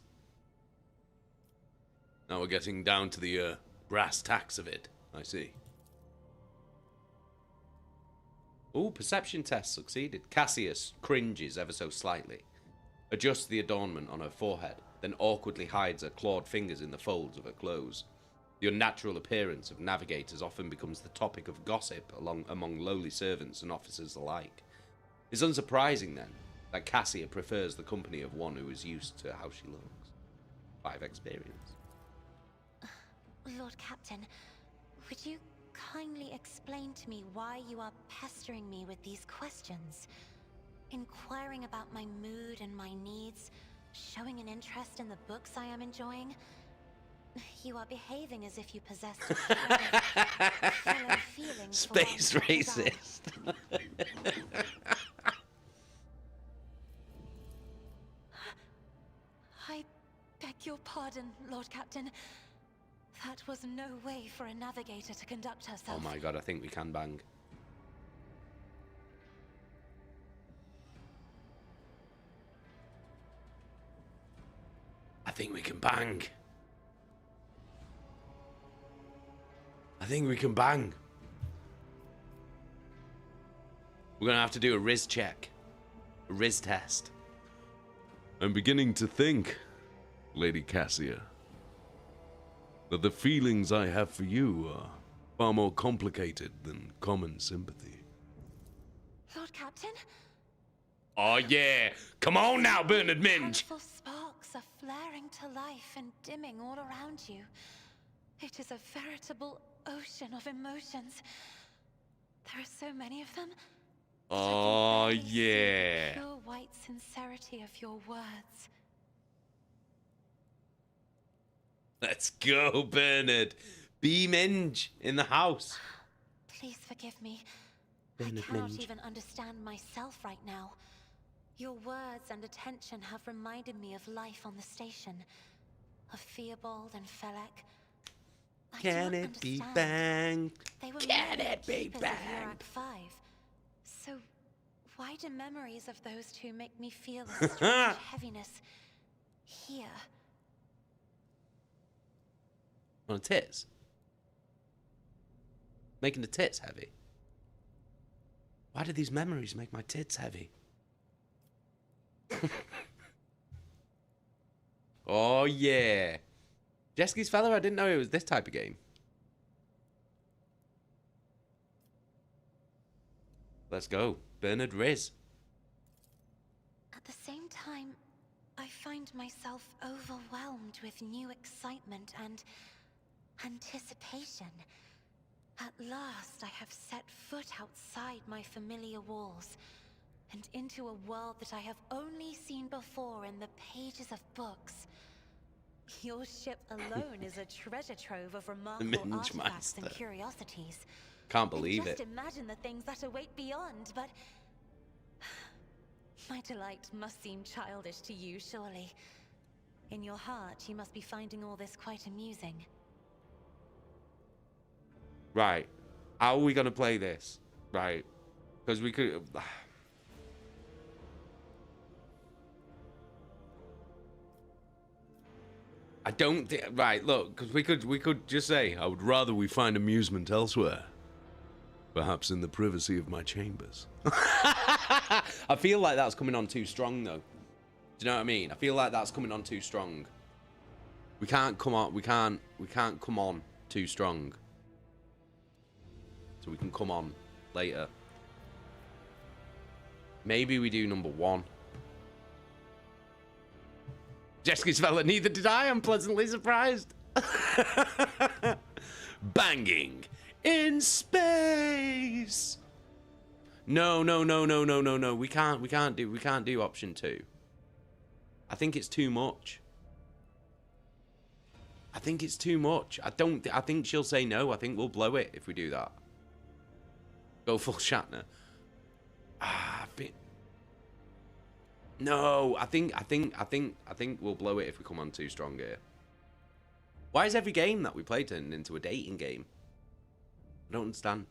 Now we're getting down to the brass tacks of it. I see. Oh, perception test succeeded. Cassius cringes ever so slightly, adjusts the adornment on her forehead, then awkwardly hides her clawed fingers in the folds of her clothes. The unnatural appearance of navigators often becomes the topic of gossip among lowly servants and officers alike. It's unsurprising, then, that Cassia prefers the company of one who is used to how she looks. 5 experience. Lord Captain, would you kindly explain to me why you are pestering me with these questions? Inquiring about my mood and my needs, showing an interest in the books I am enjoying? You are behaving as if you possessed a fellow feelings. Space racist. I beg your pardon, Lord Captain. That was no way for a navigator to conduct herself. Oh my god, I think we can bang. I think we can bang. I think we can bang. We're gonna have to do a Riz check. A Riz test. I'm beginning to think, Lady Cassia, that the feelings I have for you are far more complicated than common sympathy. Lord Captain? Oh yeah! Come on now, Bernard Minge! Colorful sparks are flaring to life and dimming all around you. It is a veritable ocean of emotions. There are so many of them. Oh yeah! The pure white sincerity of your words. Let's go, Bernard. Be Minge in the house. Please forgive me. Bernard I cannot Minge. even understand myself right now. Your words and attention have reminded me of life on the station, of Theobald and Felek. I Can don't it be understand. bang? They were Can merely it be keepers of bang? Urak 5. So why do memories of those two make me feel a strange heaviness here? On the tits? Making the tits heavy? Why do these memories make my tits heavy? Oh yeah. Jesky's Feller, I didn't know it was this type of game. Let's go. Bernard Riz. At the same time, I find myself overwhelmed with new excitement and anticipation. At last, I have set foot outside my familiar walls and into a world that I have only seen before in the pages of books. Your ship alone is a treasure trove of remarkable Minge artifacts and Master. curiosities. Can't believe Just it. imagine the things that await beyond, but my delight must seem childish to you, surely. In your heart, you must be finding all this quite amusing. Right. How are we going to play this? Right. Because we could... I don't think... Right, look. Because we could just say, I would rather we find amusement elsewhere. Perhaps in the privacy of my chambers. I feel like that's coming on too strong, though. Do you know what I mean? I feel like that's coming on too strong. We can't come on... We can't come on too strong. So we can come on later. Maybe we do number 1. Jesky's Fella, neither did I. I'm pleasantly surprised. Banging in space. No. We can't do option 2. I think it's too much. I think she'll say no. I think we'll blow it if we do that. Go full Shatner. No, I think we'll blow it if we come on too strong here. Why is every game that we play turned into a dating game? I don't understand.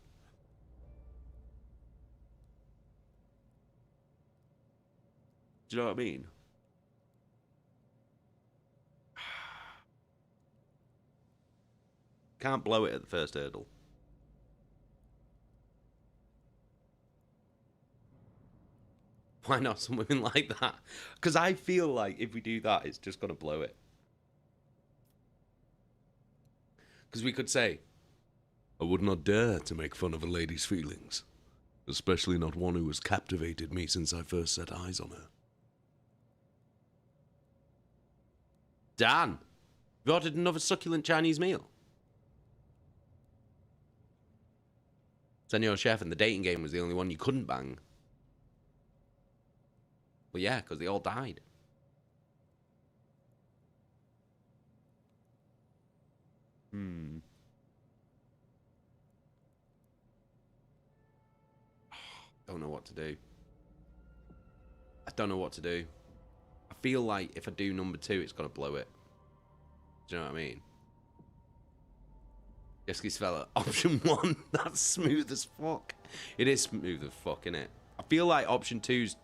Do you know what I mean? Can't blow it at the first hurdle. Why not something like that? Because I feel like if we do that, it's just going to blow it. Because we could say, I would not dare to make fun of a lady's feelings, especially not one who has captivated me since I first set eyes on her. Dan, you ordered another succulent Chinese meal. Senor Chef, and the dating game was the only one you couldn't bang. Well, yeah, because they all died. Don't know what to do. I don't know what to do. I feel like if I do number 2, it's gonna blow it. Do you know what I mean? Yeski's fella. Option 1. That's smooth as fuck. It is smooth as fuck, isn't it? I feel like option 2's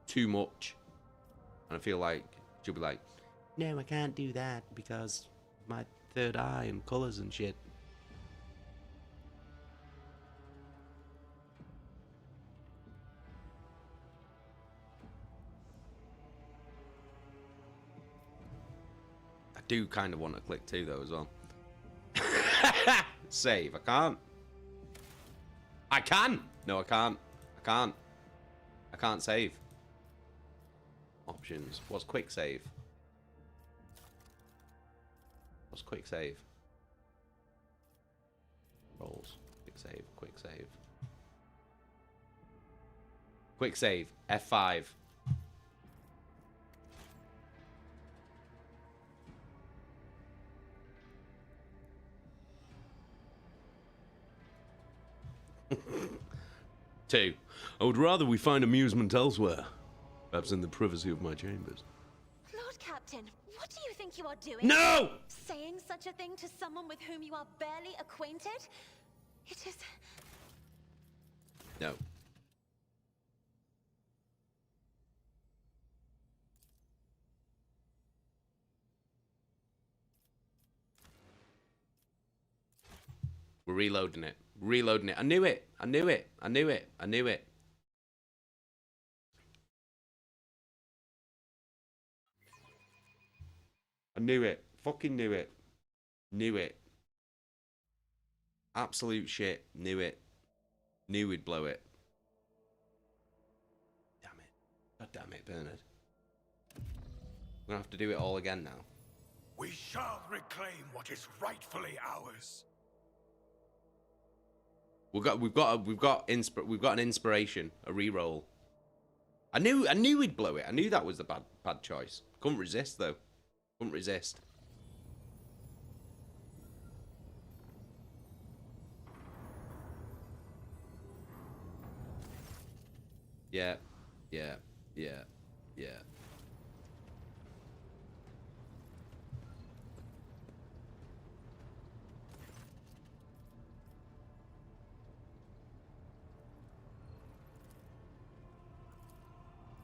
too much. And I feel like she'll be like, no, I can't do that because my third eye and colours and shit. I do kind of want to click 2 though as well. Save. I can't. I can. No, I can't. I can't. I can't save. Options. What's quick save? What's quick save? Rolls. Quick save. Quick save. Quick save. F5. Two. I would rather we find amusement elsewhere. Perhaps in the privacy of my chambers. Lord Captain, what do you think you are doing? No! Saying such a thing to someone with whom you are barely acquainted? It is... No. We're reloading it. Reloading it. I knew it. I knew it. I knew it. I knew it. I knew it. Fucking knew it. Knew it. Absolute shit. Knew it. Knew we'd blow it. Damn it. God damn it, Bernard. We're gonna have to do it all again now. We shall reclaim what is rightfully ours. We've got an inspiration, a reroll. I knew we'd blow it. I knew that was the bad choice. Couldn't resist though. Couldn't resist. Yeah. Yeah. Yeah. Yeah.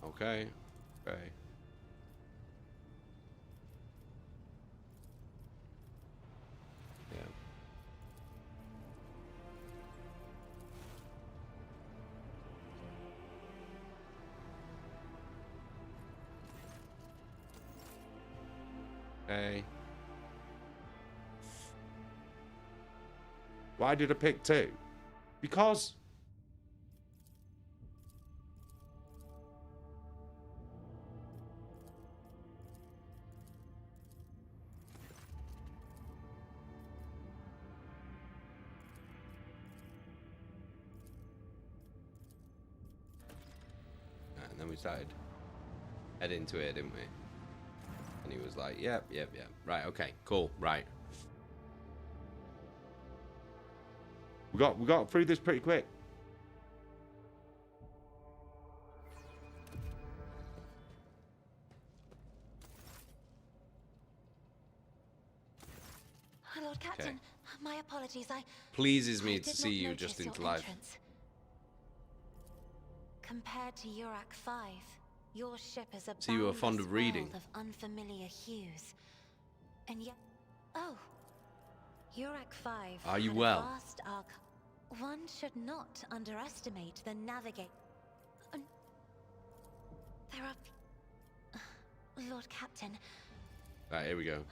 Okay. Okay. Yeah. Okay. Why did I pick 2? Because... And then we started heading to it, didn't we? And he was like, yep. Right, okay, cool, right. We got through this pretty quick. Lord Captain, Okay. my apologies. Pleases me I to did see not you notice just your into life. entrance. Compared to Urak 5, your ship is a So you were fond of reading. world of unfamiliar hues. And yet, oh, Urak 5 Are you had well? a vast one should not underestimate the navigate. There are... Lord Captain... Right, here we go.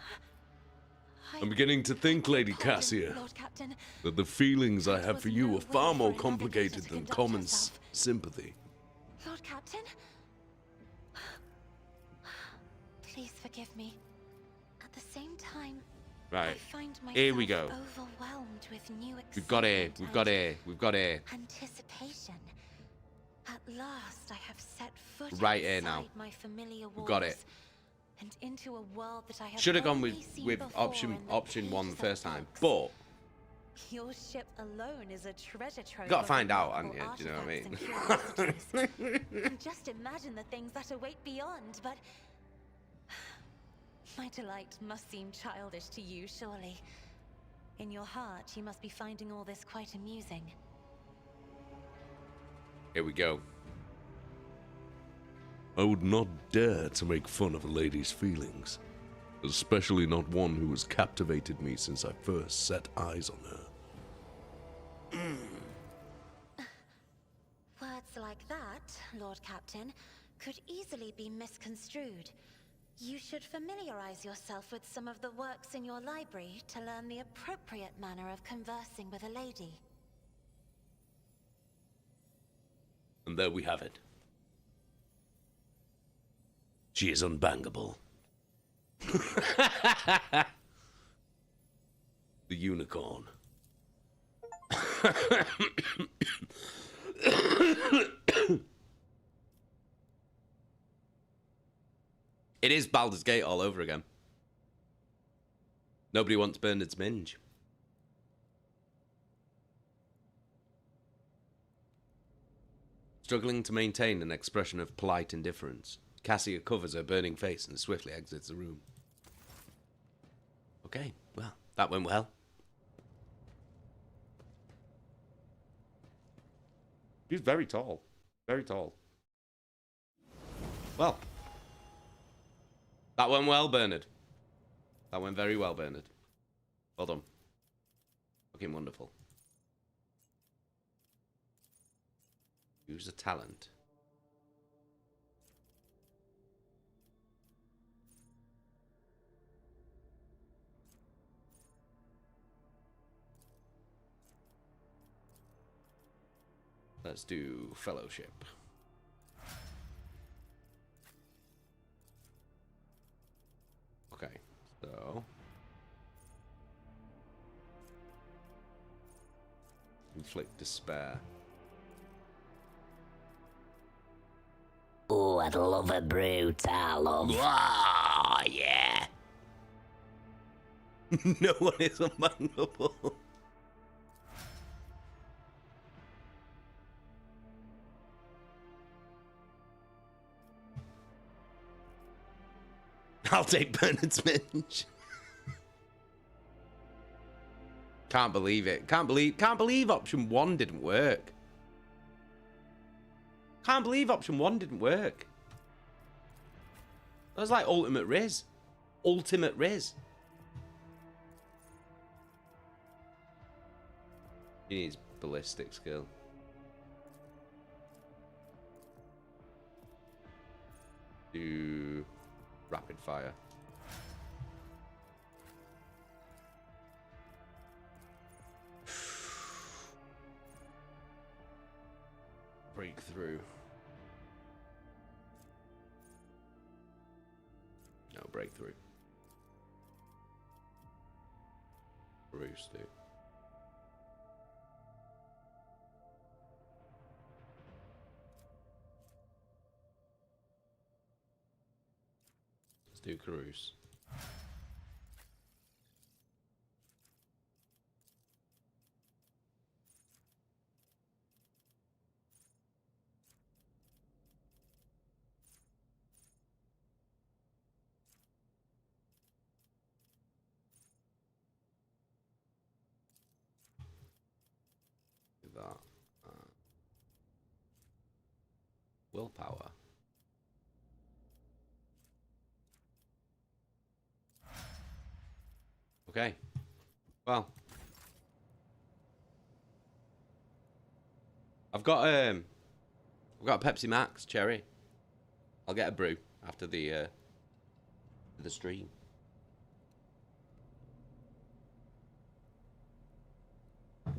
I'm beginning to think, Lady Cassia, Lord Captain, that the feelings I have for you are far more complicated than common sympathy. Lord Captain? Please forgive me. At the same time, Right, I find myself here we go. overwhelmed with new We've got here, we've got here, we've got here. anticipation. At last, I have set foot Right here inside now. my familiar walls. We've got it. and into a world that I have Should have gone only with seen before option in the option one the pages of first time, books. but Your ship alone is a treasure trove. you gotta of find out, remarkable haven't you? Do you know what I mean? artifacts and curiosities. And just imagine the things that await beyond, but my delight must seem childish to you, surely. In your heart, you must be finding all this quite amusing. Here we go. I would not dare to make fun of a lady's feelings, especially not one who has captivated me since I first set eyes on her. Words like that, Lord Captain, could easily be misconstrued. You should familiarize yourself with some of the works in your library to learn the appropriate manner of conversing with a lady. And there we have it. She is unbangable. The unicorn. It is Baldur's Gate all over again. Nobody wants Bernard's Minge. Struggling to maintain an expression of polite indifference, Cassia covers her burning face and swiftly exits the room. Okay, well, that went well. He's very tall. Very tall. Well. That went well, Bernard. That went very well, Bernard. Well done. Fucking wonderful. Use a talent. Let's do fellowship. Okay, so inflict despair. Oh, I'd love a brute, I love. Ah, yeah. No one is unbangable. I'll take Bernard's Minge. Can't believe it. Can't believe option one didn't work. Can't believe option one didn't work. That was like ultimate Riz. Ultimate Riz. He needs ballistic skill. Do rapid fire. Breakthrough. No, breakthrough. Bruce, dude. Let's do Carouse. Do that. Willpower. Okay. Well, I've got a Pepsi Max cherry. I'll get a brew after the stream.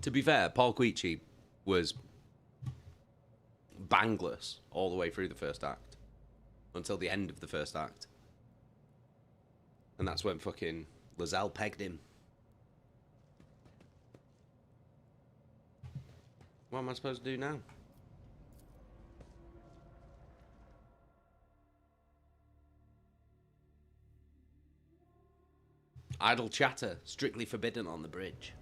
To be fair, Paul Quici was bangless all the way through the first act until the end of the first act, and that's when fucking Lizelle pegged him. What am I supposed to do now? Idle chatter, strictly forbidden on the bridge.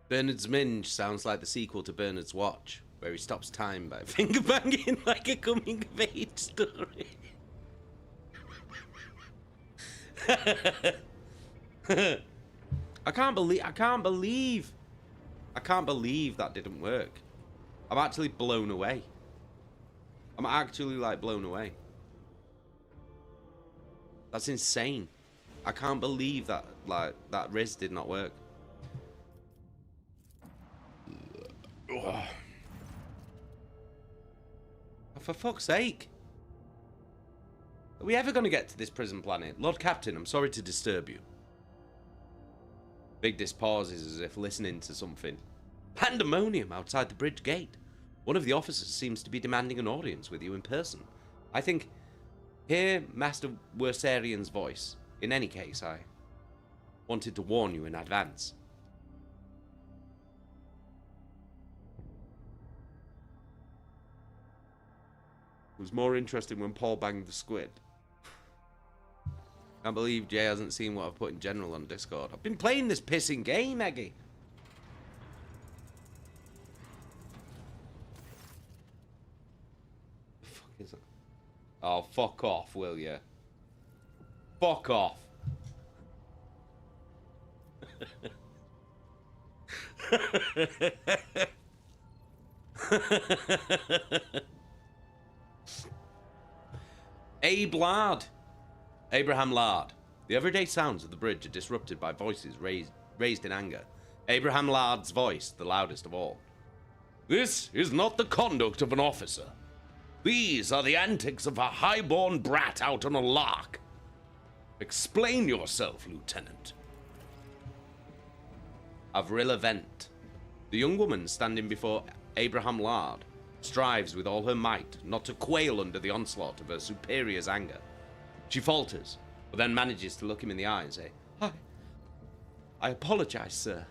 Bernard's Minge sounds like the sequel to Bernard's Watch, where he stops time by finger banging like a coming of age story. I can't believe that didn't work. I'm actually blown away. I'm actually like blown away. That's insane. I can't believe that that Riz did not work. Oh, for fuck's sake. Are we ever going to get to this prison planet? Lord Captain, I'm sorry to disturb you. Vigdis pauses as if listening to something. Pandemonium outside the bridge gate. One of the officers seems to be demanding an audience with you in person. I think... Hear Master Wersarian's voice. In any case, I wanted to warn you in advance. It was more interesting when Paul banged the squid. Can't believe Jay hasn't seen what I've put in general on Discord. I've been playing this pissing game, Eggy. The fuck is it? Oh, fuck off, will ya? Fuck off. Abraham Lard. The everyday sounds of the bridge are disrupted by voices raised in anger. Abraham Lard's voice, the loudest of all. This is not the conduct of an officer. These are the antics of a highborn brat out on a lark. Explain yourself, Lieutenant. Avrilla Vent. The young woman standing before Abraham Lard strives with all her might not to quail under the onslaught of her superior's anger. She falters, but then manages to look him in the eye and say, I apologize, sir,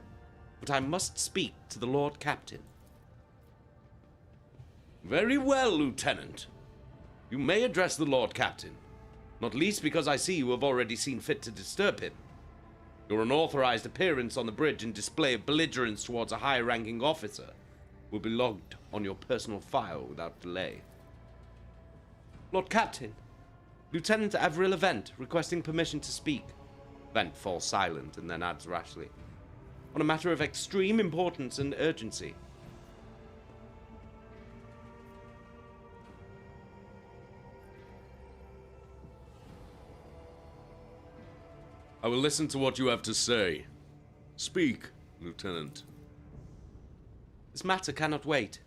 but I must speak to the Lord Captain. Very well, Lieutenant. You may address the Lord Captain, not least because I see you have already seen fit to disturb him. Your unauthorized appearance on the bridge and display of belligerence towards a high-ranking officer will be logged on your personal file without delay. Lord Captain, Lieutenant Avril Vent requesting permission to speak. Vent falls silent and then adds rashly, on a matter of extreme importance and urgency. I will listen to what you have to say. Speak, Lieutenant. This matter cannot wait.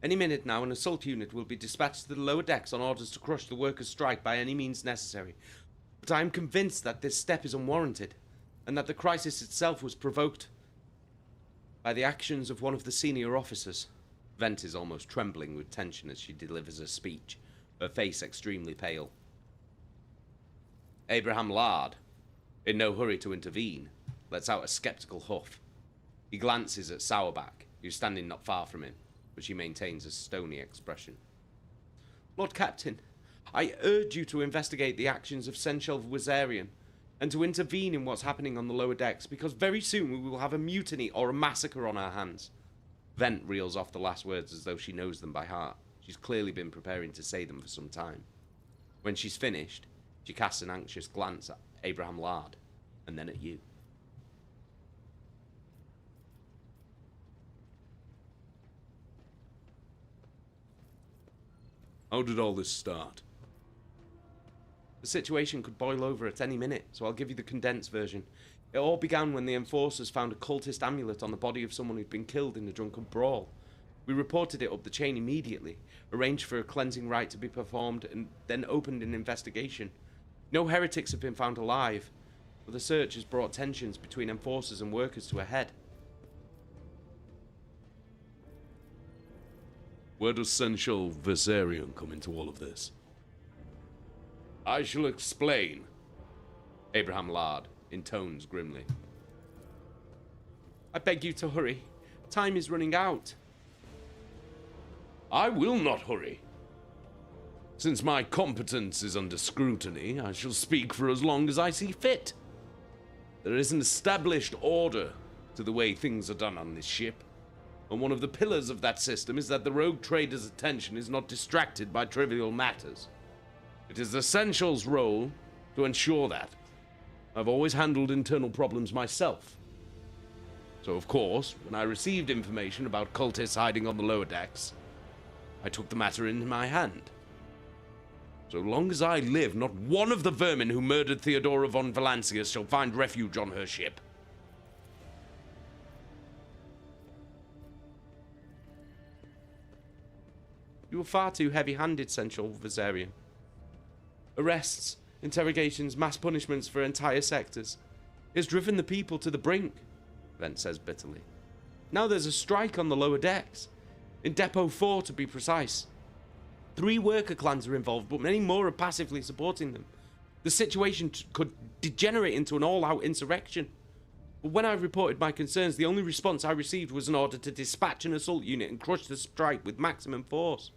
Any minute now, an assault unit will be dispatched to the lower decks on orders to crush the workers' strike by any means necessary. But I am convinced that this step is unwarranted, and that the crisis itself was provoked by the actions of one of the senior officers. Vent is almost trembling with tension as she delivers her speech, her face extremely pale. Abraham Lard, in no hurry to intervene, lets out a skeptical huff. He glances at Sourback, who's standing not far from him, but she maintains a stony expression. Lord Captain, I urge you to investigate the actions of Senshel Wizarian, and to intervene in what's happening on the lower decks, because very soon we will have a mutiny or a massacre on our hands. Vent reels off the last words as though she knows them by heart. She's clearly been preparing to say them for some time. When she's finished, she casts an anxious glance at Abraham Lard, and then at you. How did all this start? The situation could boil over at any minute, so I'll give you the condensed version. It all began when the enforcers found a cultist amulet on the body of someone who'd been killed in a drunken brawl. We reported it up the chain immediately, arranged for a cleansing rite to be performed, and then opened an investigation. No heretics have been found alive, but the search has brought tensions between enforcers and workers to a head. Where does Senshel Wizarian come into all of this? I shall explain. Abraham Lard intones grimly. I beg you to hurry. Time is running out. I will not hurry. Since my competence is under scrutiny, I shall speak for as long as I see fit. There is an established order to the way things are done on this ship, and one of the pillars of that system is that the rogue trader's attention is not distracted by trivial matters. It is the Essential's role to ensure that. I've always handled internal problems myself. So, of course, when I received information about cultists hiding on the lower decks, I took the matter in my hand. So long as I live, not one of the vermin who murdered Theodora von Valancius shall find refuge on her ship. You were far too heavy-handed, Central Viserion. Arrests, interrogations, mass punishments for entire sectors. It has driven the people to the brink, Vent says bitterly. Now there's a strike on the lower decks. In Depot 4, to be precise. 3 worker clans are involved, but many more are passively supporting them. The situation could degenerate into an all-out insurrection. But when I reported my concerns, the only response I received was an order to dispatch an assault unit and crush the strike with maximum force.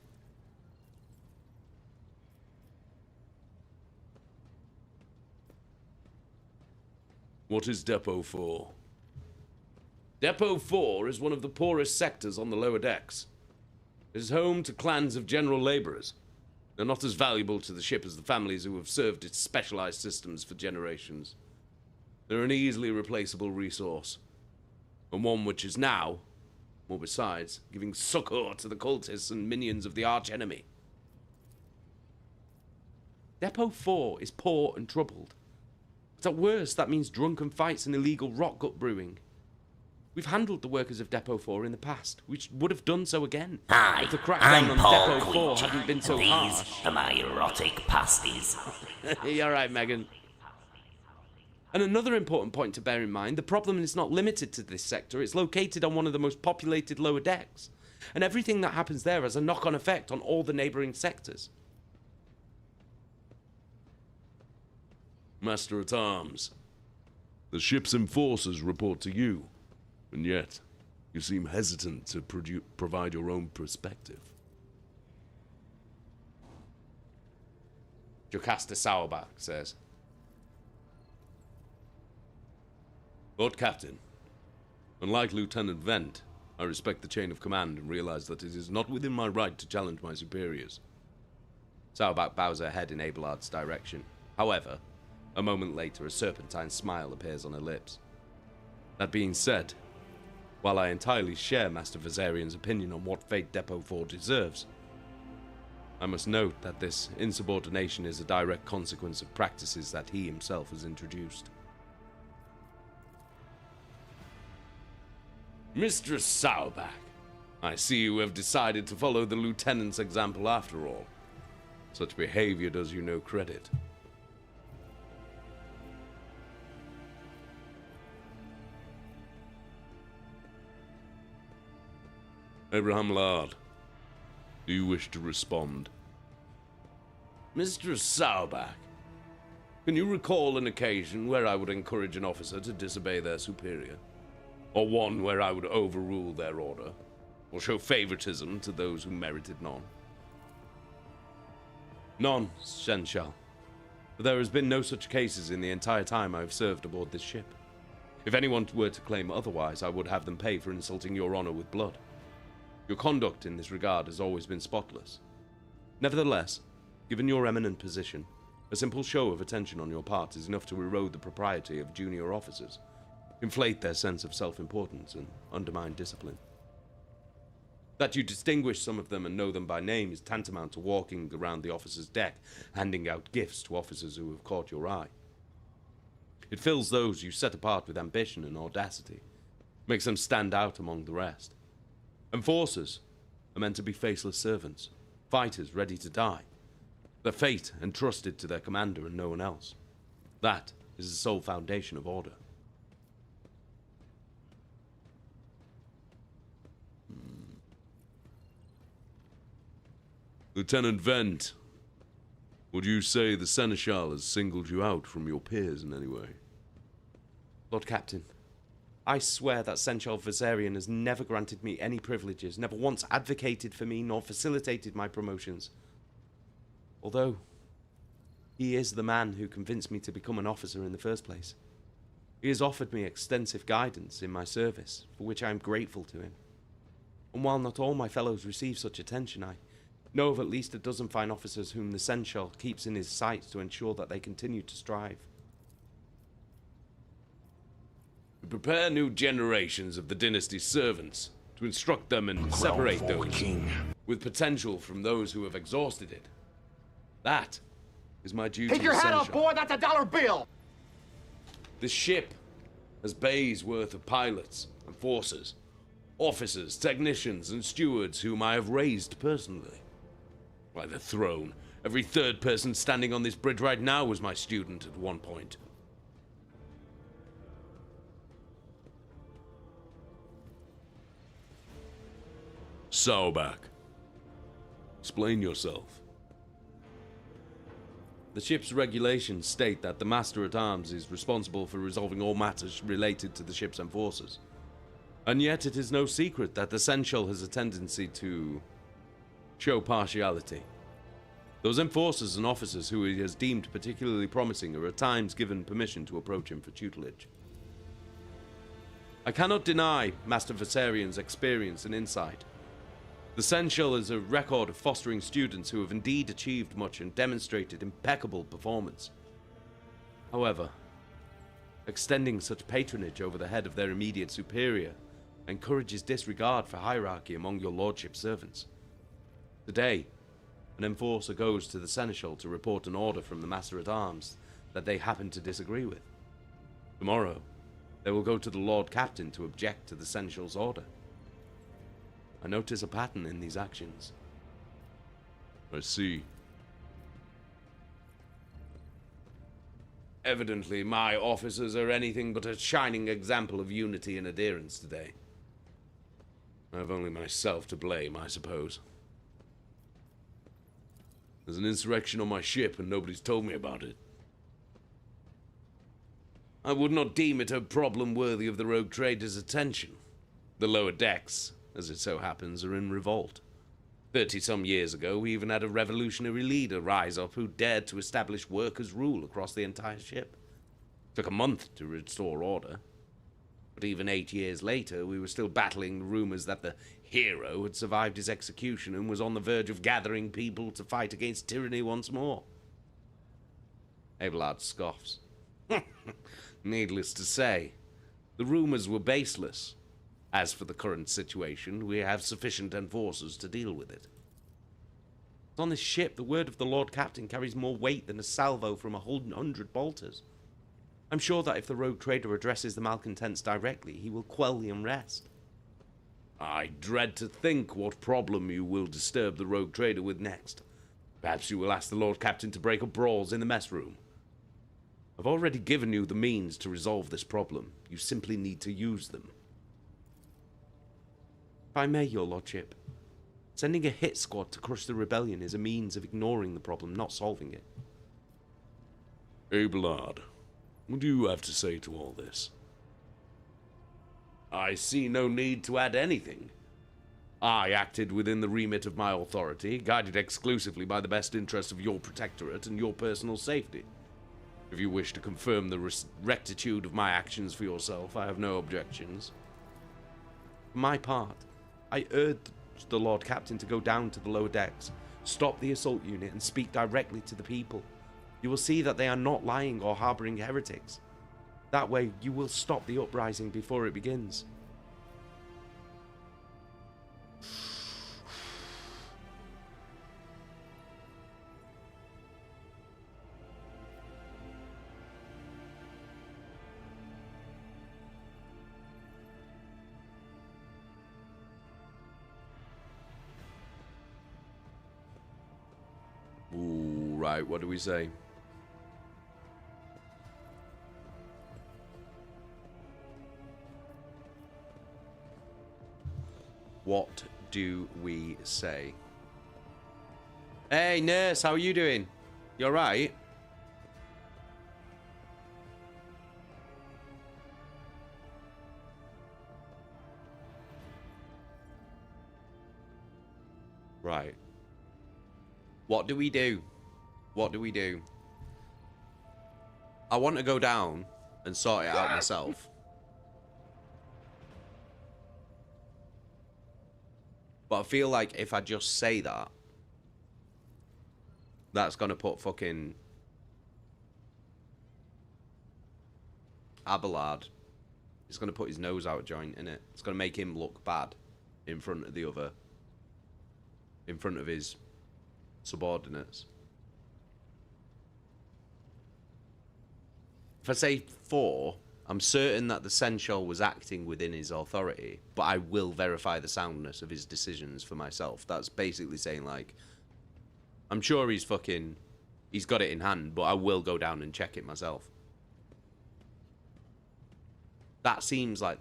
What is Depot 4? Depot 4 is one of the poorest sectors on the lower decks. It is home to clans of general laborers. They're not as valuable to the ship as the families who have served its specialized systems for generations. They're an easily replaceable resource, and one which is now, or besides, giving succor to the cultists and minions of the archenemy. Depot 4 is poor and troubled. But at worst, that means drunken fights and illegal rot gut brewing. We've handled the workers of Depot 4 in the past. We would have done so again. Hi, if the crackdown I'm on Paul Depot 4 Queecher, hadn't been so these harsh. are my erotic pasties. You're right, Megan. And another important point to bear in mind, the problem is not limited to this sector. It's located on one of the most populated lower decks. And everything that happens there has a knock-on effect on all the neighbouring sectors. Master-at-Arms, the ship's enforcers report to you, and yet you seem hesitant to provide your own perspective. Jocasta Sauerbach says. Lord Captain, unlike Lieutenant Vent, I respect the chain of command and realize that it is not within my right to challenge my superiors. Sauerbach bows her head in Abelard's direction. However, a moment later, a serpentine smile appears on her lips. That being said, while I entirely share Master Viserian's opinion on what fate Depot 4 deserves, I must note that this insubordination is a direct consequence of practices that he himself has introduced. Mistress Sauerbach, I see you have decided to follow the Lieutenant's example after all. Such behavior does you no credit. Abraham Lard, do you wish to respond? Mistress Sauerbach, can you recall an occasion where I would encourage an officer to disobey their superior? Or one where I would overrule their order, or show favoritism to those who merited none? None, Senshal. But there has been no such cases in the entire time I have served aboard this ship. If anyone were to claim otherwise, I would have them pay for insulting your honor with blood. Your conduct in this regard has always been spotless. Nevertheless, given your eminent position, a simple show of attention on your part is enough to erode the propriety of junior officers, inflate their sense of self-importance, and undermine discipline. That you distinguish some of them and know them by name is tantamount to walking around the officer's deck, handing out gifts to officers who have caught your eye. It fills those you set apart with ambition and audacity, makes them stand out among the rest. Enforcers are meant to be faceless servants, fighters ready to die, their fate entrusted to their commander and no one else. That is the sole foundation of order. Lieutenant Vent, would you say the Seneschal has singled you out from your peers in any way? Lord Captain, I swear that Senchal Viserion has never granted me any privileges, never once advocated for me, nor facilitated my promotions. Although, he is the man who convinced me to become an officer in the first place. He has offered me extensive guidance in my service, for which I am grateful to him. And while not all my fellows receive such attention, I know of at least a dozen fine officers whom the Seneschal keeps in his sights to ensure that they continue to strive. To prepare new generations of the Dynasty's servants, to instruct them and separate those with potential from those who have exhausted it. That is my duty. Take your hat off, Seneschal. boy! That's a dollar bill! This ship has bays worth of pilots, enforcers, officers, technicians, and stewards whom I have raised personally. By the throne, every third person standing on this bridge right now was my student at one point. Sauerback, explain yourself. The ship's regulations state that the Master-at-Arms is responsible for resolving all matters related to the ship's enforcers. And yet it is no secret that the Seneschal has a tendency to show partiality. Those enforcers and officers who he has deemed particularly promising are at times given permission to approach him for tutelage. I cannot deny Master Viserion's experience and insight. The Seneschal is a record of fostering students who have indeed achieved much and demonstrated impeccable performance. However, extending such patronage over the head of their immediate superior encourages disregard for hierarchy among your lordship's servants. Today, an enforcer goes to the Seneschal to report an order from the Master-at-Arms that they happen to disagree with. Tomorrow, they will go to the Lord Captain to object to the Seneschal's order. I notice a pattern in these actions. I see. Evidently, my officers are anything but a shining example of unity and adherence today. I have only myself to blame, I suppose. There's an insurrection on my ship and nobody's told me about it. I would not deem it a problem worthy of the rogue trader's attention. The lower decks, as it so happens, are in revolt. 30-some years ago, we even had a revolutionary leader rise up who dared to establish workers' rule across the entire ship. Took a month to restore order. But even 8 years later, we were still battling the rumors that the hero had survived his execution and was on the verge of gathering people to fight against tyranny once more. Abelard scoffs. Needless to say, the rumors were baseless. As for the current situation, we have sufficient enforcers to deal with it. On this ship, the word of the Lord Captain carries more weight than a salvo from 100 bolters. I'm sure that if the rogue trader addresses the malcontents directly, he will quell the unrest. I dread to think what problem you will disturb the rogue trader with next. Perhaps you will ask the Lord Captain to break up brawls in the mess room. I've already given you the means to resolve this problem. You simply need to use them. If I may, your lordship, sending a hit squad to crush the rebellion is a means of ignoring the problem, not solving it. Abelard, what do you have to say to all this? I see no need to add anything. I acted within the remit of my authority, guided exclusively by the best interests of your protectorate and your personal safety. If you wish to confirm the rectitude of my actions for yourself, I have no objections. For my part, I urged the Lord Captain to go down to the lower decks, stop the assault unit, and speak directly to the people. You will see that they are not lying or harboring heretics. That way, you will stop the uprising before it begins. Ooh, right, what do we say? What do we say? Hey, nurse, how are you doing? You alright? Right. What do we do? What do we do? I want to go down and sort it out myself. But I feel like if I just say that, that's gonna put fucking Abelard. It's gonna put his nose out of joint in it. It's gonna make him look bad in front of the other, in front of his subordinates. If I say 4, I'm certain that the Seneschal was acting within his authority, but I will verify the soundness of his decisions for myself. That's basically saying, like, I'm sure he's got it in hand, but I will go down and check it myself. That seems like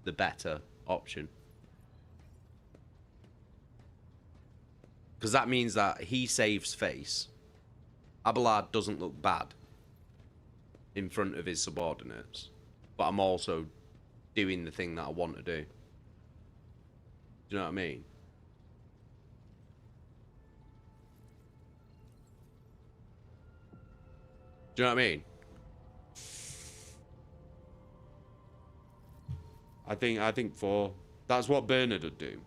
the better option. Because that means that he saves face. Abelard doesn't look bad in front of his subordinates, but I'm also doing the thing that I want to do. Do you know what I mean? Do you know what I mean? I think that's what Bernard would do.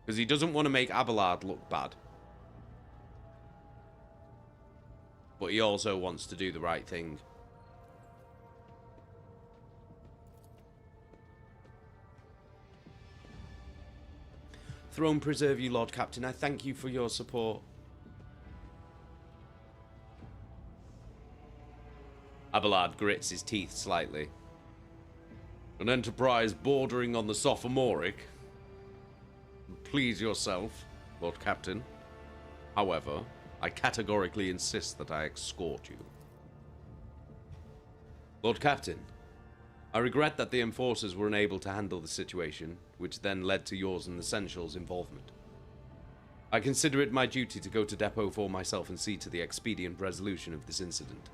Because he doesn't want to make Abelard look bad. But he also wants to do the right thing. Throne preserve you, Lord Captain. I thank you for your support. Abelard grits his teeth slightly. An enterprise bordering on the sophomoric. Please yourself, Lord Captain. However, I categorically insist that I escort you. Lord Captain, I regret that the enforcers were unable to handle the situation, which then led to yours and the Seneschal's involvement. I consider it my duty to go to depot for myself and see to the expedient resolution of this incident.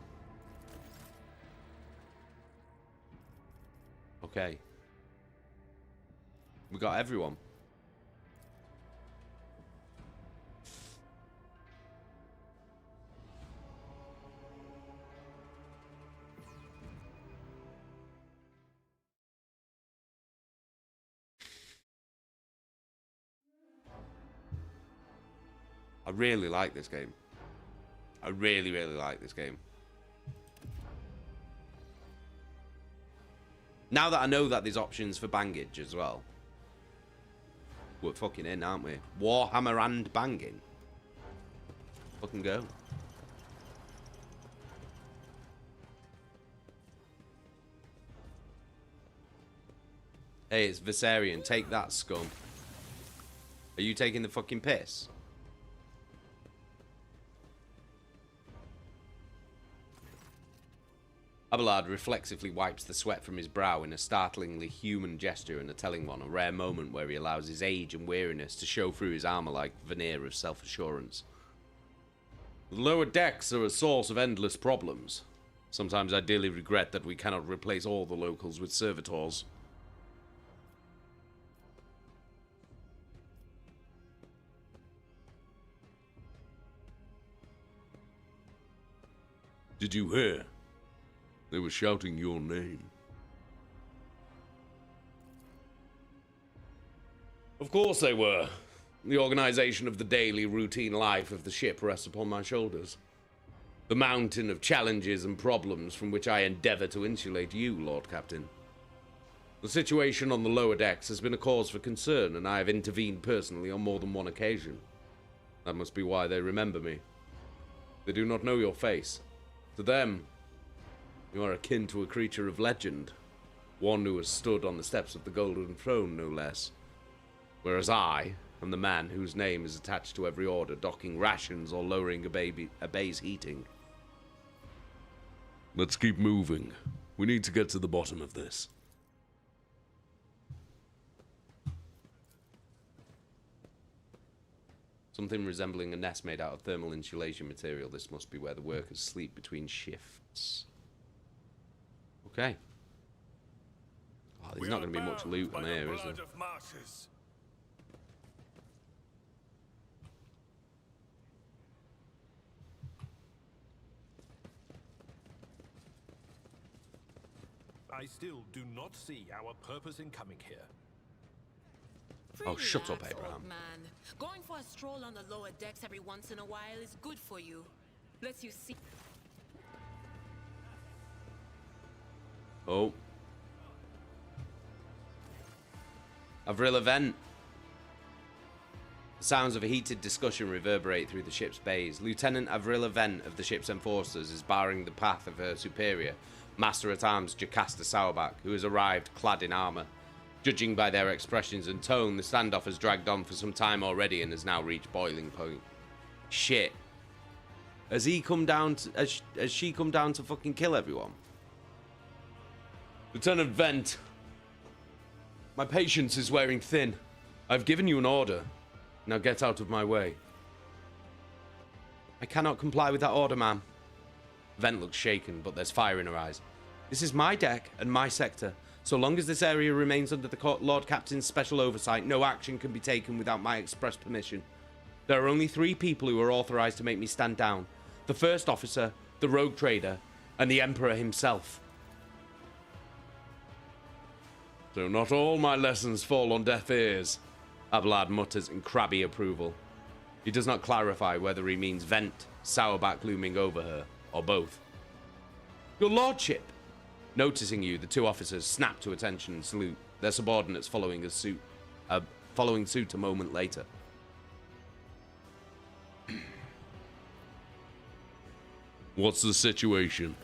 Okay. We got everyone. I really like this game. I really, really like this game. Now that I know that there's options for bangage as well. We're fucking in, aren't we? Warhammer and banging. Fucking go. Hey, it's Viserion. Take that, scum. Are you taking the fucking piss? Abelard reflexively wipes the sweat from his brow in a startlingly human gesture and a telling one, a rare moment where he allows his age and weariness to show through his armor like veneer of self-assurance. The lower decks are a source of endless problems. Sometimes I dearly regret that we cannot replace all the locals with servitors. Did you hear? They were shouting your name. Of course they were. The organization of the daily routine life of the ship rests upon my shoulders. The mountain of challenges and problems from which I endeavor to insulate you, Lord Captain. The situation on the lower decks has been a cause for concern, and I have intervened personally on more than one occasion. That must be why they remember me. They do not know your face. To them, you are akin to a creature of legend, one who has stood on the steps of the Golden Throne, no less. Whereas I am the man whose name is attached to every order, docking rations or lowering a bay's heating. Let's keep moving. We need to get to the bottom of this. Something resembling a nest made out of thermal insulation material. This must be where the workers sleep between shifts. Okay. Oh, there's not going to be much loot on here, is there? I still do not see our purpose in coming here. Oh, shut up, Relax, Abraham. old man. Going for a stroll on the lower decks every once in a while is good for you. Lets you see. Oh. Avril event. The sounds of a heated discussion reverberate through the ship's bays. Lieutenant Avril Event of the ship's enforcers is barring the path of her superior, Master-at-Arms Jocasta Sauerbach, who has arrived clad in armour. Judging by their expressions and tone, the standoff has dragged on for some time already and has now reached boiling point. Shit. Has he come down to... Has she come down to fucking kill everyone? Lieutenant Vent. My patience is wearing thin. I've given you an order. Now get out of my way. I cannot comply with that order, ma'am. Vent looks shaken, but there's fire in her eyes. This is my deck and my sector. So long as this area remains under the Lord Captain's special oversight, no action can be taken without my express permission. There are only 3 people who are authorized to make me stand down. The first officer, the rogue trader, and the Emperor himself. So not all my lessons fall on deaf ears, Abelard mutters in crabby approval. He does not clarify whether he means Vent, Sauerbach looming over her, or both. Your lordship! Noticing you, the 2 officers snap to attention and salute, their subordinates following suit a moment later. What's the situation?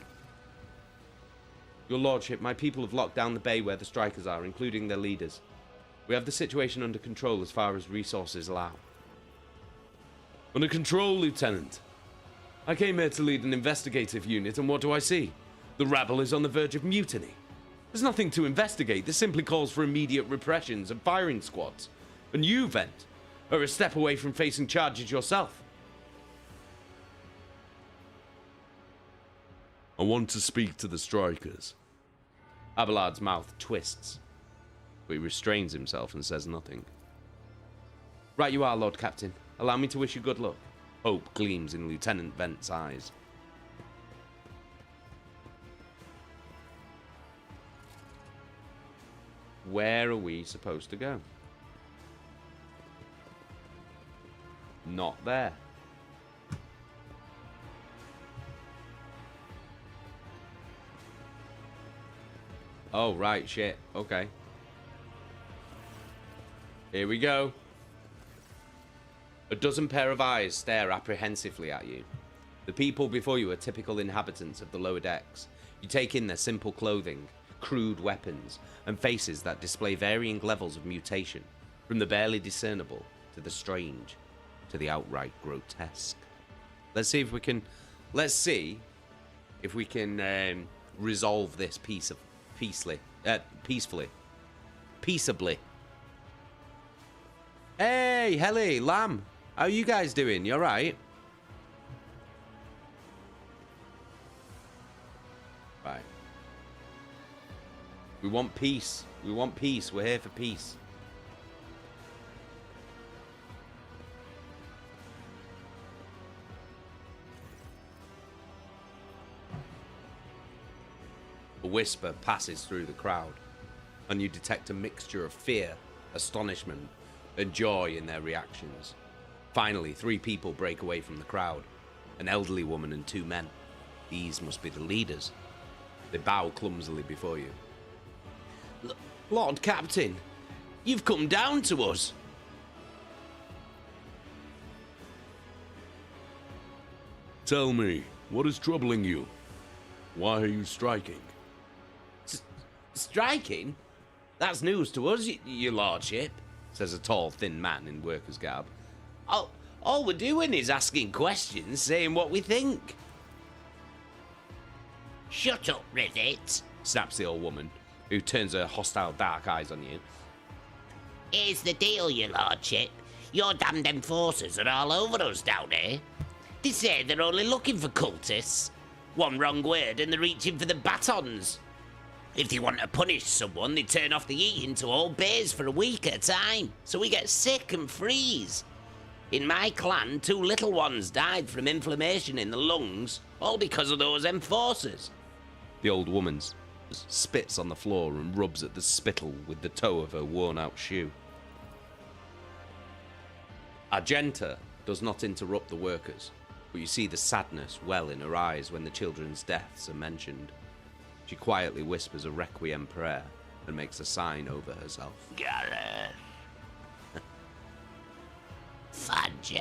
Your lordship, my people have locked down the bay where the strikers are, including their leaders. We have the situation under control as far as resources allow. Under control, Lieutenant. I came here to lead an investigative unit, and what do I see? The rabble is on the verge of mutiny. There's nothing to investigate. This simply calls for immediate repressions and firing squads. And you, Vent, are a step away from facing charges yourself. I want to speak to the strikers. Abelard's mouth twists, but he restrains himself and says nothing. Right you are, Lord Captain. Allow me to wish you good luck. Hope gleams in Lieutenant Vent's eyes. Where are we supposed to go? Not there. Oh, right, shit. Okay. Here we go. A dozen pair of eyes stare apprehensively at you. The people before you are typical inhabitants of the lower decks. You take in their simple clothing, crude weapons, and faces that display varying levels of mutation, from the barely discernible to the strange to the outright grotesque. Let's see if we can resolve this peaceably. Hey, Helly, Lamb, how you guys doing? You alright? Right. We want peace. We want peace. We're here for peace. A whisper passes through the crowd, and you detect a mixture of fear, astonishment, and joy in their reactions. Finally, 3 people break away from the crowd. An elderly woman and 2 men. These must be the leaders. They bow clumsily before you. Lord Captain, you've come down to us. Tell me, what is troubling you? Why are you striking? Striking? That's news to us, your lordship, says a tall, thin man in worker's garb. All we're doing is asking questions, saying what we think. Shut up, Rivet, snaps the old woman, who turns her hostile dark eyes on you. Here's the deal, your lordship. Your damned enforcers are all over us down here. They say they're only looking for cultists. One wrong word and they're reaching for the batons. If they want to punish someone, they turn off the eating to all bays for a week at a time, so we get sick and freeze. In my clan, 2 little ones died from inflammation in the lungs, all because of those enforcers. The old woman spits on the floor and rubs at the spittle with the toe of her worn-out shoe. Argenta does not interrupt the workers, but you see the sadness well in her eyes when the children's deaths are mentioned. She quietly whispers a requiem prayer and makes a sign over herself. Gareth. Fudge.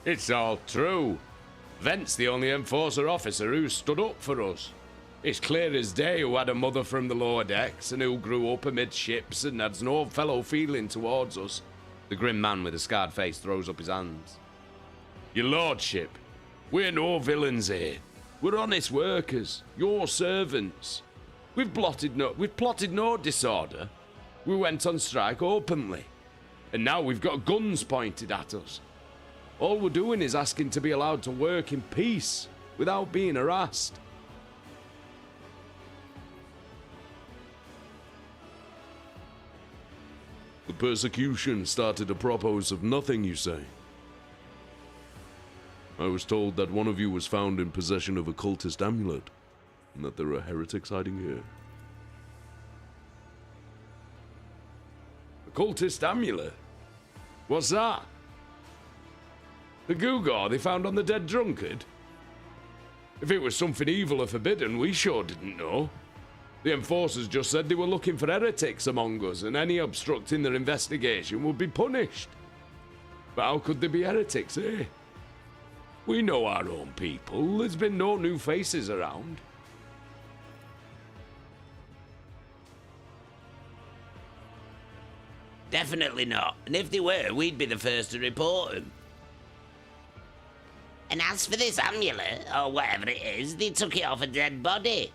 It's all true. Vent's the only Enforcer officer who stood up for us. It's clear as day who had a mother from the lower decks and who grew up amid ships and has no fellow feeling towards us. The grim man with a scarred face throws up his hands. Your lordship, we're no villains here. We're honest workers, your servants. We've plotted no disorder. We went on strike openly. And now we've got guns pointed at us. All we're doing is asking to be allowed to work in peace, without being harassed. The persecution started a propos of nothing, you say? I was told that one of you was found in possession of a cultist amulet, and that there are heretics hiding here. A cultist amulet? What's that? The gewgaw they found on the dead drunkard? If it was something evil or forbidden, we sure didn't know. The Enforcers just said they were looking for heretics among us, and any obstructing their investigation would be punished. But how could there be heretics, eh? We know our own people. There's been no new faces around. Definitely not. And if they were, we'd be the first to report them. And as for this amulet, or whatever it is, they took it off a dead body.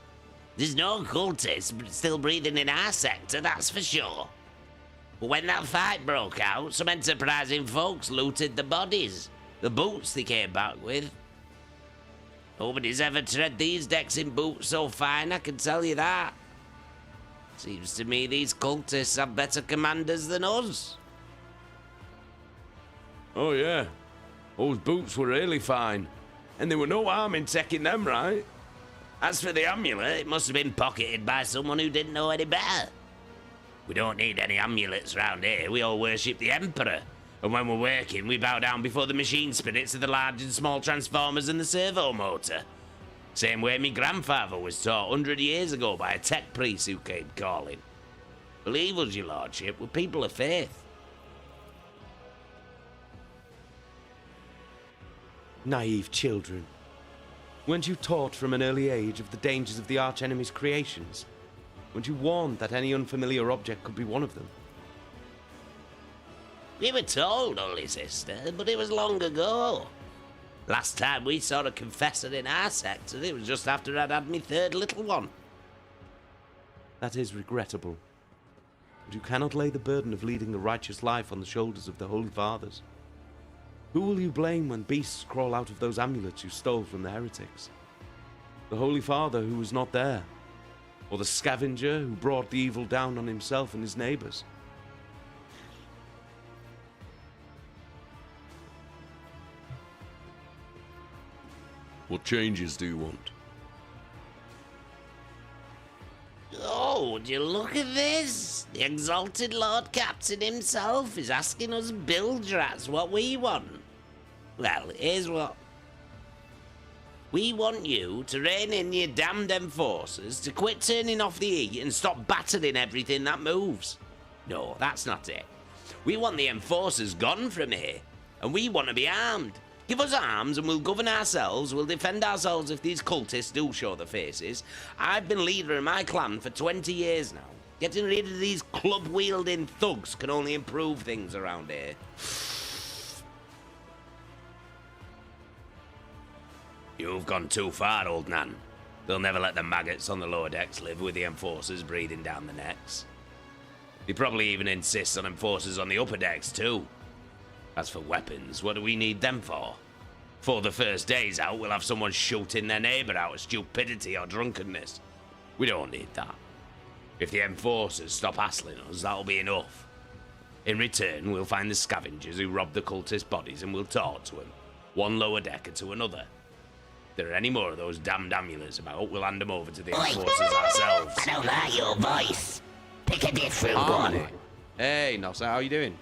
There's no cultists still breathing in our sector, that's for sure. But when that fight broke out, some enterprising folks looted the bodies. The boots they came back with. Nobody's ever tread these decks in boots so fine, I can tell you that. Seems to me these cultists have better commanders than us. Oh yeah, those boots were really fine. And there were no harm in taking them, right? As for the amulet, it must have been pocketed by someone who didn't know any better. We don't need any amulets round here, we all worship the Emperor. And when we're working, we bow down before the machine spirits of the large and small transformers and the servo motor. Same way me grandfather was taught 100 years ago by a tech priest who came calling. Believe us, your lordship, we're people of faith. Naive children. Weren't you taught from an early age of the dangers of the archenemy's creations? Weren't you warned that any unfamiliar object could be one of them? We were told, Holy Sister, but it was long ago. Last time we saw a confessor in our sector, it was just after I'd had my third little one. That is regrettable. But you cannot lay the burden of leading a righteous life on the shoulders of the Holy Fathers. Who will you blame when beasts crawl out of those amulets you stole from the heretics? The Holy Father who was not there? Or the scavenger who brought the evil down on himself and his neighbors? What changes do you want? Oh, would you look at this? The exalted Lord Captain himself is asking us bilge rats what we want. Well, here's what. We want you to rein in your damned enforcers, to quit turning off the heat and stop battering everything that moves. No, that's not it. We want the enforcers gone from here, and we want to be armed. Give us arms and we'll govern ourselves, we'll defend ourselves if these cultists do show their faces. I've been leader of my clan for 20 years now. Getting rid of these club-wielding thugs can only improve things around here. You've gone too far, old Nan. They'll never let the maggots on the lower decks live with the enforcers breathing down the necks. They probably even insist on enforcers on the upper decks too. As for weapons, what do we need them for? For the first day's out, we'll have someone shooting their neighbour out of stupidity or drunkenness. We don't need that. If the enforcers stop hassling us, that'll be enough. In return, we'll find the scavengers who robbed the cultist bodies and we'll talk to them, one lower decker to another. If there are any more of those damned amulets about, we'll hand them over to the enforcers ourselves. I don't like your voice. Pick a different Harmony. one. Hey, Nossa, how you doing?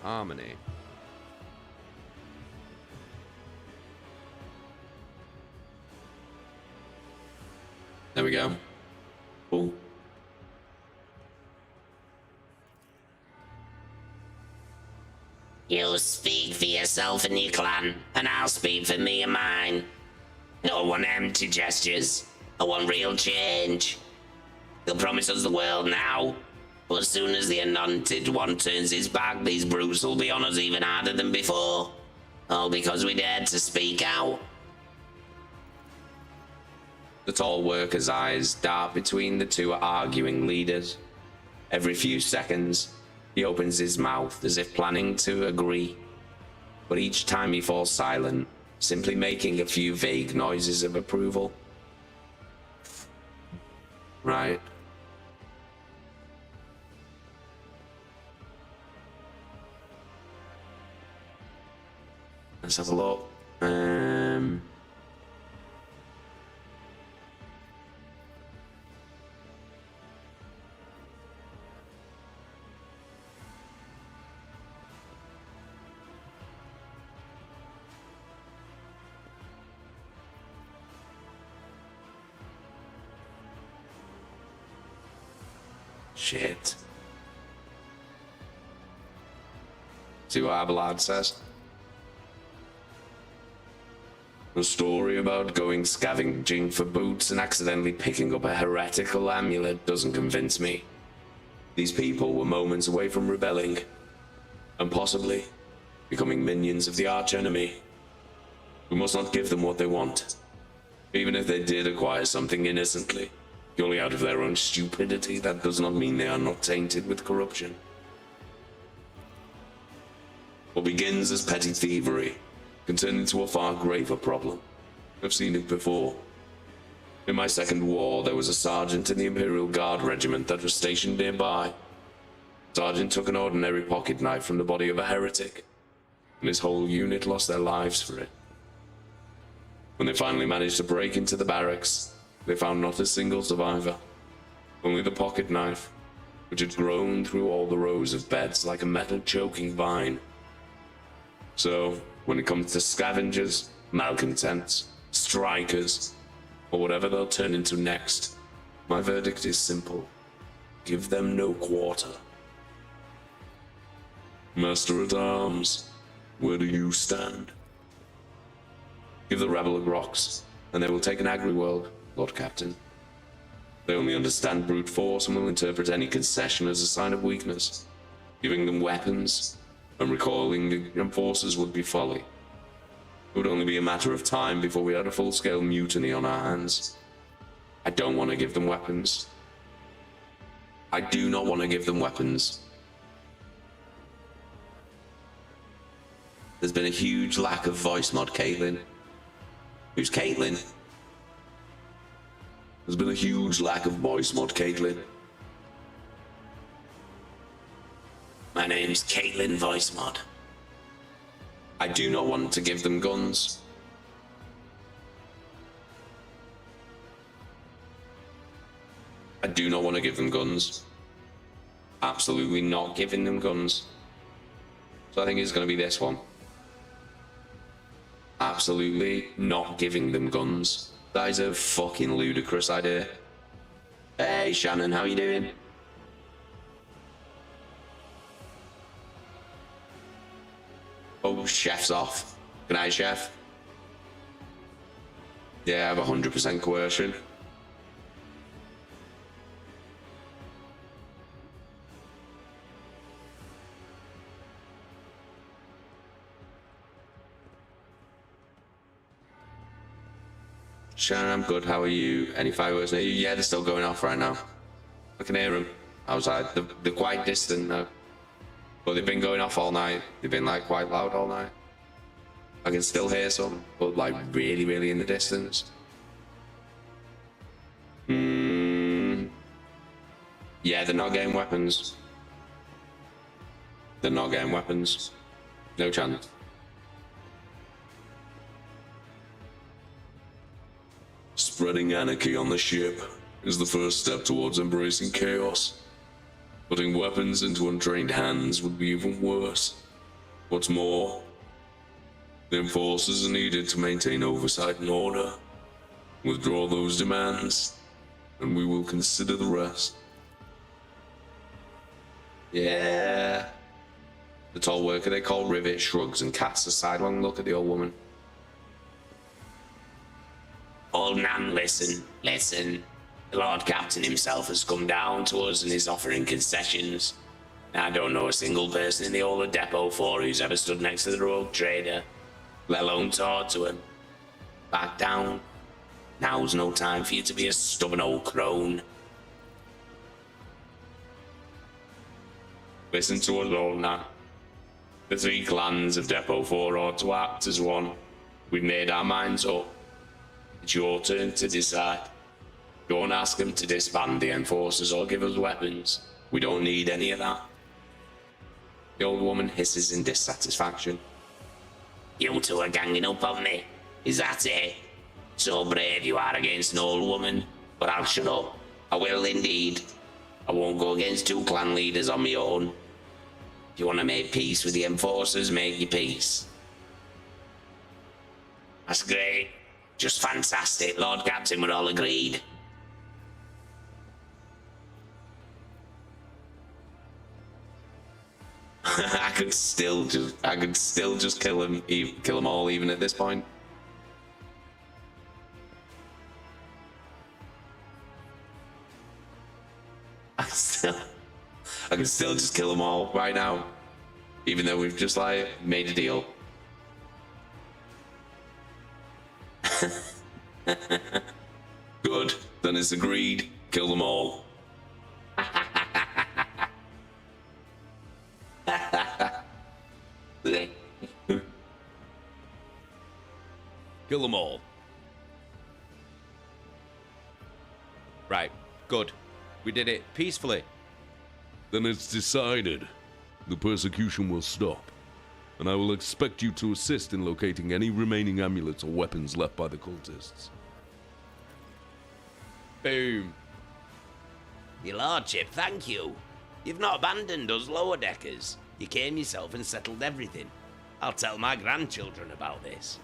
Harmony. There we go. Cool. You speak for yourself and your clan, and I'll speak for me and mine. I don't want empty gestures. I want real change. They'll promise us the world now, but as soon as the anointed one turns his back, these brutes will be on us even harder than before. All because we dared to speak out. The tall worker's eyes dart between the two arguing leaders. Every few seconds, he opens his mouth as if planning to agree. But each time he falls silent, simply making a few vague noises of approval. Right. Let's have a look. Shit. See what Abelard says? A story about going scavenging for boots and accidentally picking up a heretical amulet doesn't convince me. These people were moments away from rebelling, and possibly becoming minions of the archenemy. We must not give them what they want, even if they did acquire something innocently. Purely out of their own stupidity, that does not mean they are not tainted with corruption. What begins as petty thievery can turn into a far graver problem. I've seen it before. In my second war, there was a sergeant in the Imperial Guard regiment that was stationed nearby. Sergeant took an ordinary pocket knife from the body of a heretic, and his whole unit lost their lives for it. When they finally managed to break into the barracks, they found not a single survivor, only the pocket knife, which had grown through all the rows of beds like a metal choking vine. So, when it comes to scavengers, malcontents, strikers, or whatever they'll turn into next, my verdict is simple. Give them no quarter. Master-at-Arms, where do you stand? Give the rebel a grox, and they will take an agri-world, Lord Captain. They only understand brute force and will interpret any concession as a sign of weakness. Giving them weapons and recoiling the enforcers would be folly. It would only be a matter of time before we had a full-scale mutiny on our hands. I don't want to give them weapons. I do not want to give them weapons. There's been a huge lack of voice mod, Caitlin. Who's Caitlin? There's been a huge lack of voice mod, Caitlin. My name's Caitlin Voice Mod. I do not want to give them guns. I do not want to give them guns. Absolutely not giving them guns. So I think it's going to be this one. Absolutely not giving them guns. That is a fucking ludicrous idea. Hey, Shannon, how you doing? Oh, chef's off. Good night, chef. Yeah, I have 100% coercion. Shannon, I'm good. How are you? Any fireworks near you? Yeah, they're still going off right now. I can hear them outside. They're quite distant now. But they've been going off all night. They've been like quite loud all night. I can still hear some, but like really, really in the distance. Yeah, they're not getting weapons. They're not getting weapons. No chance. Spreading anarchy on the ship is the first step towards embracing chaos. Putting weapons into untrained hands would be even worse. What's more, the enforcers are needed to maintain oversight and order. Withdraw those demands, and we will consider the rest. Yeah. The tall worker they call Rivet shrugs and casts a sidelong look at the old woman. Old man, listen. The Lord Captain himself has come down to us and is offering concessions. I don't know a single person in the whole of Depot 4 who's ever stood next to the rogue trader, let alone talked to him. Back down. Now's no time for you to be a stubborn old crone. Listen to us all now. The 3 clans of Depot 4 ought to act as one. We've made our minds up. It's your turn to decide. Don't ask them to disband the enforcers or give us weapons. We don't need any of that. The old woman hisses in dissatisfaction. You two are ganging up on me. Is that it? So brave you are against an old woman. But I'll shut up. I will indeed. I won't go against 2 clan leaders on my own. If you want to make peace with the enforcers, make your peace. That's great. Just fantastic. Lord Captain, we're all agreed. I could still just kill them all even at this point. I can still just kill them all right now, even though we've just like made a deal. Good, then it's agreed. Kill them all. Kill them all. Right, good. We did it peacefully. Then it's decided. The persecution will stop, and I will expect you to assist in locating any remaining amulets or weapons left by the cultists. Boom. Your Lordship, thank you. You've not abandoned us lower deckers. You came yourself and settled everything. I'll tell my grandchildren about this.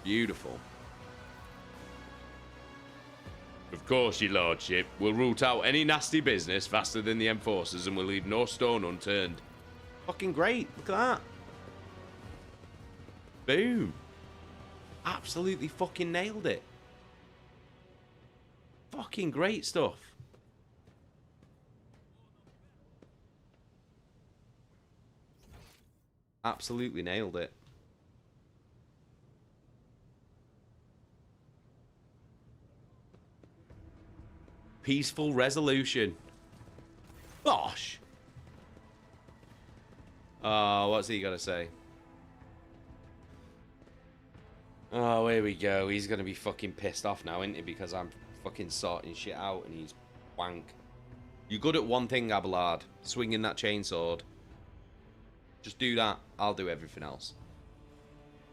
Beautiful. Of course, your lordship. We'll root out any nasty business faster than the enforcers and we'll leave no stone unturned. Fucking great. Look at that. Boom. Absolutely fucking nailed it. Fucking great stuff. Absolutely nailed it. Peaceful resolution. Bosh. Oh, what's he got to say? Oh, here we go. He's going to be fucking pissed off now, isn't he? Because I'm fucking sorting shit out and he's wank. You're good at one thing, Abelard. Swinging that chainsword. Just do that. I'll do everything else.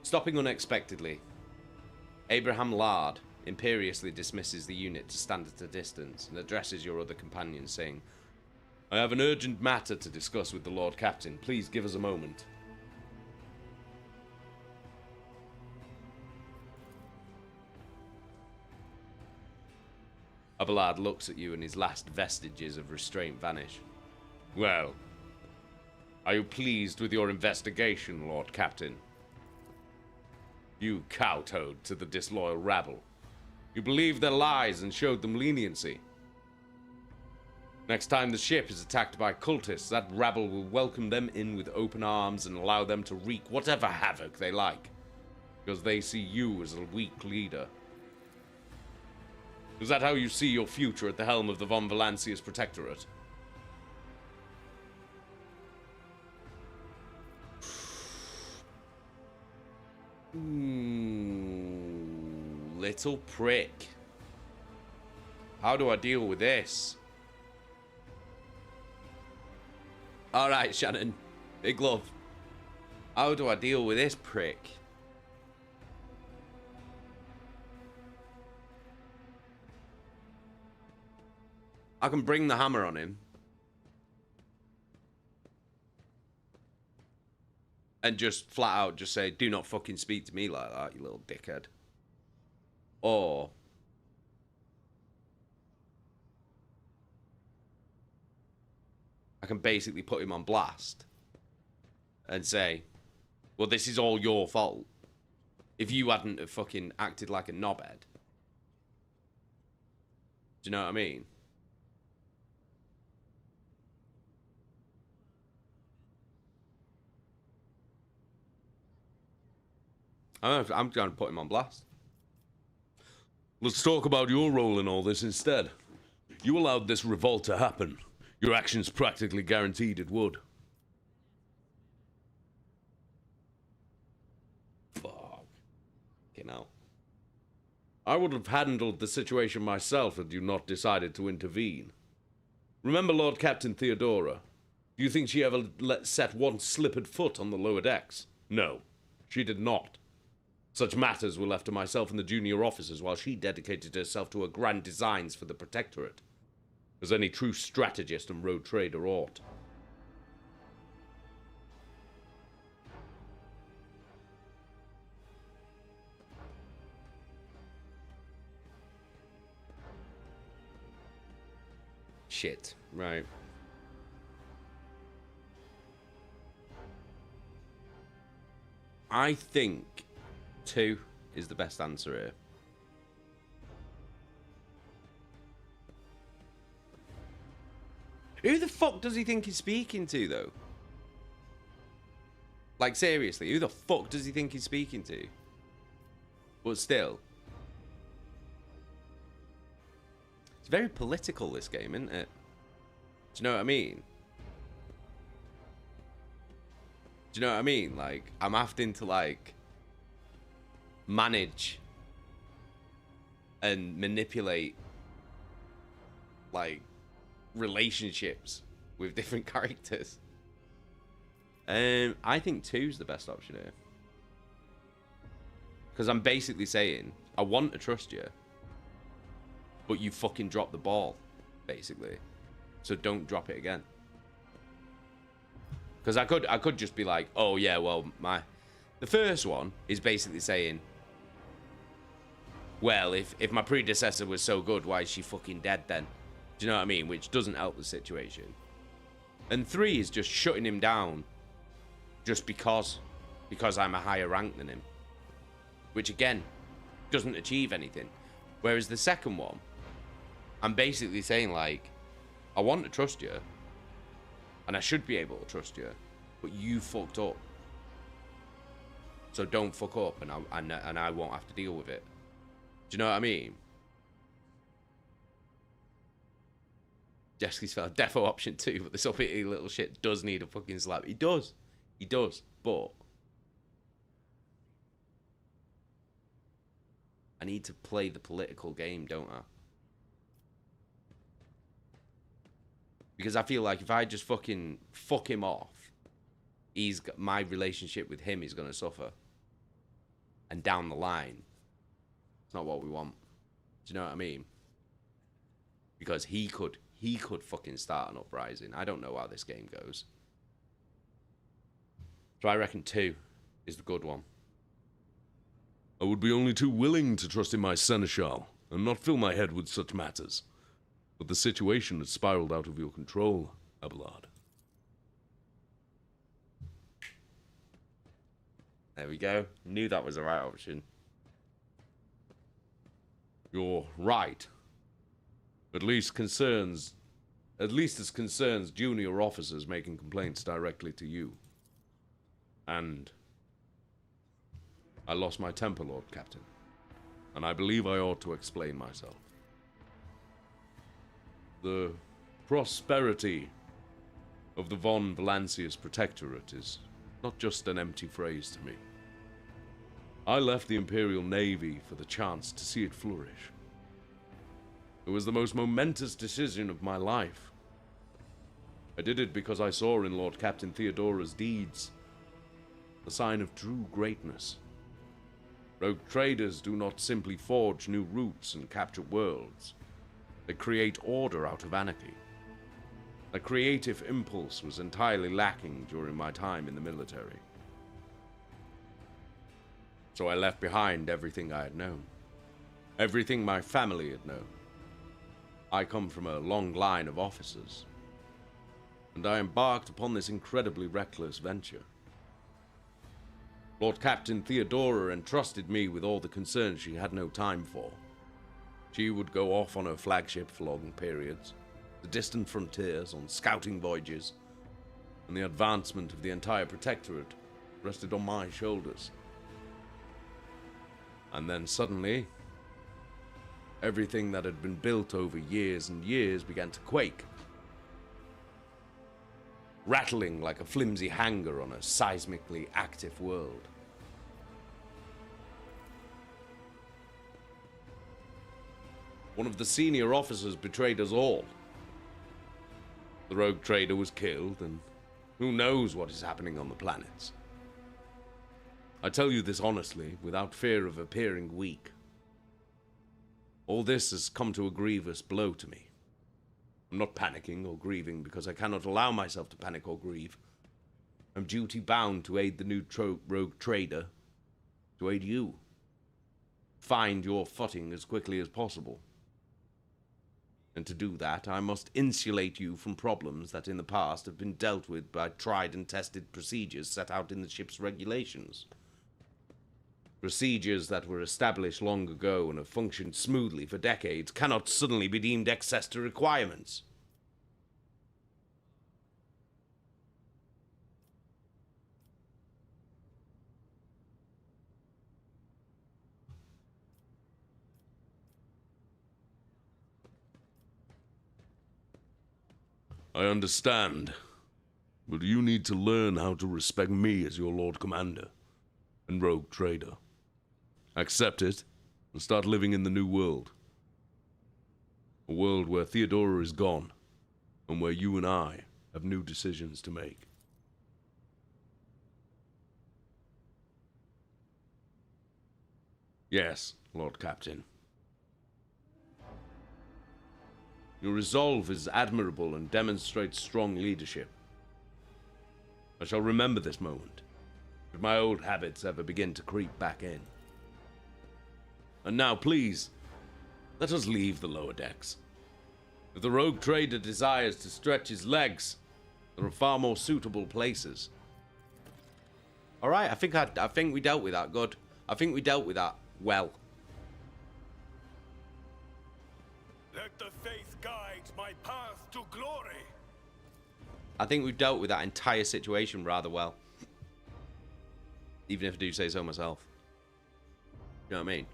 Stopping unexpectedly. Abraham Lard imperiously dismisses the unit to stand at a distance and addresses your other companions, saying, I have an urgent matter to discuss with the Lord Captain. Please give us a moment. Abelard looks at you and his last vestiges of restraint vanish. Well, are you pleased with your investigation, Lord Captain? You kowtowed to the disloyal rabble. You believed their lies and showed them leniency. Next time the ship is attacked by cultists, that rabble will welcome them in with open arms and allow them to wreak whatever havoc they like, because they see you as a weak leader. Is that how you see your future at the helm of the Von Valancius Protectorate? Little prick. How do I deal with this? Alright, Shannon. Big love. How do I deal with this prick? I can bring the hammer on him. And just flat out just say, do not fucking speak to me like that, you little dickhead. Or I can basically put him on blast and say, well, this is all your fault. If you hadn't have fucking acted like a knobhead. Do you know what I mean? I'm going to put him on blast. Let's talk about your role in all this instead. You allowed this revolt to happen. Your actions practically guaranteed it would. Fuck. Okay, now. I would have handled the situation myself had you not decided to intervene. Remember Lord Captain Theodora? Do you think she ever set one slippered foot on the lower decks? No, she did not. Such matters were left to myself and the junior officers while she dedicated herself to her grand designs for the Protectorate, as any true strategist and road trader ought. Shit, right. I think 2 is the best answer here. Who the fuck does he think he's speaking to, though? Like, seriously, who the fuck does he think he's speaking to? But still. It's very political, this game, isn't it? Do you know what I mean? Do you know what I mean? Like, I'm having to, like, manage and manipulate, like, relationships with different characters. I think 2's the best option here. Because I'm basically saying, I want to trust you, but you fucking dropped the ball, basically. So don't drop it again. Because I could just be like, oh yeah, well, the first one is basically saying, well, if my predecessor was so good, why is she fucking dead then? Do you know what I mean? Which doesn't help the situation. And 3 is just shutting him down just because I'm a higher rank than him. Which, again, doesn't achieve anything. Whereas the second one, I'm basically saying, like, I want to trust you, and I should be able to trust you, but you fucked up. So don't fuck up, and I won't have to deal with it. Do you know what I mean? Jesky's felt defo option 2, but this uppity little shit does need a fucking slap. He does. He does. But I need to play the political game, don't I? Because I feel like if I just fucking fuck him off, my relationship with him is going to suffer. And down the line, it's not what we want. Do you know what I mean? Because he could fucking start an uprising. I don't know how this game goes. So I reckon 2 is the good one. I would be only too willing to trust in my seneschal and not fill my head with such matters. But the situation has spiraled out of your control, Abelard. There we go. Knew that was the right option. You're right. At least as concerns junior officers making complaints directly to you. And I lost my temper, Lord Captain. And I believe I ought to explain myself. The prosperity of the von Valancius Protectorate is not just an empty phrase to me. I left the Imperial Navy for the chance to see it flourish. It was the most momentous decision of my life. I did it because I saw in Lord Captain Theodora's deeds the sign of true greatness. Rogue traders do not simply forge new routes and capture worlds. They create order out of anarchy. A creative impulse was entirely lacking during my time in the military. So I left behind everything I had known. Everything my family had known. I come from a long line of officers, and I embarked upon this incredibly reckless venture. Lord Captain Theodora entrusted me with all the concerns she had no time for. She would go off on her flagship for long periods, the distant frontiers, on scouting voyages, and the advancement of the entire Protectorate rested on my shoulders. And then suddenly, everything that had been built over years and years began to quake, rattling like a flimsy hanger on a seismically active world. One of the senior officers betrayed us all. The rogue trader was killed, and who knows what is happening on the planets. I tell you this honestly, without fear of appearing weak. All this has come to a grievous blow to me. I'm not panicking or grieving because I cannot allow myself to panic or grieve. I'm duty-bound to aid the new rogue trader, to aid you. Find your footing as quickly as possible. And to do that, I must insulate you from problems that in the past have been dealt with by tried and tested procedures set out in the ship's regulations. Procedures that were established long ago and have functioned smoothly for decades cannot suddenly be deemed excess to requirements. I understand, but you need to learn how to respect me as your Lord Commander and rogue trader. Accept it and start living in the new world. A world where Theodora is gone and where you and I have new decisions to make. Yes, Lord Captain. Your resolve is admirable and demonstrates strong leadership. I shall remember this moment, if my old habits ever begin to creep back in. And now, please, let us leave the lower decks. If the rogue trader desires to stretch his legs, there are far more suitable places. All right, I think we dealt with that good. I think we dealt with that well. Let the faith guide my path to glory. I think we've dealt with that entire situation rather well. Even if I do say so myself. You know what I mean?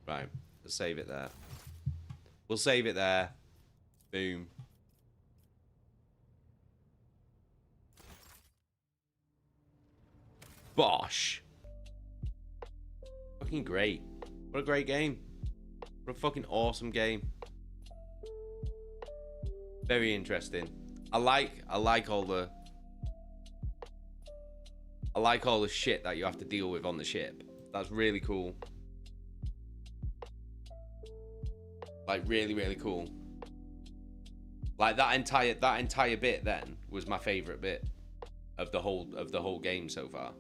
Right, let's save it there. We'll save it there. Boom. Bosh. Fucking great. What a great game. What a fucking awesome game. Very interesting. I like all the shit that you have to deal with on the ship. That's really cool. Like really cool. Like that entire bit then was my favorite bit of the whole game so far.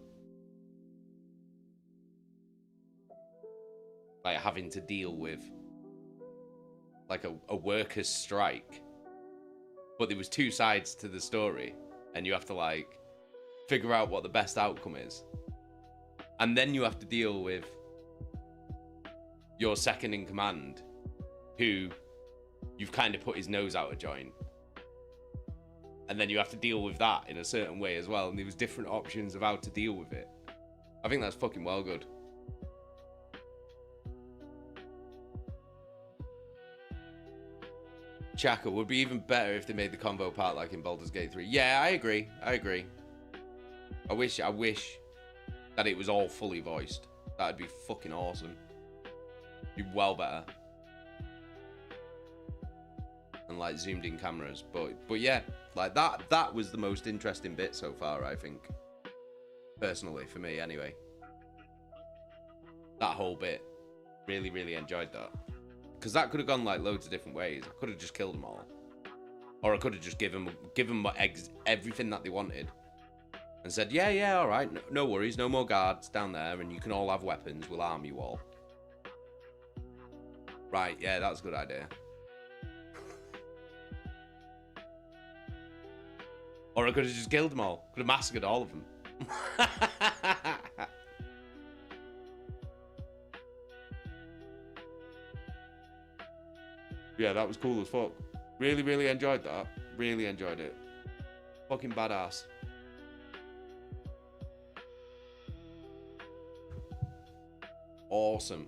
Like having to deal with like a workers' strike, but there was two sides to the story, and you have to like figure out what the best outcome is, and then you have to deal with your second in command, who you've kind of put his nose out of joint, and then you have to deal with that in a certain way as well, and there was different options of how to deal with it. I think that's fucking well good. Chaka would be even better if they made the combo part like in Baldur's Gate 3. Yeah, I agree. I wish that it was all fully voiced. That'd be fucking awesome. Be well better. And like zoomed in cameras, but yeah, like that was the most interesting bit so far, I think. Personally, for me anyway. That whole bit. Really enjoyed that. Because that could have gone like loads of different ways. I could have just killed them all. Or I could have just given them everything that they wanted. And said, yeah, alright, no worries, no more guards down there, and you can all have weapons, we'll arm you all. Right, yeah, that's a good idea. Or I could have just killed them all. Could have massacred all of them. Yeah, that was cool as fuck. Really enjoyed that. Really enjoyed it. Fucking badass. Awesome.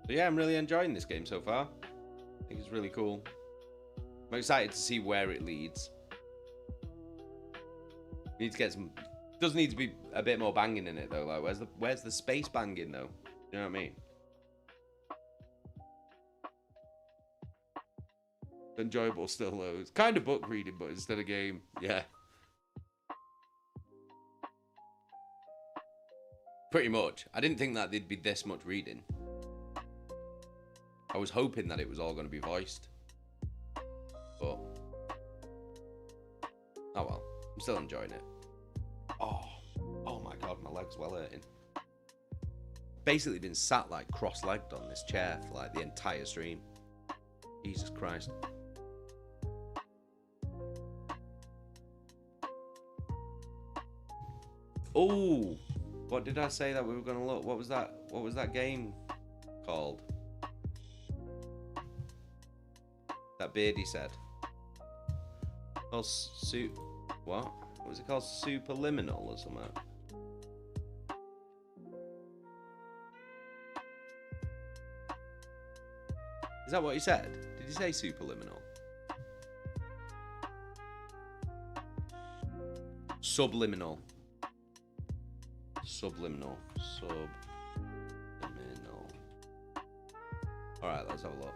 So yeah, I'm really enjoying this game so far. I think it's really cool. I'm excited to see where it leads. Need to get some. Does need to be a bit more banging in it though. Like, where's the space banging though? You know what I mean? Enjoyable still though. It's kind of book reading, but instead of game, yeah. Pretty much. I didn't think that there'd be this much reading. I was hoping that it was all going to be voiced, but oh well. I'm still enjoying it. Oh my god, my leg's well hurting. Basically been sat like cross-legged on this chair for like the entire stream. Jesus Christ. Oh, what did I say that we were going to look? What was that game called? That Beardy said. Called what? What was it called? Superliminal or something? Is that what he said? Did he say superliminal? Subliminal. Subliminal. Alright, let's have a look.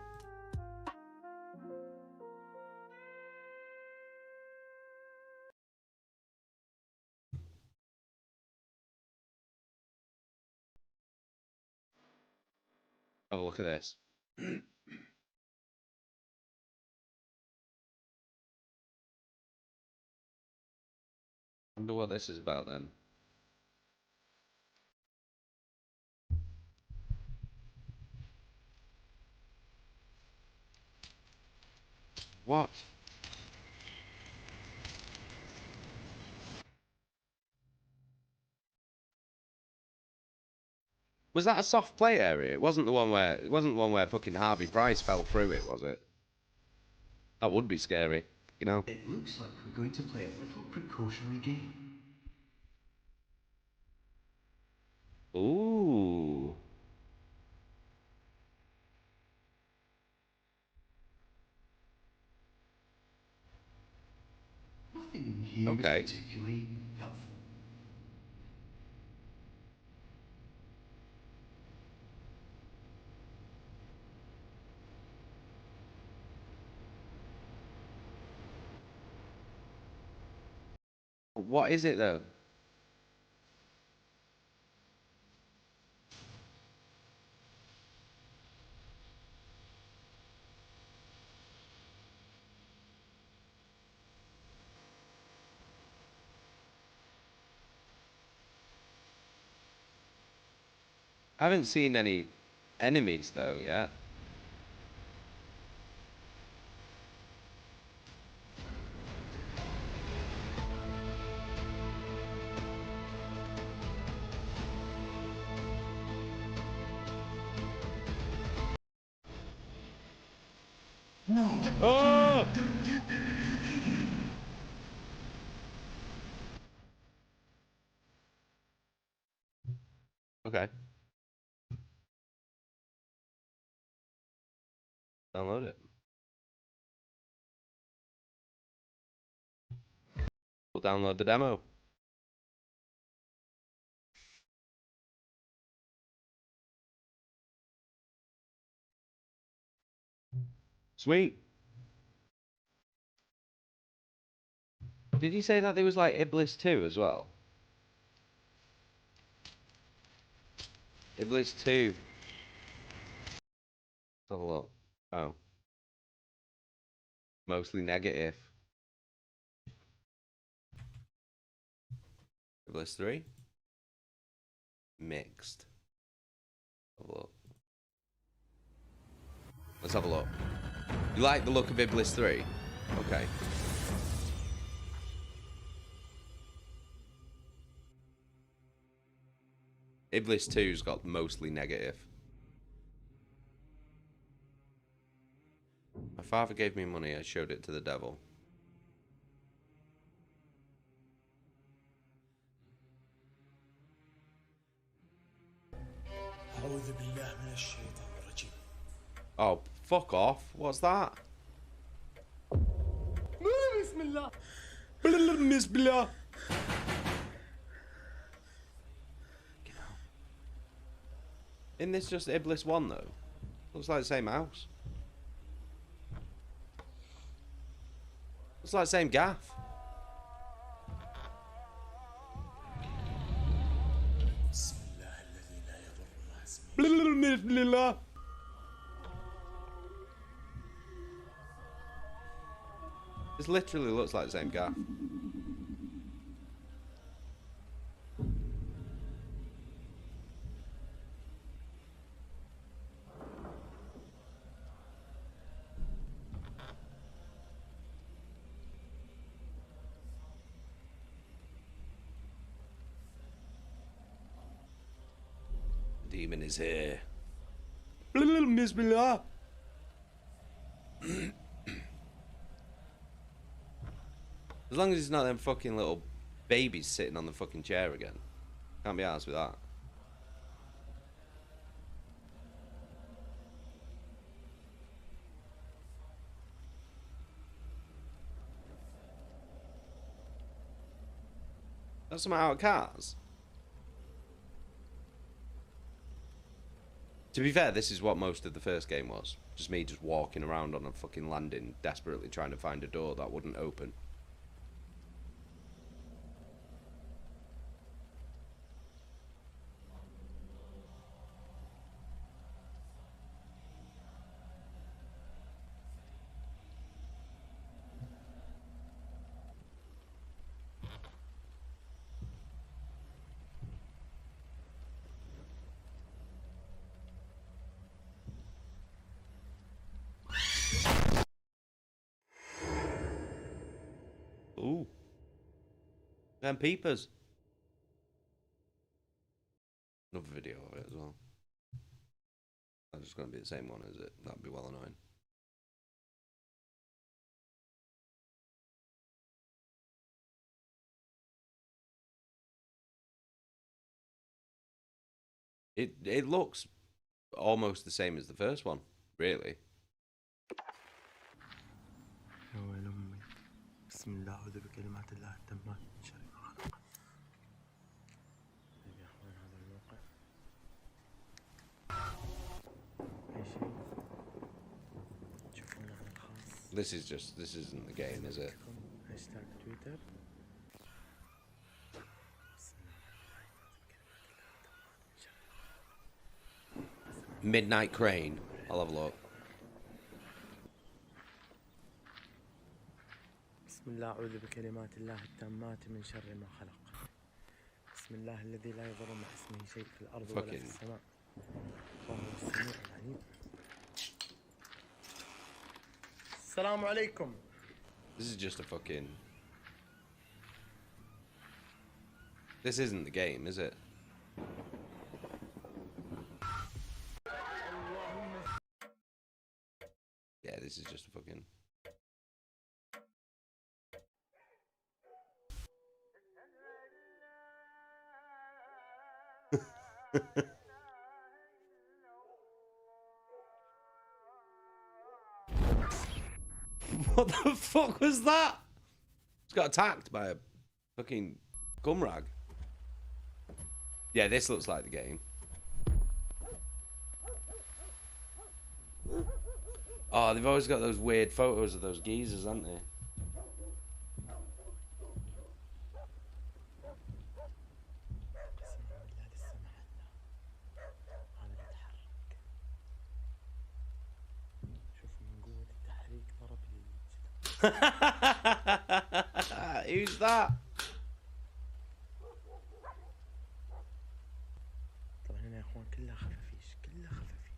Oh, look at this. Wonder what this is about then. What? Was that a soft play area? It wasn't the one where fucking Harvey Price fell through it, was it? That would be scary, you know. It looks like we're going to play a little precautionary game. Ooh. Nothing here is particularly helpful. What is it though? I haven't seen any enemies though yet. No. Oh! Okay. Download it. We'll download the demo. Sweet. Did you say that there was like Iblis 2 as well? Iblis 2. Let's have a look. Oh. Mostly negative. Iblis 3. Mixed. Have a look. Let's have a look. You like the look of Iblis 3? Okay. Iblis 2's got mostly negative. My father gave me money, I showed it to the devil. Oh, fuck off. What's that? Bismillah. Bismillah. Isn't this just Iblis 1 though? Looks like the same house. Looks like the same gaff. Bismillah. This literally looks like the same gaff. Demon is here. Bismillah. As long as it's not them fucking little babies sitting on the fucking chair again. Can't be arsed with that. That's some out of cars. To be fair, this is what most of the first game was. Just me just walking around on a fucking landing, desperately trying to find a door that wouldn't open. Ooh. Them peepers. Another video of it as well. That's just going to be the same one, is it? That'd be well annoying. It looks almost the same as the first one, really. بسم الله أعوذ بكلمات الله التامات من شر ما خلق. هذا الموقع. أي شيء تشوفونه على الخاص. This isn't the game, is it? هاشتاج تويتر. Midnight Crane. I'll have a look. بسم الله أعوذ بكلمات الله التامات من شر ما خلق. بسم الله الذي لا يضر مع اسمه شيء في الأرض ولا في السماء. وهو السميع العليم. السلام عليكم. This is just a fucking... This isn't the game, is it? Yeah, this is just a fucking... What the fuck was that? It's got attacked by a fucking gum rag. Yeah, this looks like the game. Oh, they've always got those weird photos of those geezers, haven't they? Who's that? طبعا هنا يا اخوان كلها خفافيش كلها خفافيش.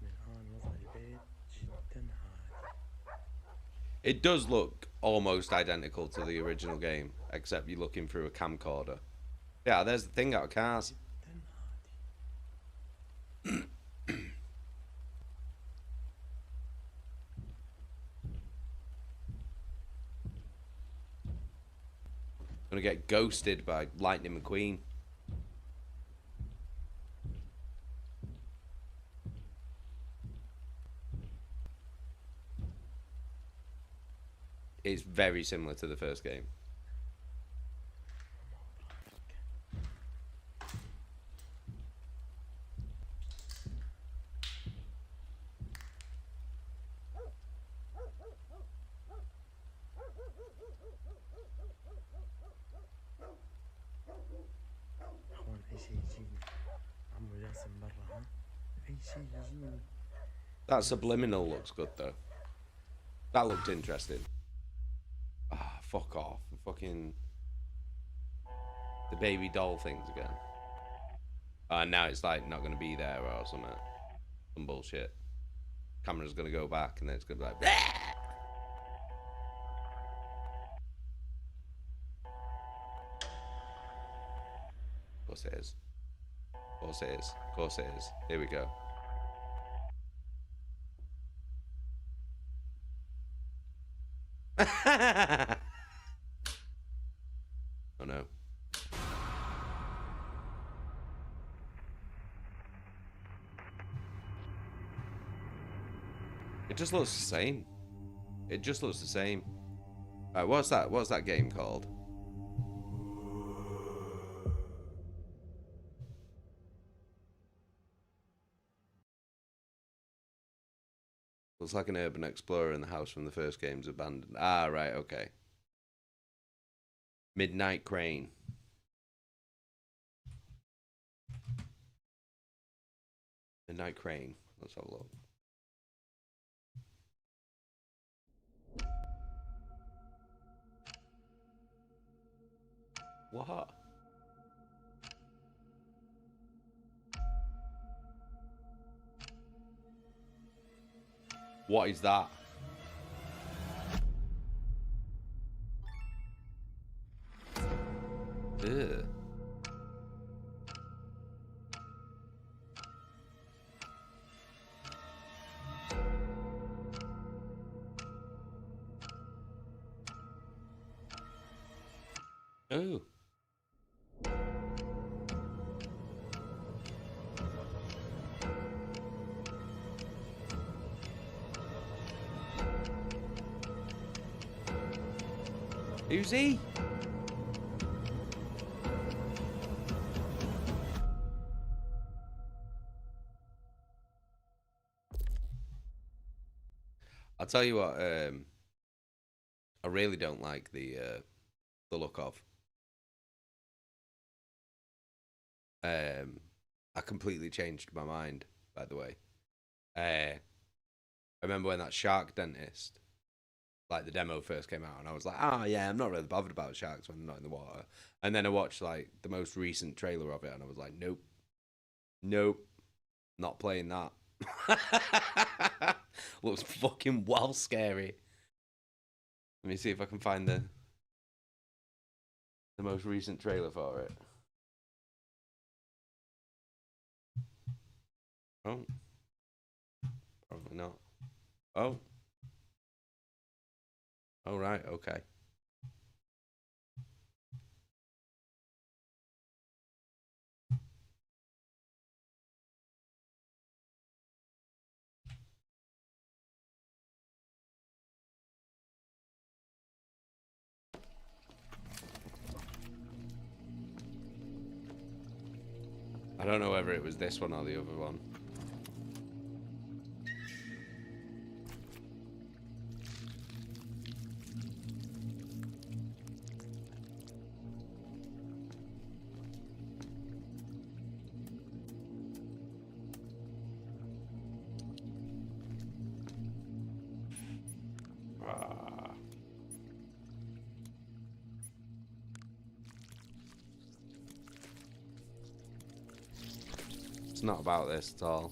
الآن وضع البيت جدا عادي. It does look almost identical to the original game, except you're looking through a camcorder. Yeah, there's the thing out of cars. Gonna get ghosted by Lightning McQueen. It's very similar to the first game. اخوان اي شيء يجيني عمو جاسم برا ها اي شيء يجيني. That subliminal looks good though. That looked interesting. Ah, fuck off. Fucking the baby doll things again. Now it's like not gonna be there or something. Some bullshit. Camera's gonna go back and then it's gonna be like bleh! Of course it is. Of course it is. Of course it is. Here we go. Oh no. It just looks the same. It just looks the same. Right, what's that? What's that game called? Looks like an urban explorer in the house from the first game's abandoned. Ah, right, okay. Midnight Crane. Midnight Crane. Let's have a look. What? What is that? Ugh. Oh. Who's he? I'll tell you what, I really don't like the look of. I completely changed my mind, by the way. I remember when that shark dentist, like the demo first came out, and I was like, oh yeah, I'm not really bothered about sharks when they're not in the water. And then I watched like the most recent trailer of it, and I was like, nope, nope, not playing that. Looks fucking well scary. Let me see if I can find the most recent trailer for it. Oh, probably not. Oh. Oh, right, okay. I don't know whether it was this one or the other one. It's not about this at all.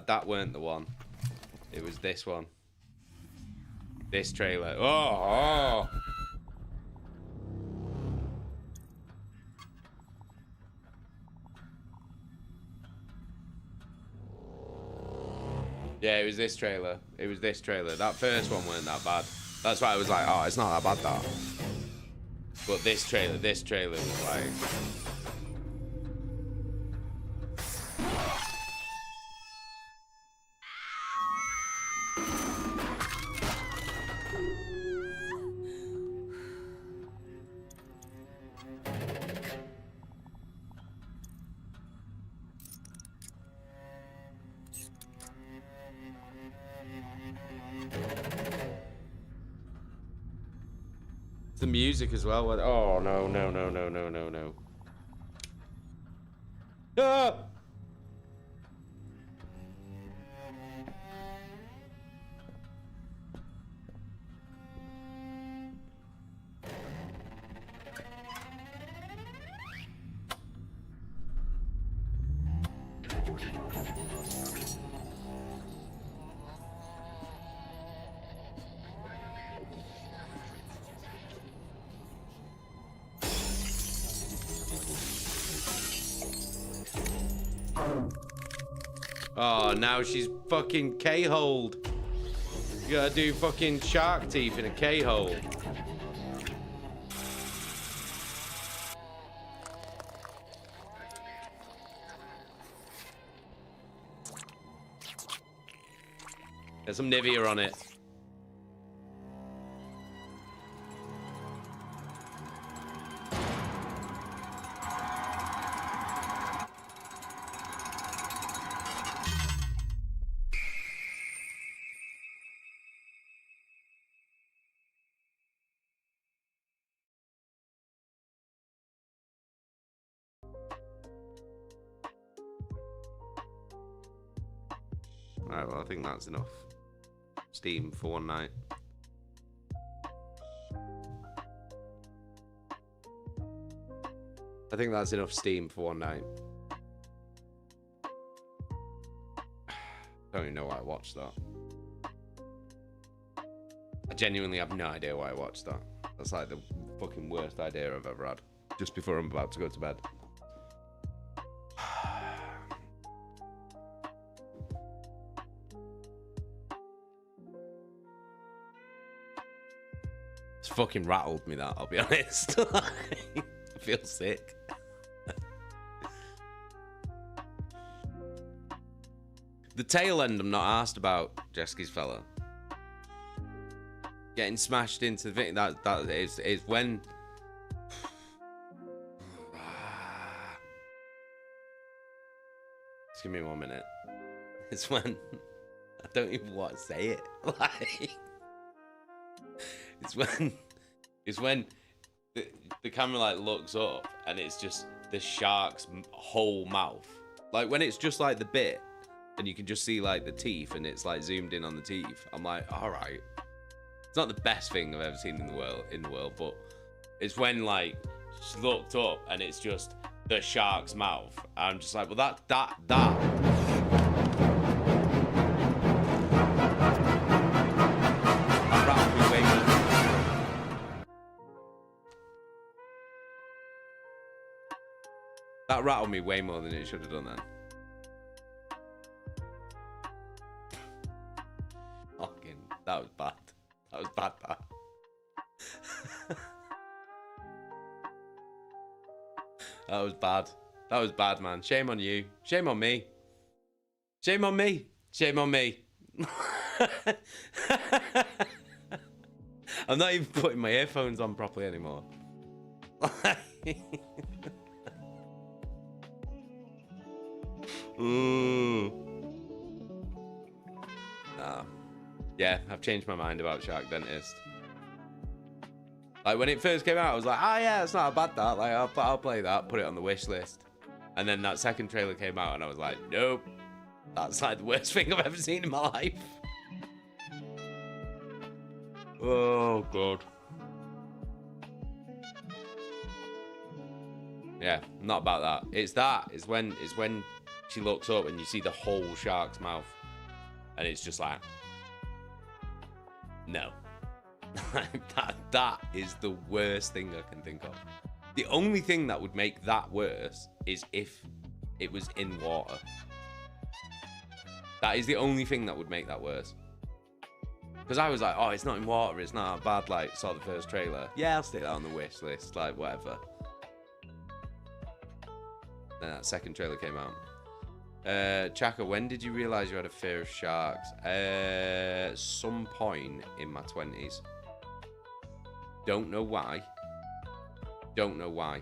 That weren't the one. It was this one. This trailer. Oh, oh. Yeah, it was this trailer. It was this trailer. That first one weren't that bad. That's why I was like, oh, it's not that bad, that. But this trailer was like... The music as well. Oh no no no no no no no. Ah! Oh, now she's fucking K-holed. You gotta do fucking shark teeth in a K-hole. There's some Nivea on it. Alright, well, I think that's enough steam for one night. I think that's enough steam for one night. I don't even know why I watched that. I genuinely have no idea why I watched that. That's like the fucking worst idea I've ever had. Just before I'm about to go to bed. It's fucking rattled me, that, I'll be honest. I feel sick. The tail end I'm not asked about, Jeski's fella. Getting smashed into the thing, that is when... Just give me 1 minute. It's when... I don't even want to say it. Like... It's when the camera like looks up and it's just the shark's whole mouth. Like when it's just like the bit and you can just see like the teeth and it's like zoomed in on the teeth. I'm like, all right. It's not the best thing I've ever seen in the world, but it's when like she looked up and it's just the shark's mouth. I'm just like, well, that. That rattled me way more than it should have done then. That was bad. That was bad, that. That was bad. That was bad, man. Shame on you. Shame on me. Shame on me. Shame on me. I'm not even putting my earphones on properly anymore. Ooh. Yeah, I've changed my mind about Shark Dentist. Like, when it first came out, I was like, oh yeah, it's not bad, that. Like, I'll play that, put it on the wish list. And then that second trailer came out, and I was like, nope. That's like the worst thing I've ever seen in my life. Oh, God. Yeah, not about that. It's that. It's when she looks up and you see the whole shark's mouth. And it's just like, no. that is the worst thing I can think of. The only thing that would make that worse is if it was in water. That is the only thing that would make that worse. Because I was like, oh, it's not in water, it's not bad. Like, saw the first trailer. Yeah, I'll stick that on the wish list, like, whatever. Then that second trailer came out. Chaka, when did you realize you had a fear of sharks? Some point in my 20s. Don't know why. Don't know why.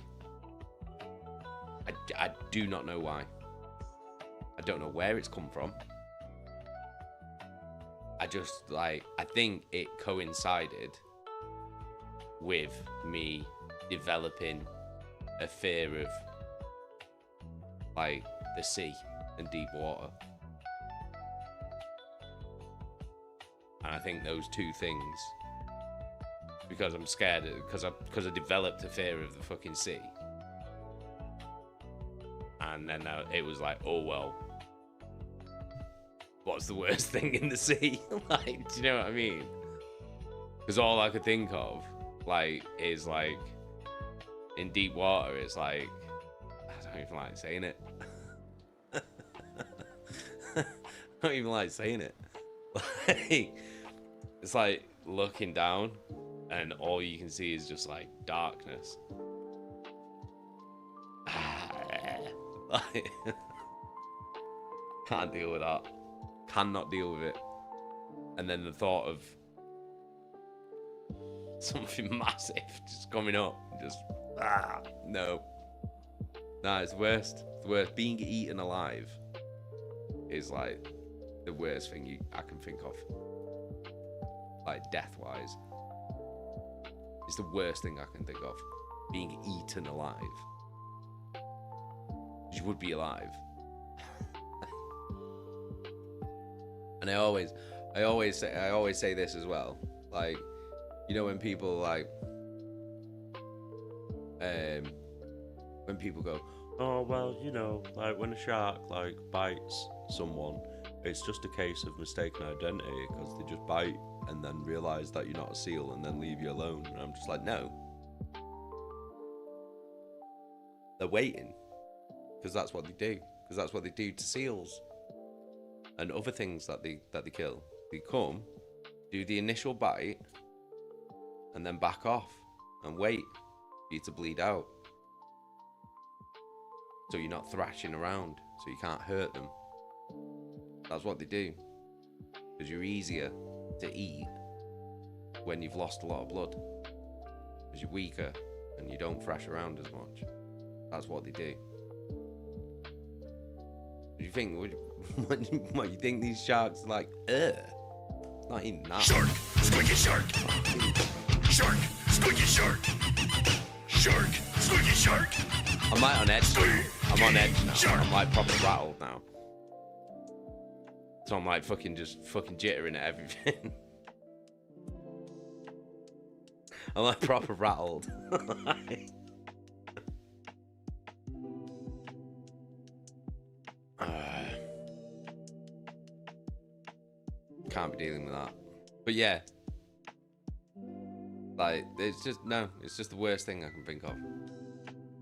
I do not know why. I don't know where it's come from. I just, like, I think it coincided with me developing a fear of, like, the sea and deep water. And I think those two things, because I'm scared, because I developed a fear of the fucking sea. And then it was like, oh well, what's the worst thing in the sea? Like, do you know what I mean? Because all I could think of, like, is like, in deep water, it's like, I don't even like saying it. I don't even like saying it. Like, it's like looking down and all you can see is just like darkness. Like, can't deal with that. Cannot deal with it. And then the thought of something massive just coming up, just no. Nah, it's worst. It's the worst. Being eaten alive is like the worst thing I can think of. Like, death-wise. It's the worst thing I can think of. Being eaten alive. You would be alive. And I always say this as well. Like, you know, when people like, when people go, oh well, you know, like when a shark like bites someone, it's just a case of mistaken identity because they just bite and then realize that you're not a seal and then leave you alone. And I'm just like, no, they're waiting. Because that's what they do. Because that's what they do to seals and other things that they kill. They come, do the initial bite, and then back off and wait for you to bleed out. So you're not thrashing around, so you can't hurt them. That's what they do. Because you're easier to eat when you've lost a lot of blood. Because you're weaker and you don't thrash around as much. That's what they do. You think what you think these sharks are like? Not even that. Shark, squeaky shark. Shark, squeaky shark. Shark, squeaky shark. I'm like on edge. I'm on edge now. Shark. I'm like proper rattled now. So I'm like fucking jittering at everything. I'm like proper rattled. Can't be dealing with that. But yeah, like, it's just the worst thing I can think of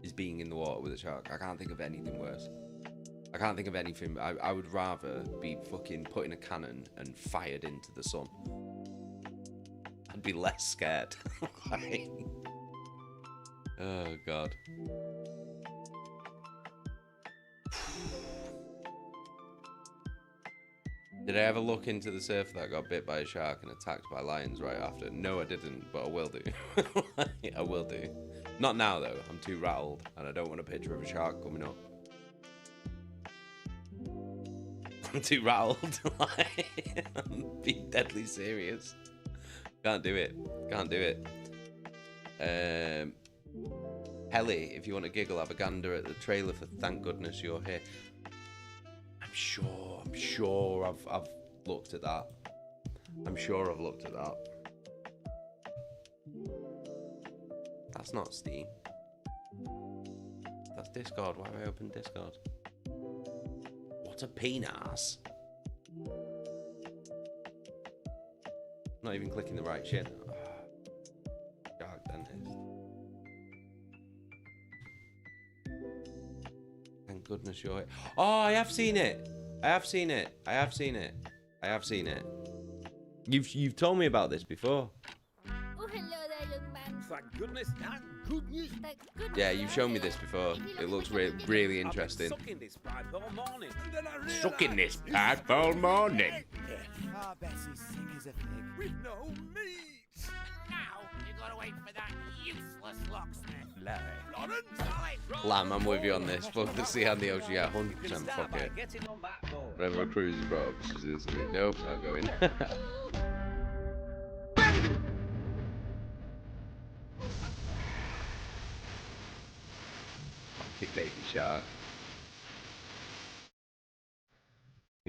is being in the water with a shark. I can't think of anything worse. I can't think of anything. I would rather be fucking put in a cannon and fired into the sun I'd be less scared. Like, oh god. Did I ever look into the surfer that got bit by a shark and attacked by lions right after? No, I didn't, but I will do. I will do. Not now, though. I'm too rattled, and I don't want a picture of a shark coming up. I'm too rattled. I'm being deadly serious. Can't do it. Can't do it. Helly, if you want to giggle, have a gander at the trailer for Thank Goodness You're Here. I'm sure I've looked at that. I'm sure I've looked at that. That's not Steam. That's Discord. Why have I opened Discord? What a penis. Not even clicking the right shit. Shark dentist. Thank goodness you're here. Oh, I have seen it. I have seen it. I have seen it. I have seen it. You've told me about this before. Oh, hello there, young man. Thank goodness. Good news. Yeah, you've shown me this before. It looks really interesting. Sucking this pipe all morning. Sucking this pipe all morning. Ah, Bessie's sick as a pig. With no meat. Now you gotta wait for that useless locksmith. Lamb, I'm with you on this. Fuck the sea and the ocean. Yeah, 100% fuck it. Whenever a cruise is brought up, nope, not going. Big baby shark.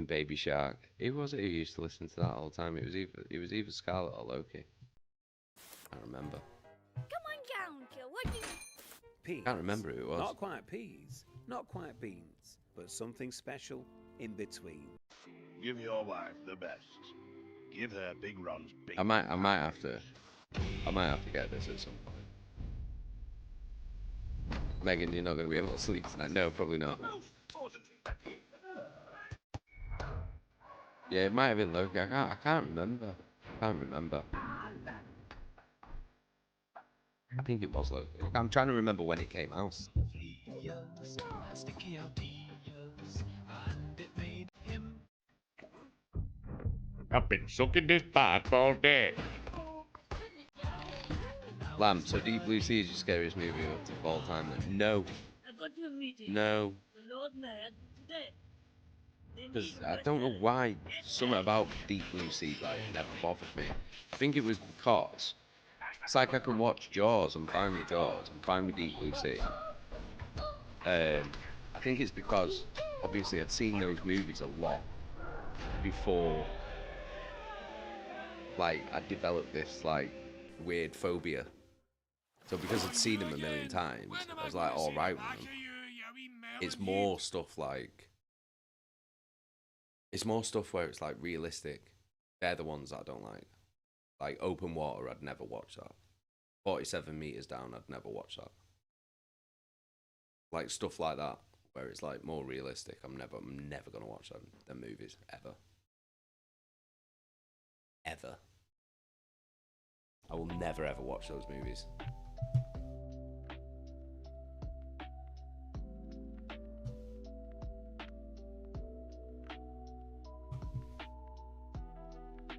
Baby shark. Who was it who used to listen to that all the time? It was either Scarlet or Loki. I can't remember. Come on down, Kill. What do you... Peas. Can't remember who it was. Not quite peas, not quite beans, but something special in between. Give your wife the best. Give her big runs. I might have to get this at some point. Megan, you're not going to be able to sleep tonight. No, probably not. Yeah, it might have been Loki. I can't remember. I think it was Loki. I'm trying to remember when it came out. I've been sucking this pipe all day. Lamb, so Deep Blue Sea is your scariest movie of all time then? No. No. Because I don't know why something about Deep Blue Sea like never bothered me. I think it was because it's like I can watch Jaws, I'm fine with Jaws, I'm fine with Deep Blue Sea. I think it's because obviously I'd seen those movies a lot before like I developed this like weird phobia. So because I'd seen them a million times, I was like alright with them. It's more stuff like where it's like realistic. They're the ones that I don't like. Like Open Water, I'd never watch that. 47 Meters Down, I'd never watch that. Like stuff like that, where it's like more realistic. I'm never gonna watch them movies ever. Ever. I will never ever watch those movies.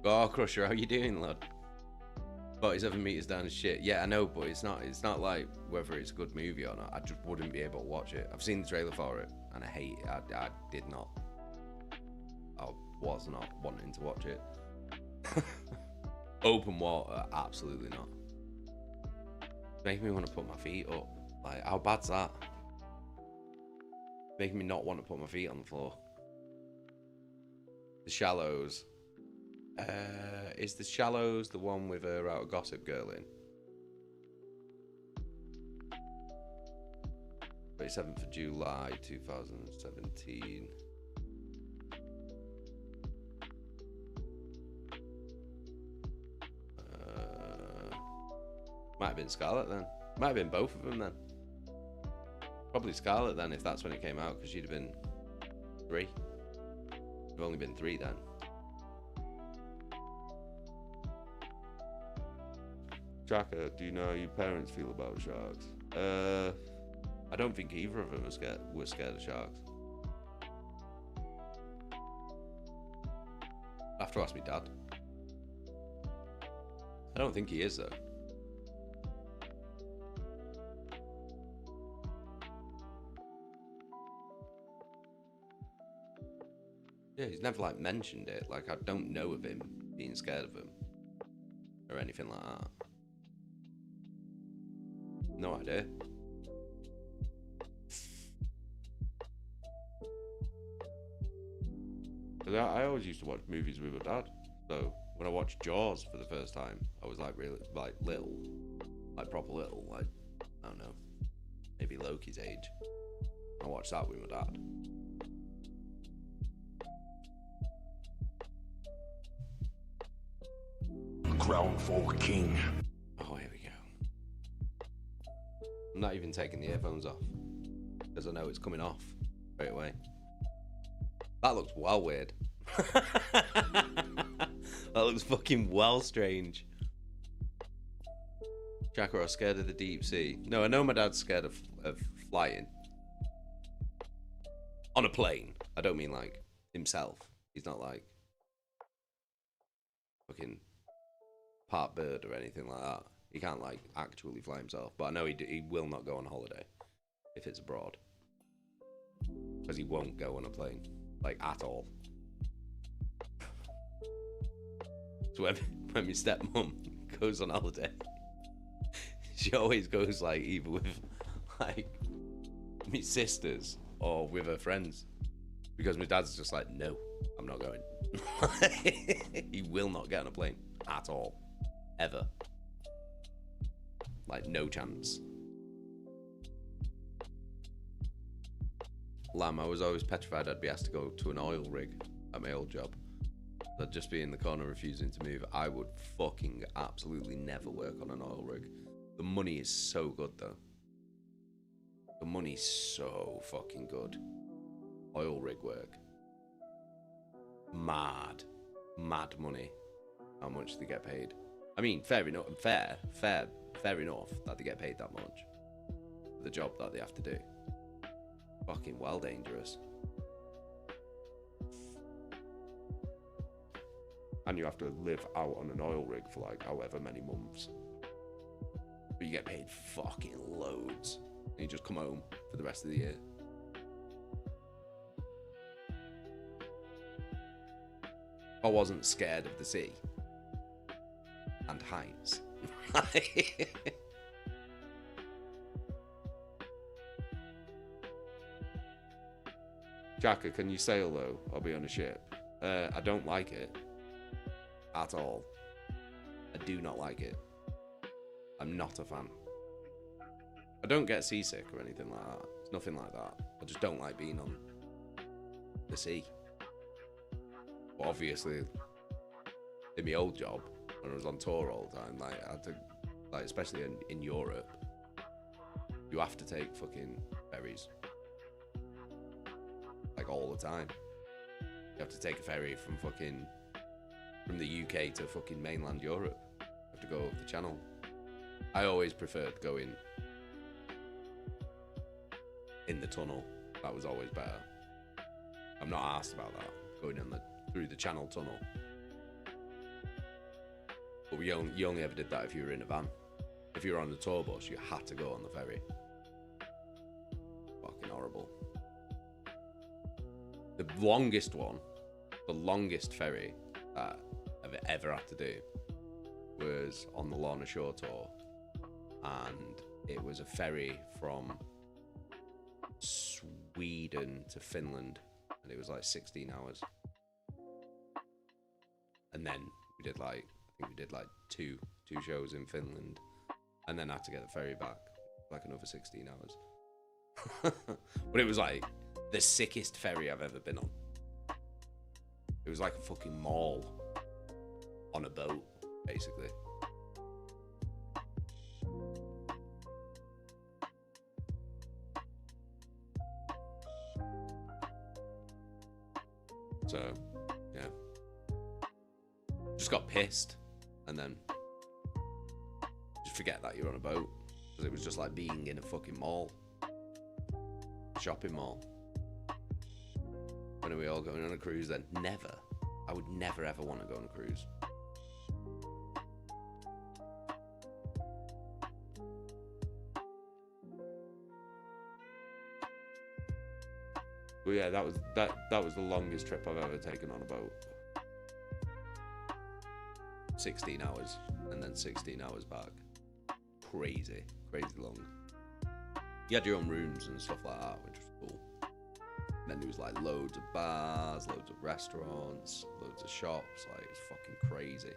Oh, Crusher, how you doing, lad? 47 Meters Down is shit. Yeah, I know, but it's not like whether it's a good movie or not. I just wouldn't be able to watch it. I've seen the trailer for it, and I hate it. I was not wanting to watch it. Open Water, absolutely not. It's making me want to put my feet up. Like, how bad's that? It's making me not want to put my feet on the floor. The Shallows. Is The Shallows the one with her out of Gossip Girl in? 27th of July 2017. Might have been Scarlet then. Might have been both of them then. Probably Scarlet then if that's when it came out, because she'd have been 3. You've only been 3 then. Jacker, do you know how your parents feel about sharks? I don't think either of them were scared of sharks. I have to ask my dad. I don't think he is, though. Yeah, he's never, like, mentioned it. Like, I don't know of him being scared of him. Or anything like that. No idea. I always used to watch movies with my dad. So when I watched Jaws for the first time, I was like really like little, like proper little, like I don't know, maybe Loki's age. I watched that with my dad. Crown for king. Oh, here we go. I'm not even taking the earphones off because I know it's coming off straight away. That looks well weird. That looks fucking well strange. Jacker, I'm scared of the deep sea. No, I know my dad's scared of flying. On a plane. I don't mean like himself. He's not like fucking part bird or anything like that. He can't like actually fly himself. But I know he will not go on holiday if it's abroad. Because he won't go on a plane. Like at all. So when my stepmom goes on holiday, she always goes like either with like my sisters or with her friends, because my dad's just like, no, I'm not going. He will not get on a plane at all, ever. Like no chance. Lamb, I was always petrified I'd be asked to go to an oil rig at my old job. I'd just be in the corner refusing to move. I would fucking absolutely never work on an oil rig. The money is so good though. The money's so fucking good. Oil rig work. Mad money. How much they get paid. I mean, fair enough that they get paid that much for the job that they have to do. Fucking well dangerous. And you have to live out on an oil rig for like however many months. But you get paid fucking loads. And you just come home for the rest of the year. I wasn't scared of the sea. And heights. Jacker, can you sail though? I'll be on a ship. I don't like it. At all. I do not like it. I'm not a fan. I don't get seasick or anything like that. It's nothing like that. I just don't like being on the sea. But obviously, in my old job, when I was on tour all the time, like I had to, like especially in Europe, you have to take fucking ferries. Like all the time. You have to take a ferry from the UK to fucking mainland Europe. You have to go over the channel. I always preferred going in the tunnel. That was always better. I'm not asked about that. Going through the channel tunnel. But you only ever did that if you were in a van. If you were on the tour bus, you had to go on the ferry. Fucking horrible. The longest ferry that I've ever had to do was on the Lorna Shore tour, and it was a ferry from Sweden to Finland, and it was like 16 hours. And then we did like two shows in Finland, and then had to get the ferry back like another 16 hours. But it was like the sickest ferry I've ever been on. It was like a fucking mall on a boat, basically. So, yeah. Just got pissed and then forget that you're on a boat. Because it was just like being in a fucking mall. Shopping mall. When are we all going on a cruise then? Never. I would never ever want to go on a cruise. But yeah, that was the longest trip I've ever taken on a boat. 16 hours and then 16 hours back. Crazy long. You had your own rooms and stuff like that, which was cool. And then there was like loads of bars, loads of restaurants, loads of shops. Like, it was fucking crazy.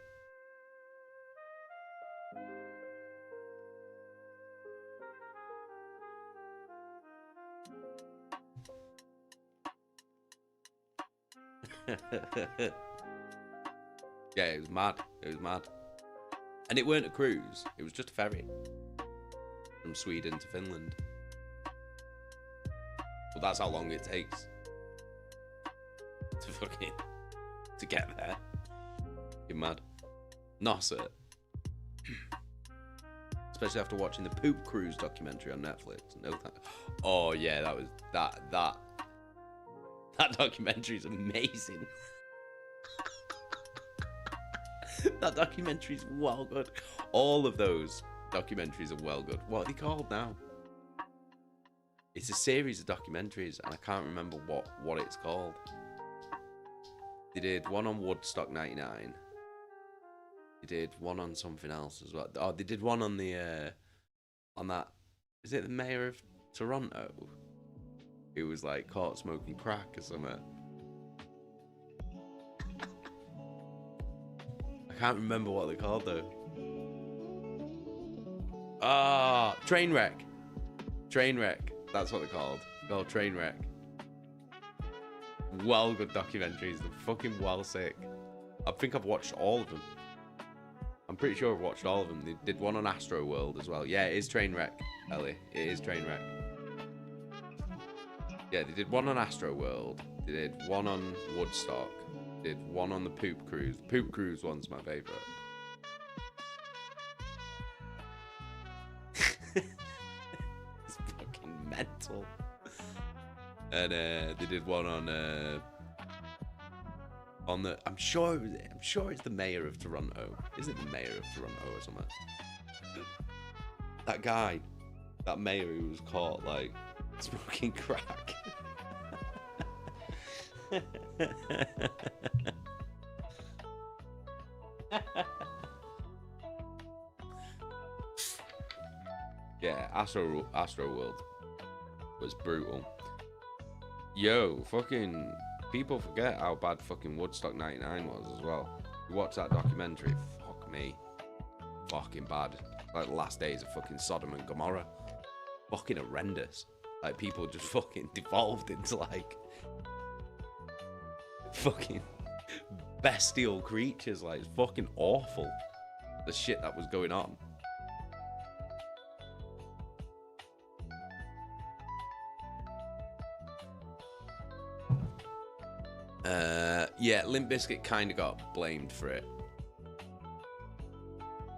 Yeah, it was mad. And it weren't a cruise, it was just a ferry from Sweden to Finland. Well, that's how long it takes to get there. You're mad. NASA. Especially after watching the Poop Cruise documentary on Netflix. Oh yeah, that documentary is amazing. That documentary is well good. All of those documentaries are well good. What are they called now? It's a series of documentaries, and I can't remember what it's called. They did one on Woodstock 99. They did one on something else as well. Oh, they did one on the on that. Is it the mayor of Toronto? Who was like caught smoking crack or something. I can't remember what they're called though. Ah, Trainwreck. That's what they're called. They're called Trainwreck. Well good documentaries. They're fucking well sick. I think I've watched all of them. I'm pretty sure I've watched all of them. They did one on Astro World as well. Yeah, it is Trainwreck, Ellie. It is Trainwreck. Yeah, they did one on Astro World. They did one on Woodstock. They did one on the Poop Cruise. The Poop Cruise one's my favourite. It's fucking mental. And they did one on the. I'm sure it's the mayor of Toronto. Is it the mayor of Toronto or something? That guy, that mayor who was caught like smoking crack. Yeah, Astro World was brutal. Yo, fucking people forget how bad fucking Woodstock 99 was as well. You watch that documentary, fuck me. Fucking bad. Like the last days of fucking Sodom and Gomorrah. Fucking horrendous. Like people just fucking devolved into like fucking bestial creatures. Like it's fucking awful. The shit that was going on. Yeah, Limp Bizkit kind of got blamed for it.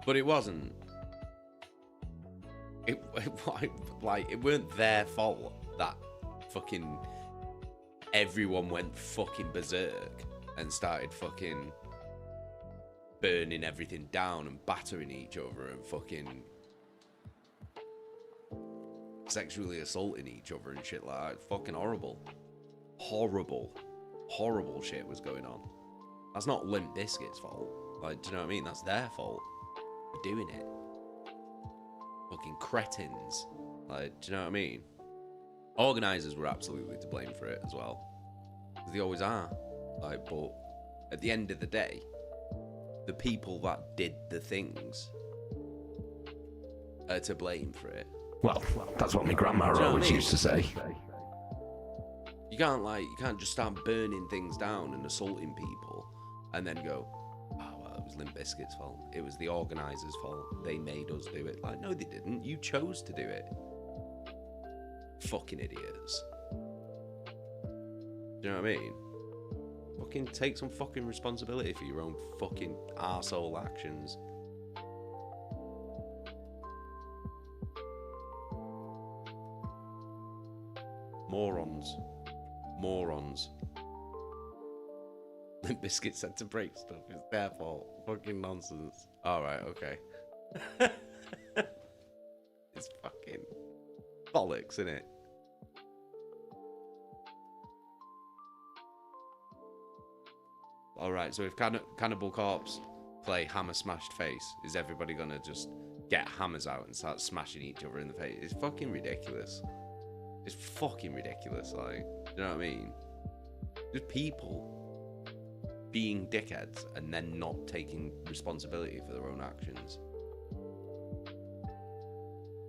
But it wasn't. It weren't their fault that fucking everyone went fucking berserk and started fucking burning everything down and battering each other and fucking sexually assaulting each other and shit like that. It's fucking horrible. Horrible shit was going on. That's not Limp Bizkit's fault. Like, do you know what I mean? That's their fault for doing it. Fucking cretins. Like, do you know what I mean? Organisers were absolutely to blame for it as well. Because they always are. Like, but at the end of the day, the people that did the things are to blame for it. Well, that's what my grandma always used to say. You can't just start burning things down and assaulting people and then go, oh, well, it was Limp Bizkit's fault. It was the organisers' fault. They made us do it. Like, no, they didn't. You chose to do it. Fucking idiots. Do you know what I mean? Fucking take some fucking responsibility for your own fucking arsehole actions. Morons. Morons. Limp Bizkit said to break stuff. It's their fault. Fucking nonsense. Alright, okay. It's fucking bollocks, isn't it? Alright, so if Cannibal Corpse play Hammer Smashed Face, is everybody gonna just get hammers out and start smashing each other in the face? It's fucking ridiculous. It's fucking ridiculous, like, you know what I mean? Just people being dickheads and then not taking responsibility for their own actions.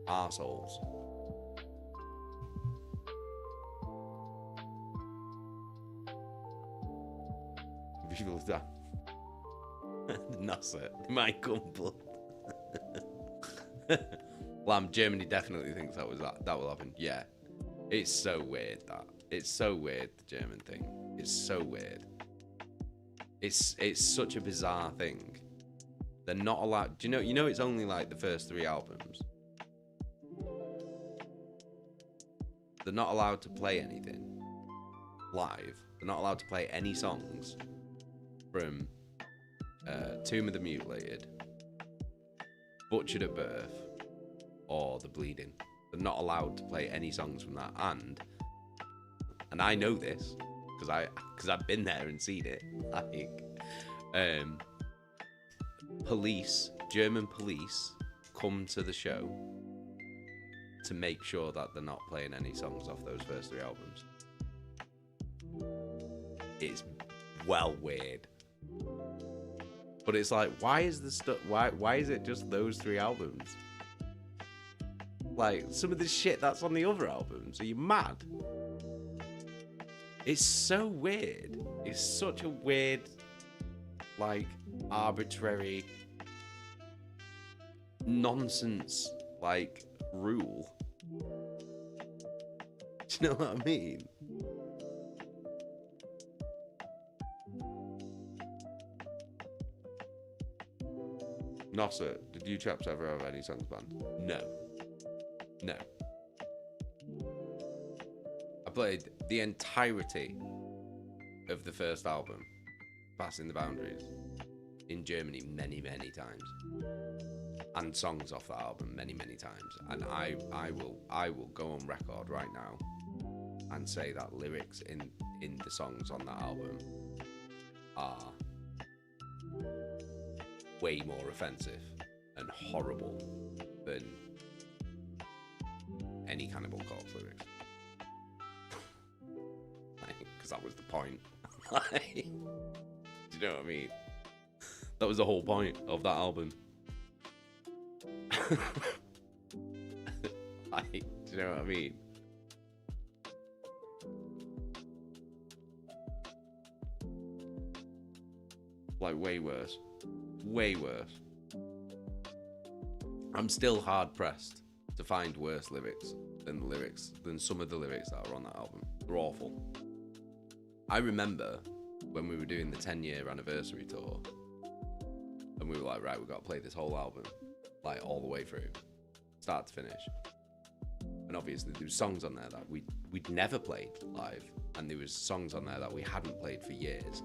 Arseholes. People that Nasser, my Gumball. Lamb, Germany definitely thinks that will happen. Yeah. It's so weird that. It's so weird, the German thing. It's so weird. It's such a bizarre thing. They're not allowed. Do you know it's only like the first 3 albums. They're not allowed to play anything live. They're not allowed to play any songs from Tomb of the Mutilated, Butchered at Birth, or The Bleeding. They're not allowed to play any songs from that. And I know this because I've been there and seen it. Like, German police come to the show to make sure that they're not playing any songs off those first 3 albums. It's well weird. But it's like, why is the stuff? Why is it just those 3 albums? Like, some of the shit that's on the other albums. Are you mad? It's so weird. It's such a weird, like, arbitrary nonsense, like, rule. Do you know what I mean? Nasser, did you chaps ever have any songs banned? No. No. I played the entirety of the first album, Passing the Boundaries, in Germany many, many times. And songs off that album many, many times. And I will go on record right now and say that lyrics in the songs on that album are way more offensive and horrible than any Cannibal Corpse lyrics. Because that was the point. Do you know what I mean? That was the whole point of that album. Do you know what I mean? Like, way worse. Way worse. I'm still hard pressed to find worse lyrics than some of the lyrics that are on that album. They're awful. I remember when we were doing the 10-year anniversary tour, and we were like, right, we've got to play this whole album, like, all the way through, start to finish. And obviously there was songs on there that we'd never played live, and there was songs on there that we hadn't played for years.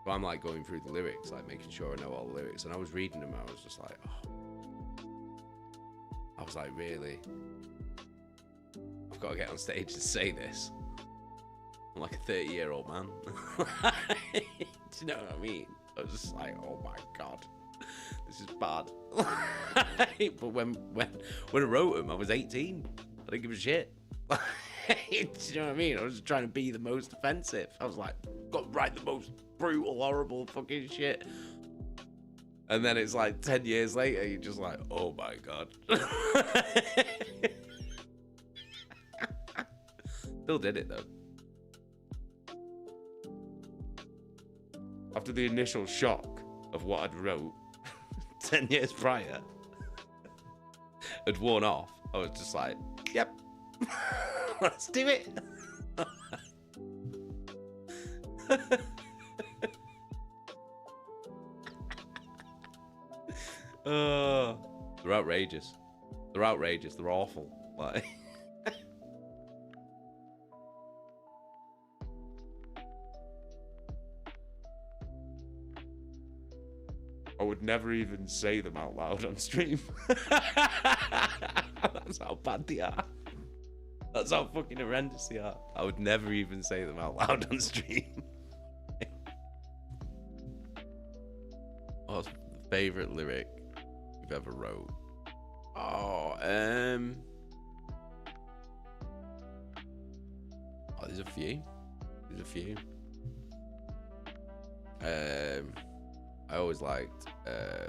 So I'm like going through the lyrics, like making sure I know all the lyrics, and I was reading them, and I was just like, oh. I was like, really? I've got to get on stage to say this. I'm like a 30-year-old man. Do you know what I mean? I was just like, oh my god, this is bad. But when I wrote them, I was 18. I didn't give a shit. Do you know what I mean? I was just trying to be the most offensive. I was like, got to write the most brutal, horrible fucking shit. And then it's like 10 years later, you're just like, oh my god. Still did it though. After the initial shock of what I'd wrote 10 years prior had worn off, I was just like, yep, let's do it. They're outrageous. They're outrageous. They're awful. Like, I would never even say them out loud on stream. That's how bad they are. That's how fucking horrendous they are. I would never even say them out loud on stream. What's the favourite lyric you've ever wrote? Oh, there's a few. I always liked, there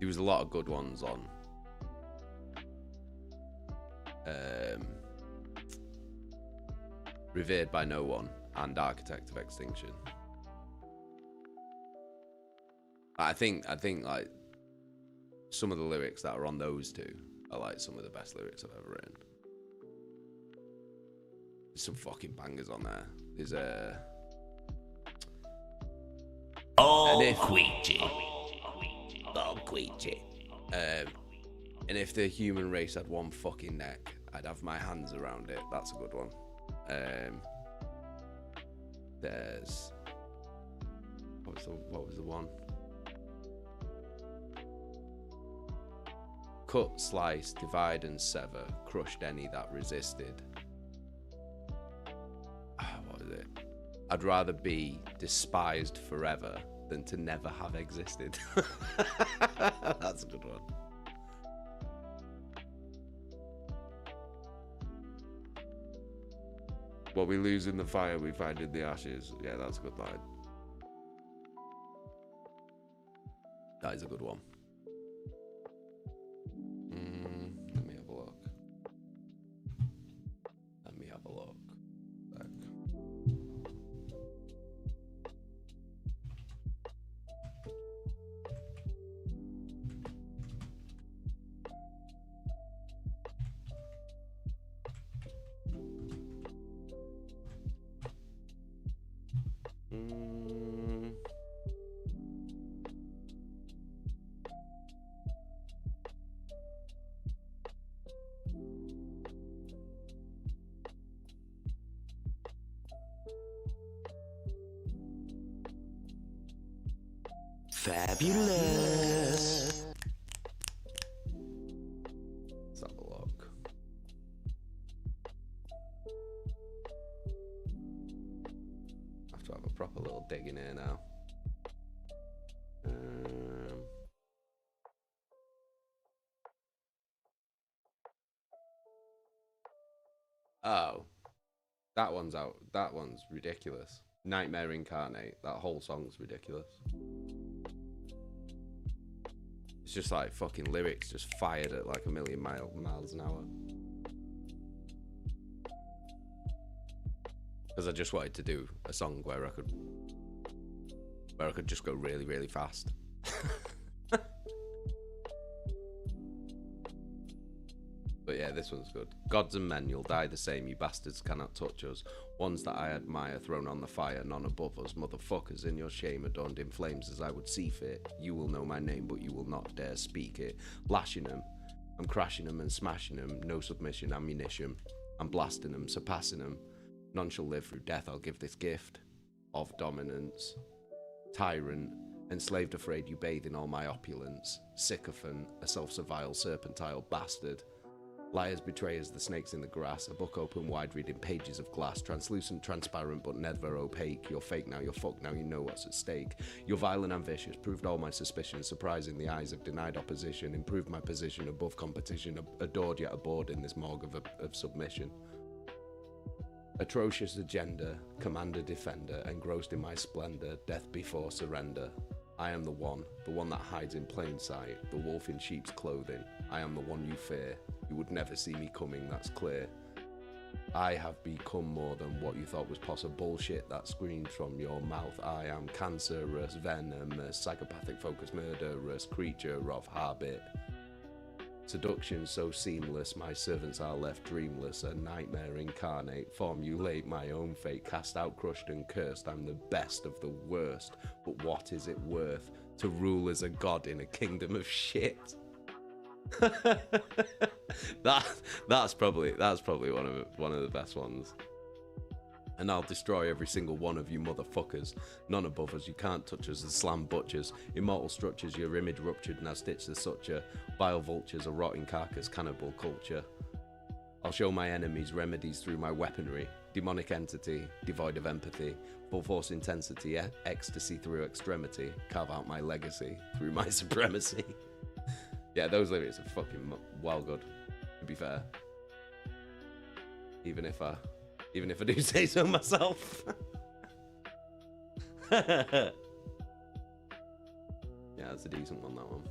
was a lot of good ones on Revered by No One and Architect of Extinction. I think like some of the lyrics that are on those two are like some of the best lyrics I've ever written. There's some fucking bangers on there. There's and if the human race had one fucking neck, I'd have my hands around it. That's a good one. There's what was the one? Cut, slice, divide and sever, crushed any that resisted. What is it? I'd rather be despised forever than to never have existed. That's a good one. What we lose in the fire, we find in the ashes. Yeah, that's a good line. That is a good one. Let me have a look. Fabulous. Let's have a look. I have to have a proper little dig in here now. Oh, that one's out. That one's ridiculous. Nightmare Incarnate. That whole song's ridiculous. It's just like fucking lyrics just fired at like a million miles an hour. Because I just wanted to do a song where I could just go really, really fast. But yeah, this one's good. Gods and men, you'll die the same. You bastards cannot touch us. Ones that I admire, thrown on the fire, none above us. Motherfuckers, in your shame, adorned in flames as I would see fit. You will know my name, but you will not dare speak it. Lashing them, I'm crashing them and smashing them. No submission, ammunition. I'm blasting them, surpassing them. None shall live through death. I'll give this gift of dominance. Tyrant, enslaved, afraid you bathe in all my opulence. Sycophant, a self-servile, serpentile bastard. Liars, betrayers, the snakes in the grass, a book open wide reading pages of glass, translucent, transparent, but never opaque. You're fake now, you're fucked now, you know what's at stake. You're vile and ambitious, proved all my suspicions, surprised in the eyes of denied opposition, improved my position above competition, adored yet abhorred in this morgue of submission. Atrocious agenda, commander, defender, engrossed in my splendor, death before surrender. I am the one that hides in plain sight, the wolf in sheep's clothing. I am the one you fear. You would never see me coming, that's clear. I have become more than what you thought was possible. Bullshit that screams from your mouth. I am cancerous, venomous, psychopathic, focused, murderous, creature of habit. Seduction so seamless, my servants are left dreamless. A nightmare incarnate, formulate my own fate. Cast out, crushed and cursed, I'm the best of the worst. But what is it worth to rule as a god in a kingdom of shit? that's probably one of the best ones. And I'll destroy every single one of you motherfuckers. None above us, you can't touch us, the slam butchers. Immortal structures, your image ruptured, now stitch the suture. Vile vultures, a rotting carcass, cannibal culture. I'll show my enemies remedies through my weaponry. Demonic entity, devoid of empathy. Full force intensity, ecstasy through extremity. Carve out my legacy through my supremacy. Yeah, those lyrics are fucking well good, to be fair. Even if I do say so myself. Yeah, that's a decent one, that one.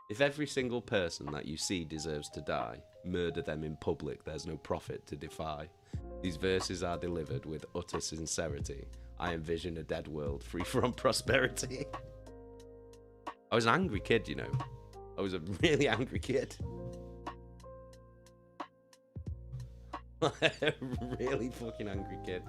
If every single person that you see deserves to die, murder them in public, there's no profit to defy. These verses are delivered with utter sincerity. I envision a dead world free from prosperity. I was an angry kid, you know. I was a really angry kid. A really fucking angry kid.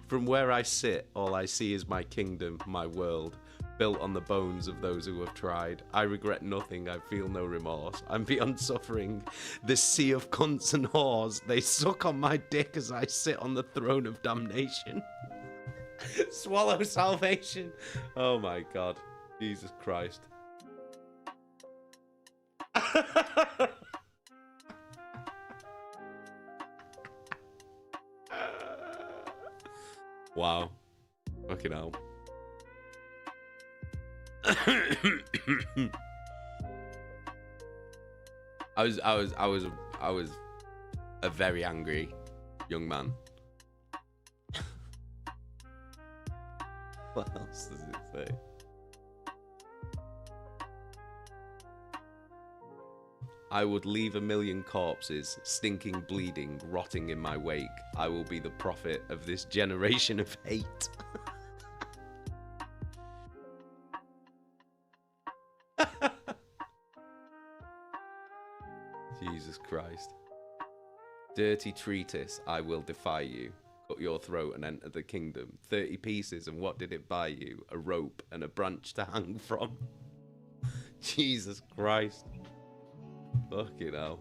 From where I sit, all I see is my kingdom, my world, built on the bones of those who have tried. I regret nothing, I feel no remorse. I'm beyond suffering. This sea of cunts and whores, they suck on my dick as I sit on the throne of damnation. Swallow salvation. Oh my God. Jesus Christ. Wow. Fucking hell. I was a very angry young man. What else does it say? I would leave 1,000,000 corpses, stinking, bleeding, rotting in my wake. I will be the prophet of this generation of hate. Jesus Christ. Dirty treatise, I will defy you. Cut your throat and enter the kingdom. 30 pieces, and what did it buy you? A rope and a branch to hang from. Jesus Christ. Fucking hell.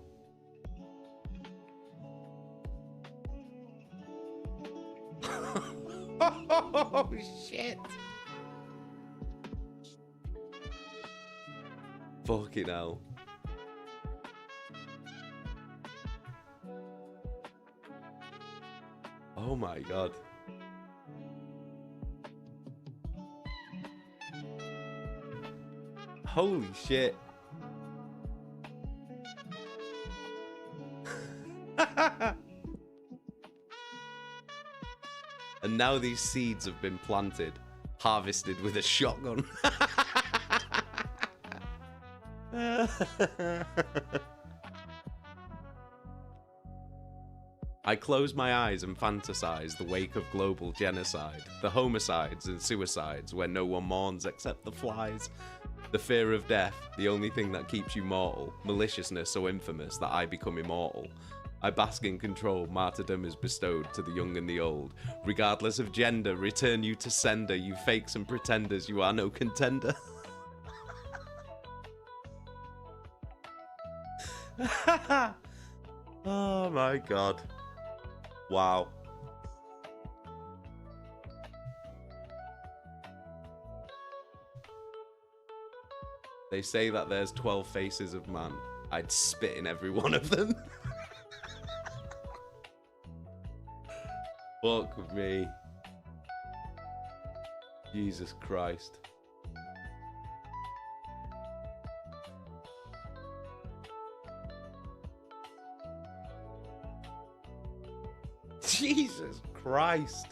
Oh, shit. Fucking hell. Oh my God. Holy shit. And now these seeds have been planted, harvested with a shotgun. I close my eyes and fantasize the wake of global genocide, the homicides and suicides where no one mourns except the flies. The fear of death, the only thing that keeps you mortal, maliciousness so infamous that I become immortal. I bask in control, martyrdom is bestowed to the young and the old. Regardless of gender, return you to sender, you fakes and pretenders, you are no contender. Oh my God. Wow. They say that there's 12 faces of man. I'd spit in every one of them. Fuck me. Jesus Christ. Jesus Christ.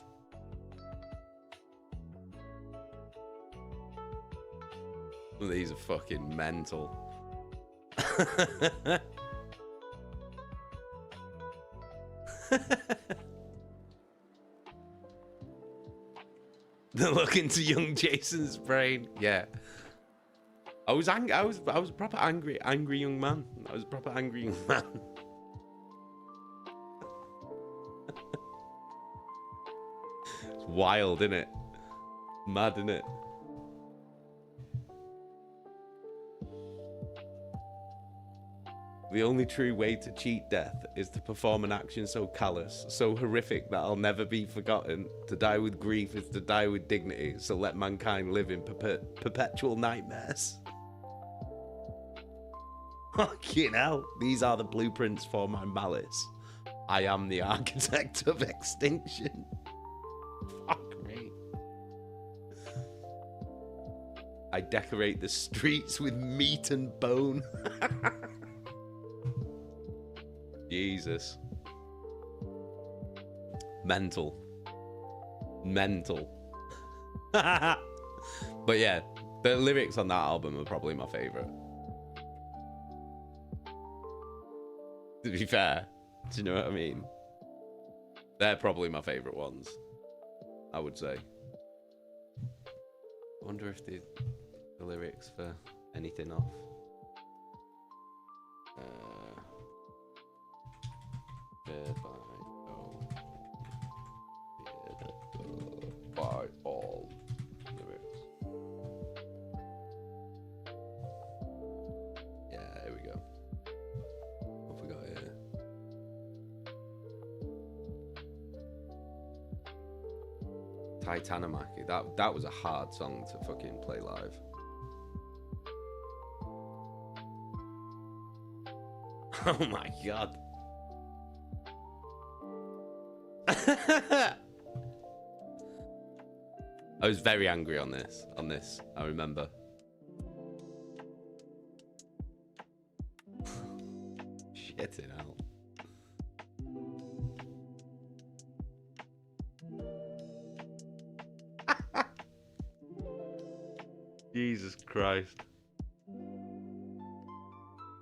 These are fucking mental. The look into young Jason's brain. Yeah. I was angry. I was a proper angry young man. I was a proper angry young man. It's wild, isn't it? Mad, isn't it? The only true way to cheat death is to perform an action so callous, so horrific that I'll never be forgotten. To die with grief is to die with dignity, so let mankind live in perpetual nightmares. Fucking hell, these are the blueprints for my malice. I am the architect of extinction. Fuck me. I decorate the streets with meat and bone. Jesus. Mental. But yeah, the lyrics on that album are probably my favorite. To be fair, do you know what I mean? They're probably my favorite ones, I would say. I wonder if the lyrics for anything off. By all lyrics. Yeah, here we go. What have we got here? Titanomachy. That was a hard song to fucking play live. Oh my god. I was very angry on this, I remember. Shitting hell. Jesus Christ.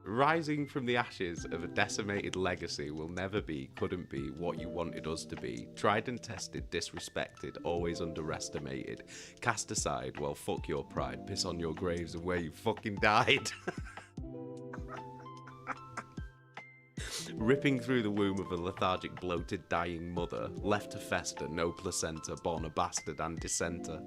Rising from the ashes of a decimated legacy will never be, couldn't be, what you wanted us to be. Tried and tested, disrespected, always underestimated. Cast aside, well, fuck your pride. Piss on your graves and where you fucking died. Ripping through the womb of a lethargic, bloated, dying mother. Left to fester, no placenta, born a bastard and dissenter.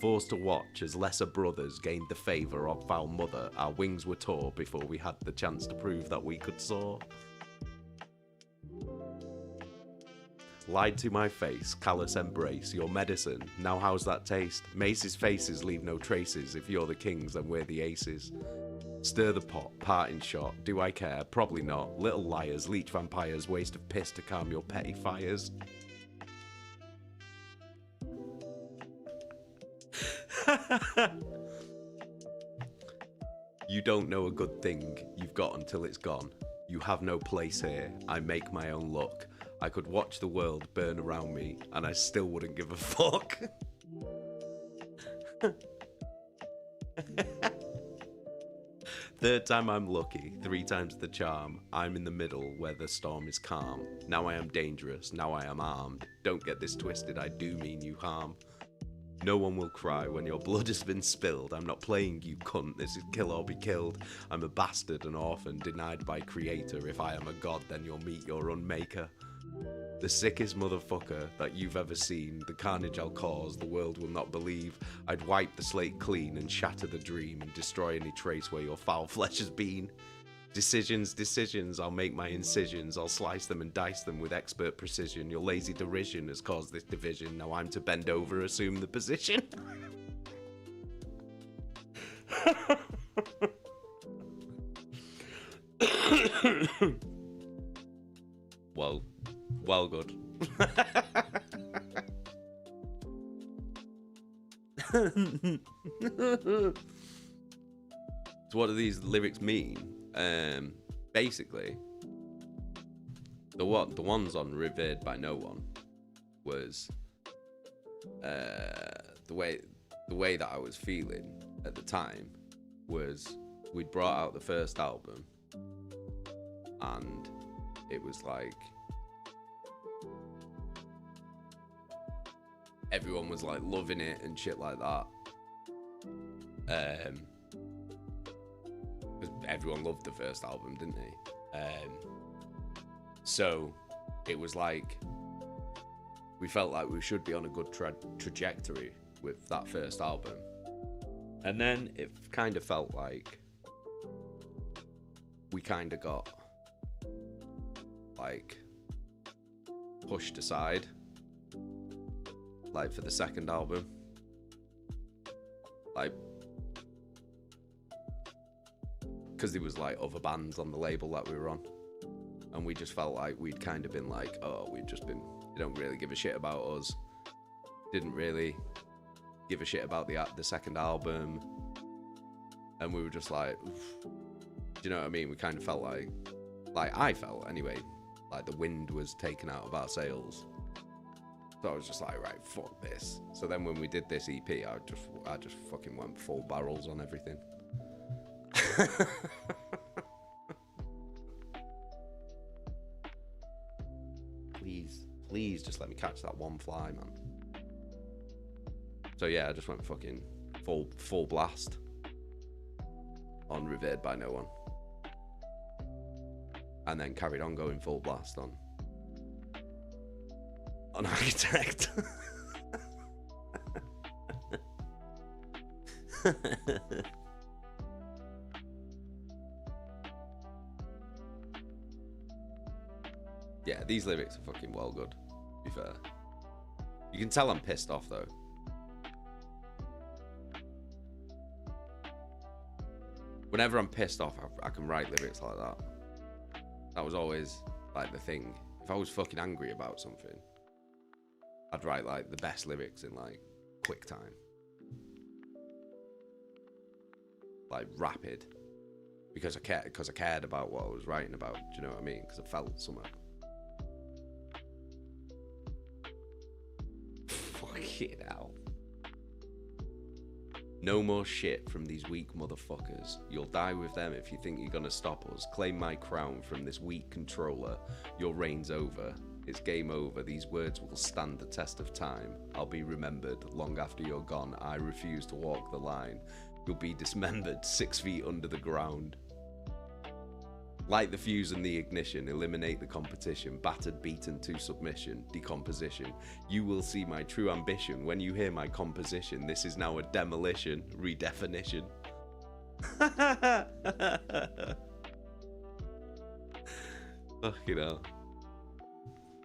Forced to watch as lesser brothers gained the favour of foul mother. Our wings were tore before we had the chance to prove that we could soar. Lied to my face, callous embrace, your medicine, now how's that taste? Mace's faces leave no traces, if you're the kings then we're the aces. Stir the pot, parting shot, do I care? Probably not. Little liars, leech vampires, waste of piss to calm your petty fires. You don't know a good thing you've got until it's gone. You have no place here. I make my own luck. I could watch the world burn around me and I still wouldn't give a fuck. Third time I'm lucky, 3 times the charm. I'm in the middle where the storm is calm. Now I am dangerous, now I am armed. Don't get this twisted, I do mean you harm. No one will cry when your blood has been spilled. I'm not playing, you cunt. This is kill or be killed. I'm a bastard, an orphan, denied by creator. If I am a god, then you'll meet your unmaker. The sickest motherfucker that you've ever seen. The carnage I'll cause, the world will not believe. I'd wipe the slate clean and shatter the dream and destroy any trace where your foul flesh has been. Decisions, I'll make my incisions. I'll slice them and dice them with expert precision. Your lazy derision has caused this division. Now I'm to bend over, assume the position. Well good. So what do these lyrics mean? Basically, the ones on Revered by No One was the way that I was feeling at the time was we'd brought out the first album and it was like everyone was like loving it and shit like that. Because everyone loved the first album, didn't they? So it was like we felt like we should be on a good trajectory with that first album, and then it kind of felt like we kind of got like pushed aside, like for the second album, like because there was like other bands on the label that we were on, and we just felt like we'd kind of been like, oh, we've just been, they don't really give a shit about us, didn't really give a shit about the second album, and we were just like, oof. Do you know what I mean? We kind of felt like I felt anyway, like the wind was taken out of our sails. So I was just like, right, fuck this. So then when we did this EP, I just fucking went full barrels on everything. Please just let me catch that one fly, man. So yeah, I just went fucking full blast on Revered by No One, and then carried on going full blast on Architect. Yeah, these lyrics are fucking well good, to be fair. You can tell I'm pissed off though. Whenever I'm pissed off, I can write lyrics like that. That was always like the thing. If I was fucking angry about something, I'd write like the best lyrics in like quick time. Like rapid. Because I cared about what I was writing about. Do you know what I mean? Because I felt something. Fucking hell. No more shit from these weak motherfuckers. You'll die with them if you think you're gonna stop us. Claim my crown from this weak controller. Your reign's over. It's game over. These words will stand the test of time. I'll be remembered long after you're gone. I refuse to walk the line. You'll be dismembered 6 feet under the ground. Light the fuse and the ignition, eliminate the competition, battered, beaten to submission, decomposition. You will see my true ambition when you hear my composition. This is now a demolition, redefinition. Fucking hell.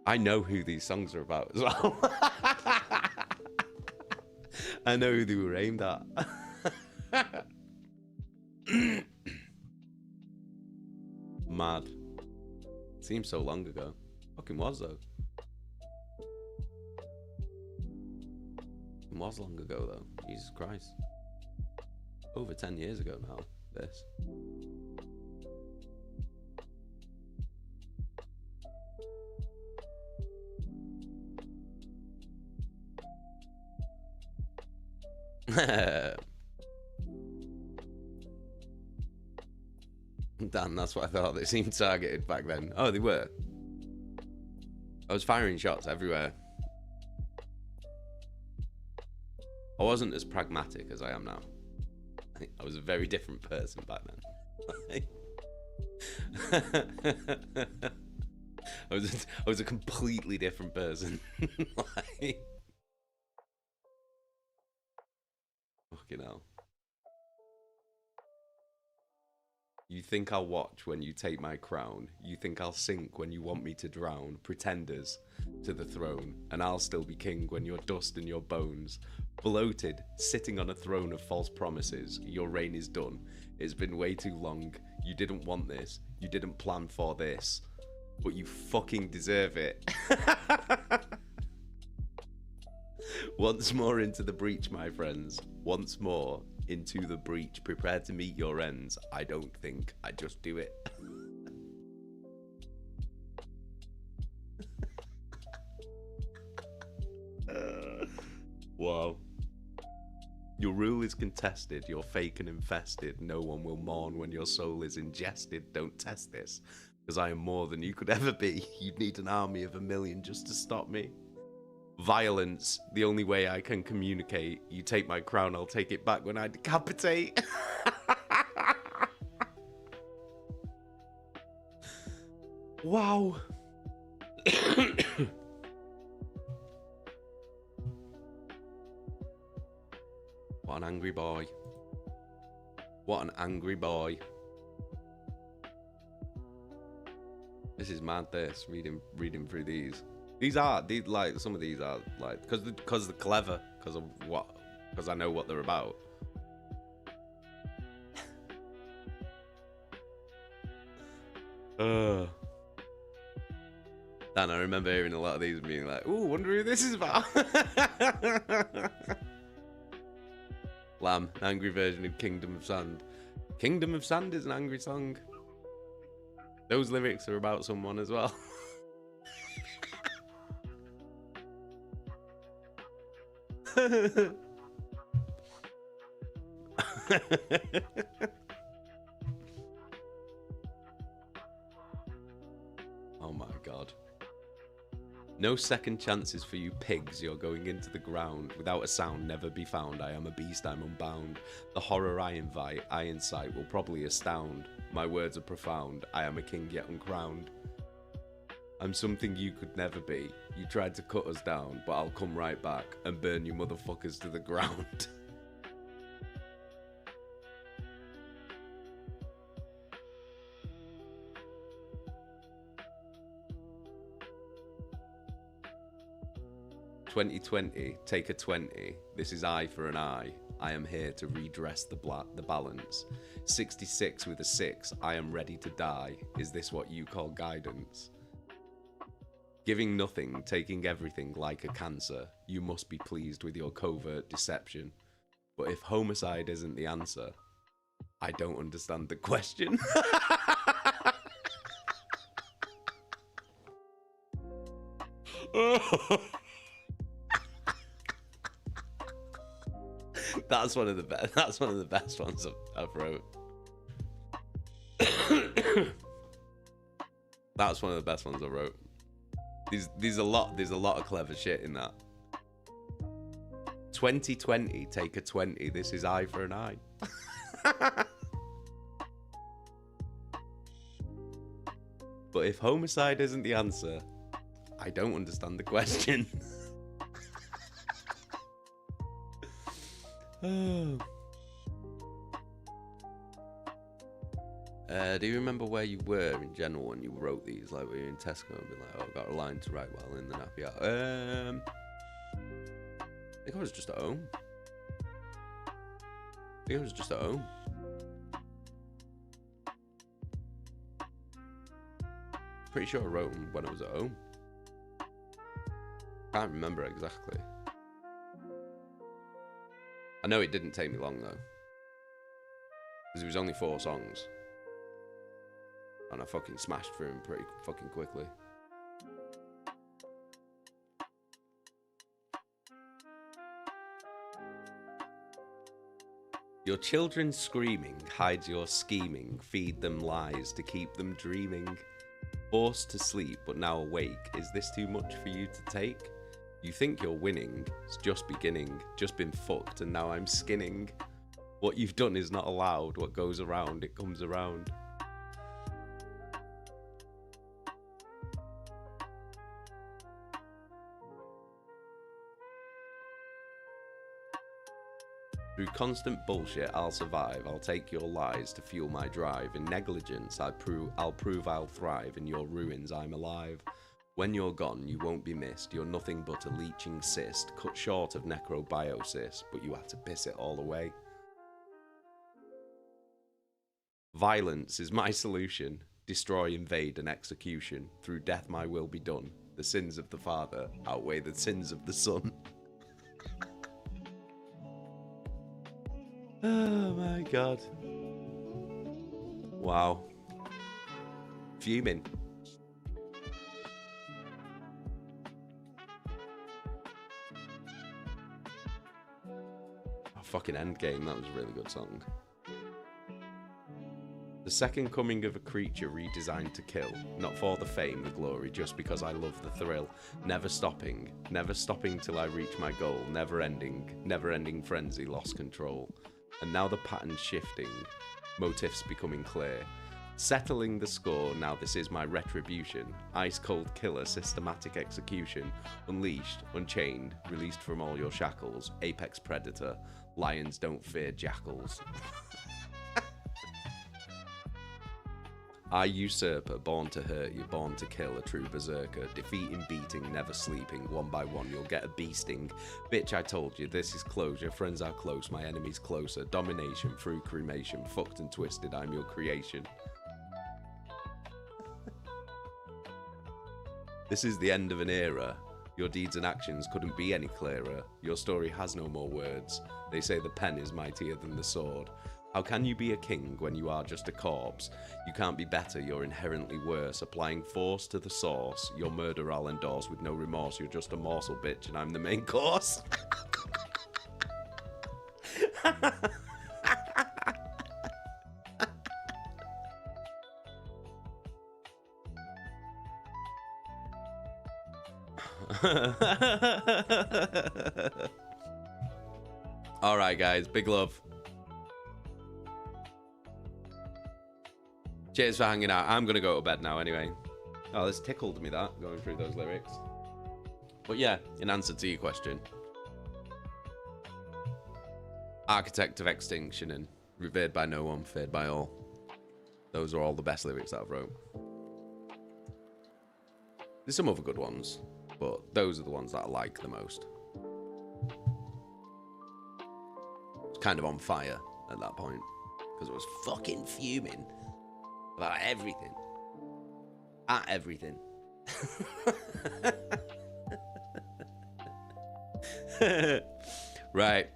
I know who these songs are about as well. I know who they were aimed at. Mad. Seems so long ago. Fucking was though. It was long ago though. Jesus Christ. Over 10 years ago now, this. Damn, that's what I thought. They seemed targeted back then. Oh, they were. I was firing shots everywhere. I wasn't as pragmatic as I am now. I think I was a very different person back then. I was a completely different person. Like, fucking hell. You think I'll watch when you take my crown. You think I'll sink when you want me to drown. Pretenders to the throne. And I'll still be king when you're dust in your bones. Bloated, sitting on a throne of false promises. Your reign is done. It's been way too long. You didn't want this. You didn't plan for this. But you fucking deserve it. Once more into the breach, my friends. Once more into the breach. Prepare to meet your ends. I don't think. I just do it. Wow. Your rule is contested. You're fake and infested. No one will mourn when your soul is ingested. Don't test this, because I am more than you could ever be. You'd need an army of 1,000,000 just to stop me. Violence, the only way I can communicate. You take my crown, I'll take it back when I decapitate. Wow. What an angry boy. What an angry boy. This is mad, this, reading through these. These like, some of these are like, because they're clever, because I know what they're about. Dan, I remember hearing a lot of these and being like, ooh, wonder who this is about. Lamb, an angry version of Kingdom of Sand. Kingdom of Sand is an angry song. Those lyrics are about someone as well. Oh my god. No second chances for you pigs, you're going into the ground. Without a sound, never be found. I am a beast, I'm unbound. The horror I invite, I incite, will probably astound. My words are profound, I am a king yet uncrowned. I'm something you could never be. You tried to cut us down, but I'll come right back and burn you motherfuckers to the ground. "2020, take a 20. This is eye for an eye. I am here to redress the balance. 66 with a 6. I am ready to die. Is this what you call guidance? Giving nothing, taking everything like a cancer. You must be pleased with your covert deception. But if homicide isn't the answer, I don't understand the question." That's one of the best. That's one of the best ones I've wrote. That's one of the best ones I wrote. There's a lot of clever shit in that. 2020, take a 20. This is eye for an eye. But if homicide isn't the answer, I don't understand the question. Do you remember where you were in general when you wrote these? Like, were you in Tesco and be like, oh, I've got a line to write while in the NAVIGATOR? I think I was just at home. Pretty sure I wrote them when I was at home. Can't remember exactly. I know it didn't take me long though, because it was only 4 songs, and I fucking smashed through them pretty fucking quickly. Your children screaming hides your scheming. Feed them lies to keep them dreaming. Forced to sleep but now awake. Is this too much for you to take? You think you're winning, it's just beginning. Just been fucked and now I'm skinning. What you've done is not allowed. What goes around, it comes around. Through constant bullshit, I'll survive. I'll take your lies to fuel my drive. In negligence, I'll prove I'll thrive. In your ruins, I'm alive. When you're gone, you won't be missed. You're nothing but a leeching cyst, cut short of necrobiosis, but you have to piss it all away. Violence is my solution. Destroy, invade, and execution. Through death my will be done. The sins of the father outweigh the sins of the son. Oh my god. Wow. Fuming. Oh, fucking Endgame, that was a really good song. The second coming of a creature redesigned to kill, not for the fame, the glory, just because I love the thrill. Never stopping till I reach my goal. Never ending frenzy, lost control. And now the pattern's shifting, motifs becoming clear. Settling the score, now this is my retribution. Ice cold killer, systematic execution. Unleashed, unchained, released from all your shackles. Apex predator, lions don't fear jackals. I usurper, born to hurt you, born to kill, a true berserker. Defeating, beating, never sleeping, one by one you'll get a beasting. Bitch, I told you, this is closure, friends are close, my enemies closer. Domination through cremation, fucked and twisted, I'm your creation. This is the end of an era. Your deeds and actions couldn't be any clearer. Your story has no more words. They say the pen is mightier than the sword. How can you be a king when you are just a corpse? You can't be better, you're inherently worse. Applying force to the source. Your murder I'll endorse with no remorse. You're just a morsel, bitch, and I'm the main course. Alright guys, big love. Cheers for hanging out. I'm gonna go to bed now anyway. Oh, this tickled me, that, going through those lyrics. But yeah, in answer to your question, Architect of Extinction and Revered by No One, Feared by All. Those are all the best lyrics that I've wrote. There's some other good ones, but those are the ones that I like the most. It's kind of on fire at that point, because I was fucking fuming about everything. At everything. Right.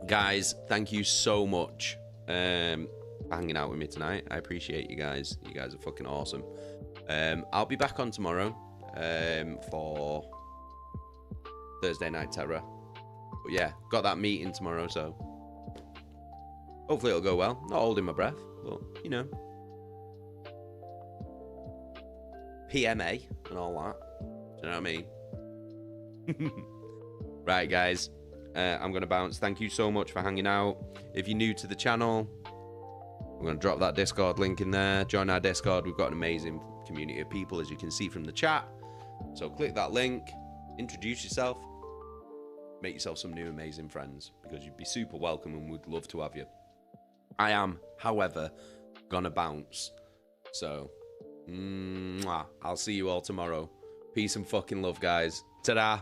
Guys, thank you so much for hanging out with me tonight. I appreciate you guys. You guys are fucking awesome. I'll be back on tomorrow for Thursday Night Terror. But yeah, got that meeting tomorrow, so hopefully it'll go well. Not holding my breath, but you know. PMA and all that. Do you know what I mean? Right, guys. I'm going to bounce. Thank you so much for hanging out. If you're new to the channel, I'm going to drop that Discord link in there. Join our Discord. We've got an amazing community of people, as you can see from the chat. So click that link. Introduce yourself. Make yourself some new amazing friends, because you'd be super welcome and we'd love to have you. I am, however, going to bounce. So... I'll see you all tomorrow. Peace and fucking love, guys. Ta-da.